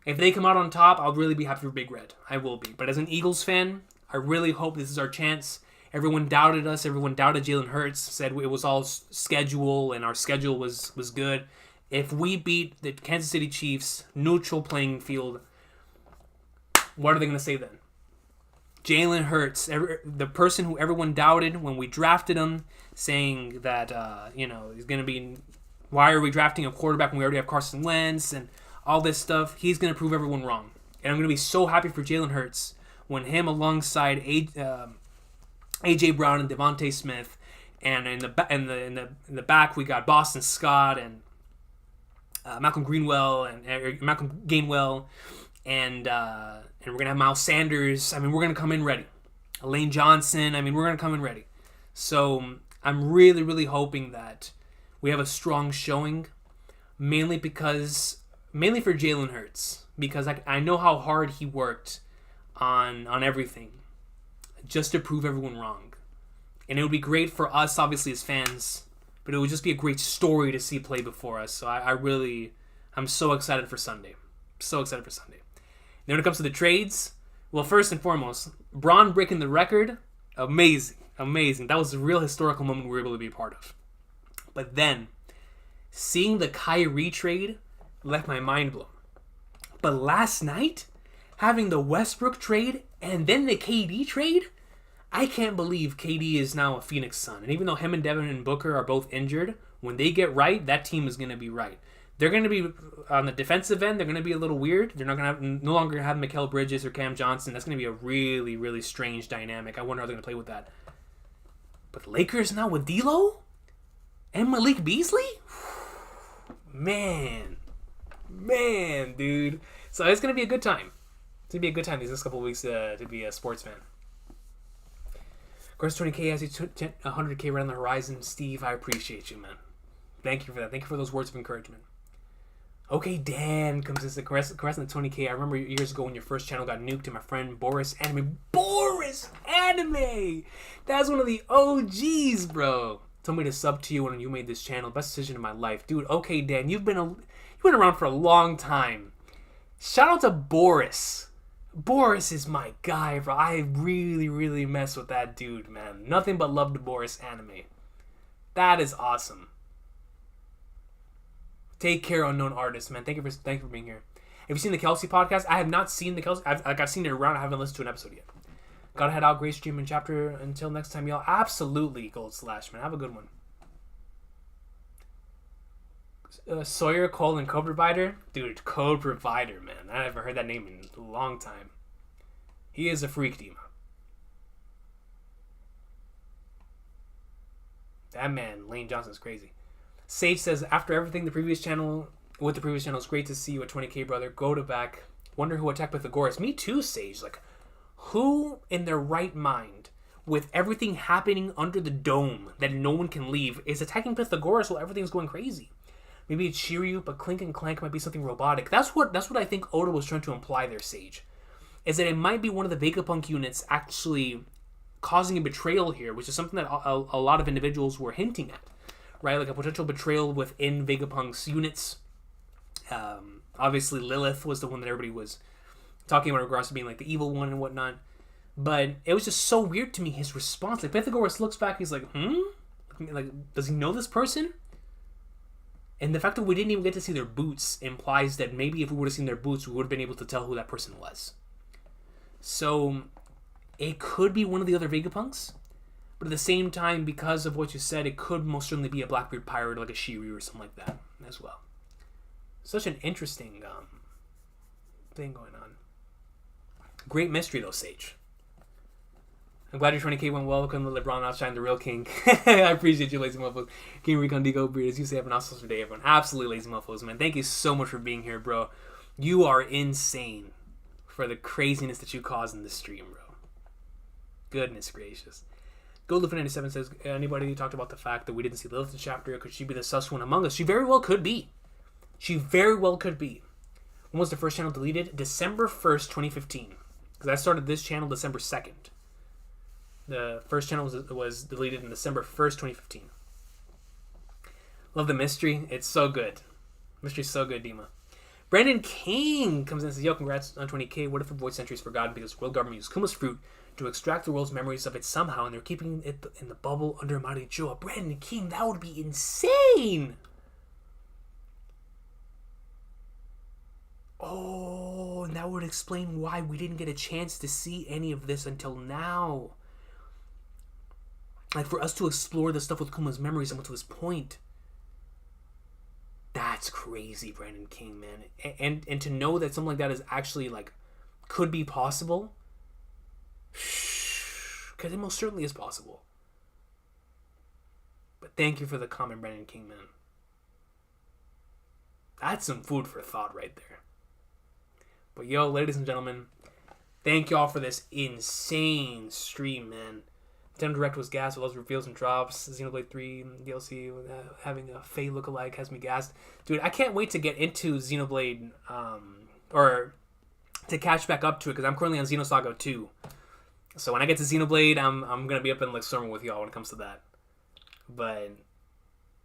if they come out on top, I'll really be happy for Big Red. I will be. But as an Eagles fan, I really hope this is our chance. Everyone doubted us. Everyone doubted Jalen Hurts. Said it was all schedule and our schedule was good. If we beat the Kansas City Chiefs, neutral playing field, what are they going to say then? Jalen Hurts, the person who everyone doubted when we drafted him, saying that, he's going to be, why are we drafting a quarterback when we already have Carson Wentz and all this stuff, he's going to prove everyone wrong. And I'm going to be so happy for Jalen Hurts when him alongside A.J. Brown and Devontae Smith, and in the back we got Boston Scott and Malcolm Gainwell, and we're going to have Miles Sanders. I mean, we're going to come in ready. Lane Johnson, I mean, we're going to come in ready. So I'm really, really hoping that we have a strong showing, mainly for Jalen Hurts, because I know how hard he worked on everything just to prove everyone wrong. And it would be great for us, obviously, as fans, but it would just be a great story to see play before us. So I'm so excited for Sunday. So excited for Sunday. Then when it comes to the trades, well, first and foremost, Braun breaking the record, amazing. That was a real historical moment we were able to be a part of. But then, seeing the Kyrie trade left my mind blown. But last night, having the Westbrook trade and then the KD trade, I can't believe KD is now a Phoenix Sun. And even though him and Devin and Booker are both injured, when they get right, that team is going to be right. They're going to be, on the defensive end, they're going to be a little weird. They're not going to no longer have Mikal Bridges or Cam Johnson. That's going to be a really, really strange dynamic. I wonder how they're going to play with that. But the Lakers now with D'Lo and Malik Beasley? Man, dude. So it's going to be a good time. It's going to be a good time these next couple of weeks to be a sports fan. Of course, 20K has 100K right on the horizon. Steve, I appreciate you, man. Thank you for that. Thank you for those words of encouragement. Okay, Dan comes in the caressing the 20K. I remember years ago when your first channel got nuked and my friend Boris Anime. That's one of the OGs, bro. Told me to sub to you when you made this channel. Best decision of my life. Dude, okay, Dan, you've been around for a long time. Shout out to Boris. Boris is my guy, bro. I really, really mess with that dude, man. Nothing but love to Boris Anime. That is awesome. Take care, unknown artist, man. Thank you for being here. Have you seen the Kelsey podcast? I have not seen the Kelsey. I've seen it around. I haven't listened to an episode yet. Gotta head out. Great stream and chapter. Until next time, y'all. Absolutely, Gold Slash, man. Have a good one. Sawyer, Cole, and Code Provider. Dude, Code Provider, man. I haven't heard that name in a long time. He is a freak, Dima. That man, Lane Johnson's crazy. Sage says, after everything with the previous channel, it's great to see you at 20K, brother. Go to back. Wonder who attacked Pythagoras. Me too, Sage. Like, who in their right mind, with everything happening under the dome that no one can leave, is attacking Pythagoras while everything's going crazy? Maybe it's Shiryu, but Clink and Clank might be something robotic. That's what I think Oda was trying to imply there, Sage. Is that it might be one of the Vegapunk units actually causing a betrayal here, which is something that a lot of individuals were hinting at. Right, like a potential betrayal within Vegapunk's units. Obviously, Lilith was the one that everybody was talking about in regards to being like the evil one and whatnot. But it was just so weird to me, his response. Like, Pythagoras looks back, he's like, Like, does he know this person? And the fact that we didn't even get to see their boots implies that maybe if we would have seen their boots, we would have been able to tell who that person was. So, it could be one of the other Vegapunks. But at the same time, because of what you said, it could most certainly be a Blackbeard pirate, like a Shiryu or something like that as well. Such an interesting thing going on. Great mystery, though, Sage. I'm glad your 20K went well. Welcome to LeBron outshine the real king. I appreciate you, lazy mofos. King Recon Digo Breed. As you say, have an awesome day, everyone. Absolutely, lazy mofos, man. Thank you so much for being here, bro. You are insane for the craziness that you cause in this stream, bro. Goodness gracious. Goldloof97 says, anybody talked about the fact that we didn't see Lilith in chapter? Could she be the sus one among us? She very well could be. When was the first channel deleted? December 1st, 2015. Because I started this channel December 2nd. The first channel was deleted in December 1st, 2015. Love the mystery. It's so good. Mystery's so good, Dima. Brandon King comes in and says, yo, congrats on 20K. What if the Void Century is forgotten because world government used Kuma's fruit to extract the world's memories of it somehow, and they're keeping it in the bubble under Mighty Joa? Brandon King, that would be insane! Oh, and that would explain why we didn't get a chance to see any of this until now. Like, for us to explore the stuff with Kuma's memories up to this point. That's crazy, Brandon King, man. And to know that something like that is actually, like, could be possible. Because it most certainly is possible. But thank you for the comment, Brandon King, man. That's some food for thought right there. But yo, ladies and gentlemen, thank y'all for this insane stream, man. Nintendo Direct was gassed with all those reveals and drops. Xenoblade 3 DLC having a Faye lookalike has me gassed. Dude, I can't wait to get into Xenoblade, or to catch back up to it, because I'm currently on Xenosaga 2. So when I get to Xenoblade, I'm going to be up in like summer with y'all when it comes to that. But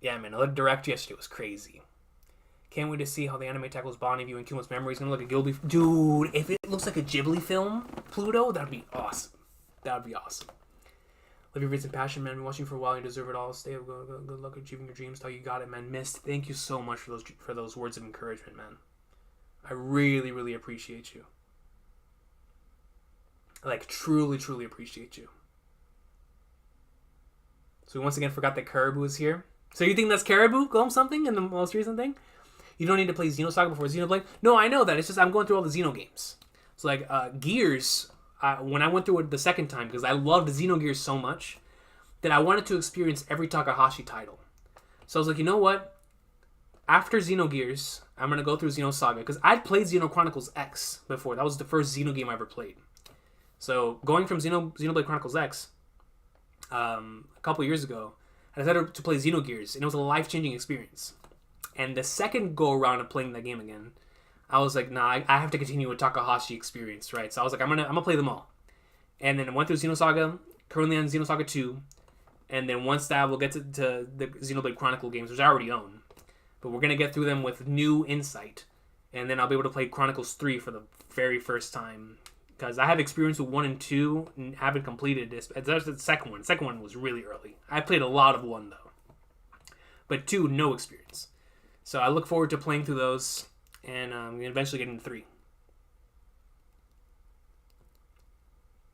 Yeah, man, the direct yesterday was crazy. Can't wait to see how the anime tackles Bonnie View and Kuma's memory. It's gonna look like a Ghibli. Dude, if it looks like a Ghibli film, Pluto, that'd be awesome. That'd be awesome. Live your and passion, man. Been watching you for a while. You deserve it all. Stay up. Good luck achieving your dreams. How you got it, man. Missed. Thank you so much for those words of encouragement, man. I really, really appreciate you. Like, truly, truly appreciate you. So we once again forgot that Caribou is here. So you think that's Caribou? Go something in the most recent thing? You don't need to play Xenosaga before Xenoblade. No, I know that. It's just I'm going through all the Xeno games. So like Gears, when I went through it the second time, because I loved Xenogears so much, that I wanted to experience every Takahashi title. So I was like, you know what? After Xenogears, I'm going to go through Xenosaga. Because I'd played Xeno Chronicles X before. That was the first Xeno game I ever played. So going from Xenoblade Chronicles X a couple years ago, I decided to play Xenogears. And it was a life-changing experience. And the second go-around of playing that game again, I was like, nah, I have to continue with Takahashi experience, right? So I was like, I'm gonna play them all. And then I went through Xenosaga, currently on Xenosaga 2. And then once that, we'll get to the Xenoblade Chronicle games, which I already own. But we're going to get through them with new insight. And then I'll be able to play Chronicles 3 for the very first time. Because I have experience with 1 and 2 and haven't completed this. That's the second one. The second one was really early. I played a lot of 1, though. But 2, no experience. So I look forward to playing through those and eventually getting to 3.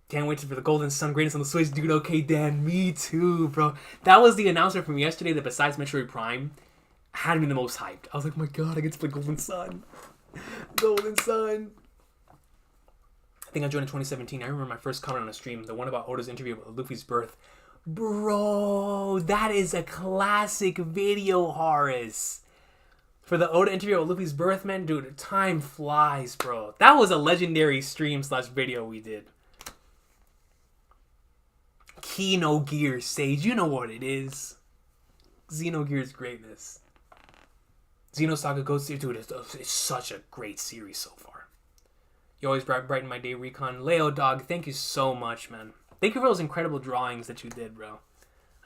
Can't wait for the Golden Sun greatness on the Switch. Dude, okay, Dan, me too, bro. That was the announcement from yesterday that besides Metroid Prime, had me the most hyped. I was like, oh my god, I get to play Golden Sun. Golden Sun. I think I joined in 2017. I remember my first comment on a stream, the one about Oda's interview about Luffy's birth. Bro, that is a classic video, Horace. For the Oda interview about Luffy's birth, man, dude, time flies, bro. That was a legendary stream/video we did. Kino Gear Sage, you know what it is. Xenogears greatness. Xenosaga Ghost Series, dude, it's such a great series so far. You always brighten my day, Recon. Leo Dog, thank you so much, man. Thank you for those incredible drawings that you did, bro.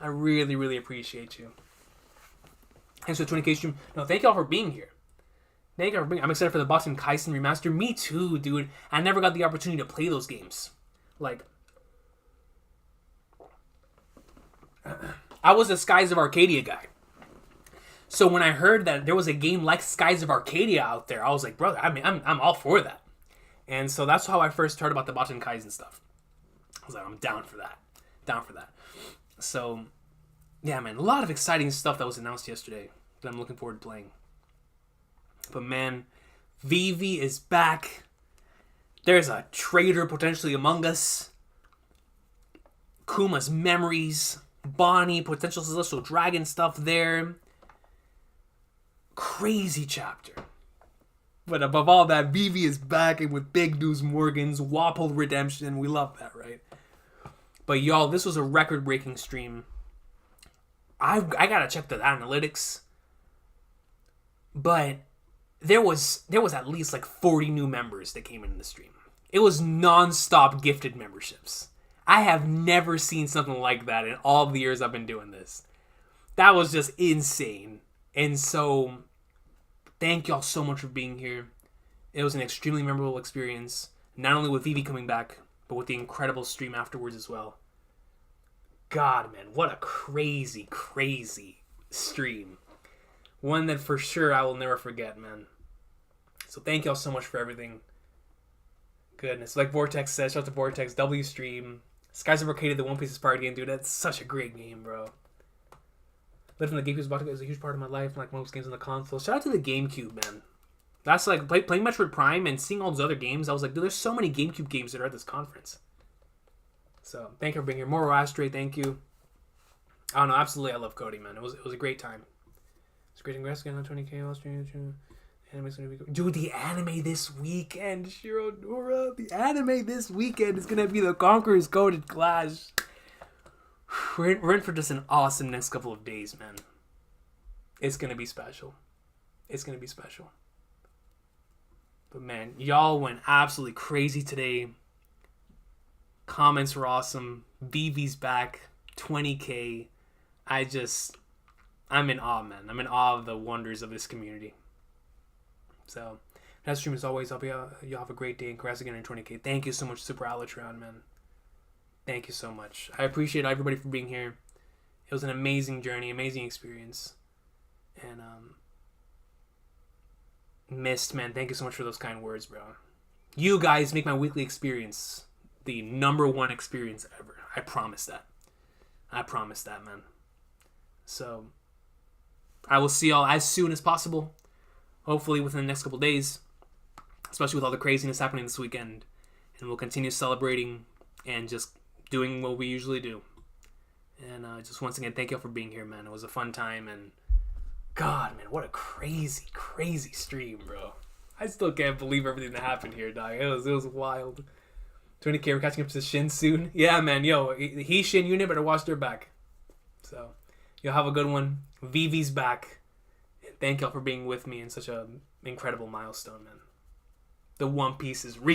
I really, really appreciate you. Thanks for the 20K stream. No, thank y'all for being here. Thank y'all for being. I'm excited for the Boston Kaisen remaster. Me too, dude. I never got the opportunity to play those games. Like, I was a Skies of Arcadia guy. So when I heard that there was a game like Skies of Arcadia out there, I was like, brother, I mean, I'm all for that. And so that's how I first heard about the Boston Kaisen stuff. I was like, I'm down for that. Down for that. So, yeah, man, a lot of exciting stuff that was announced yesterday that I'm looking forward to playing. But man, Vivi is back. There's a traitor potentially among us. Kuma's memories. Bonnie, potential Celestial Dragon stuff there. Crazy chapter. But above all that, Vivi is back and with big news Morgan's Wapple redemption. We love that, right? But y'all, this was a record-breaking stream. I gotta check the analytics. But there was at least like 40 new members that came into the stream. It was non-stop gifted memberships. I have never seen something like that in all of the years I've been doing this. That was just insane. And so, thank y'all so much for being here. It was an extremely memorable experience. Not only with Vivi coming back, but with the incredible stream afterwards as well. God, man, what a crazy, crazy stream. One that for sure I will never forget, man. So thank y'all so much for everything. Goodness. Like Vortex says, shout out to Vortex, W stream. Skies of Arcadia, the One Piece inspired game, dude. That's such a great game, bro. Living on the GameCube is a huge part of my life, like most games on the console. Shout out to the GameCube, man. That's like playing Metroid Prime and seeing all those other games. I was like, dude, there's so many GameCube games that are at this conference. So thank you for being here. Moro Astray, thank you. I don't know, absolutely, I love Cody, man. It was a great time. It's great. Congrats again on 20K Austrian. Anime's gonna be good. Dude, the anime this weekend, Shirodora. The anime this weekend is gonna be the Conqueror's Coded Clash. We're in for just an awesome next couple of days, man. It's gonna be special. It's gonna be special. But man, y'all went absolutely crazy today. Comments were awesome. Vivi's back. 20K. I'm in awe, man. I'm in awe of the wonders of this community. So, that stream as always. Y'all have a great day. And congrats again on 20K. Thank you so much, Super Alatron, man. Thank you so much. I appreciate everybody for being here. It was an amazing journey, amazing experience. And, Mist, man, thank you so much for those kind words, bro. You guys make my weekly experience the #1 experience ever. I promise that. I promise that, man. So, I will see y'all as soon as possible. Hopefully within the next couple days. Especially with all the craziness happening this weekend. And we'll continue celebrating and just doing what we usually do. And just once again, thank y'all for being here, man. It was a fun time. And God, man, what a crazy, crazy stream, bro. I still can't believe everything that happened here, dog. It was wild. 20K, we're catching up to Shin soon. Yeah, man, yo, he Shin unit better watch their back. So, you'll have a good one. Vivi's back. And thank y'all for being with me in such an incredible milestone, man. The One Piece is real.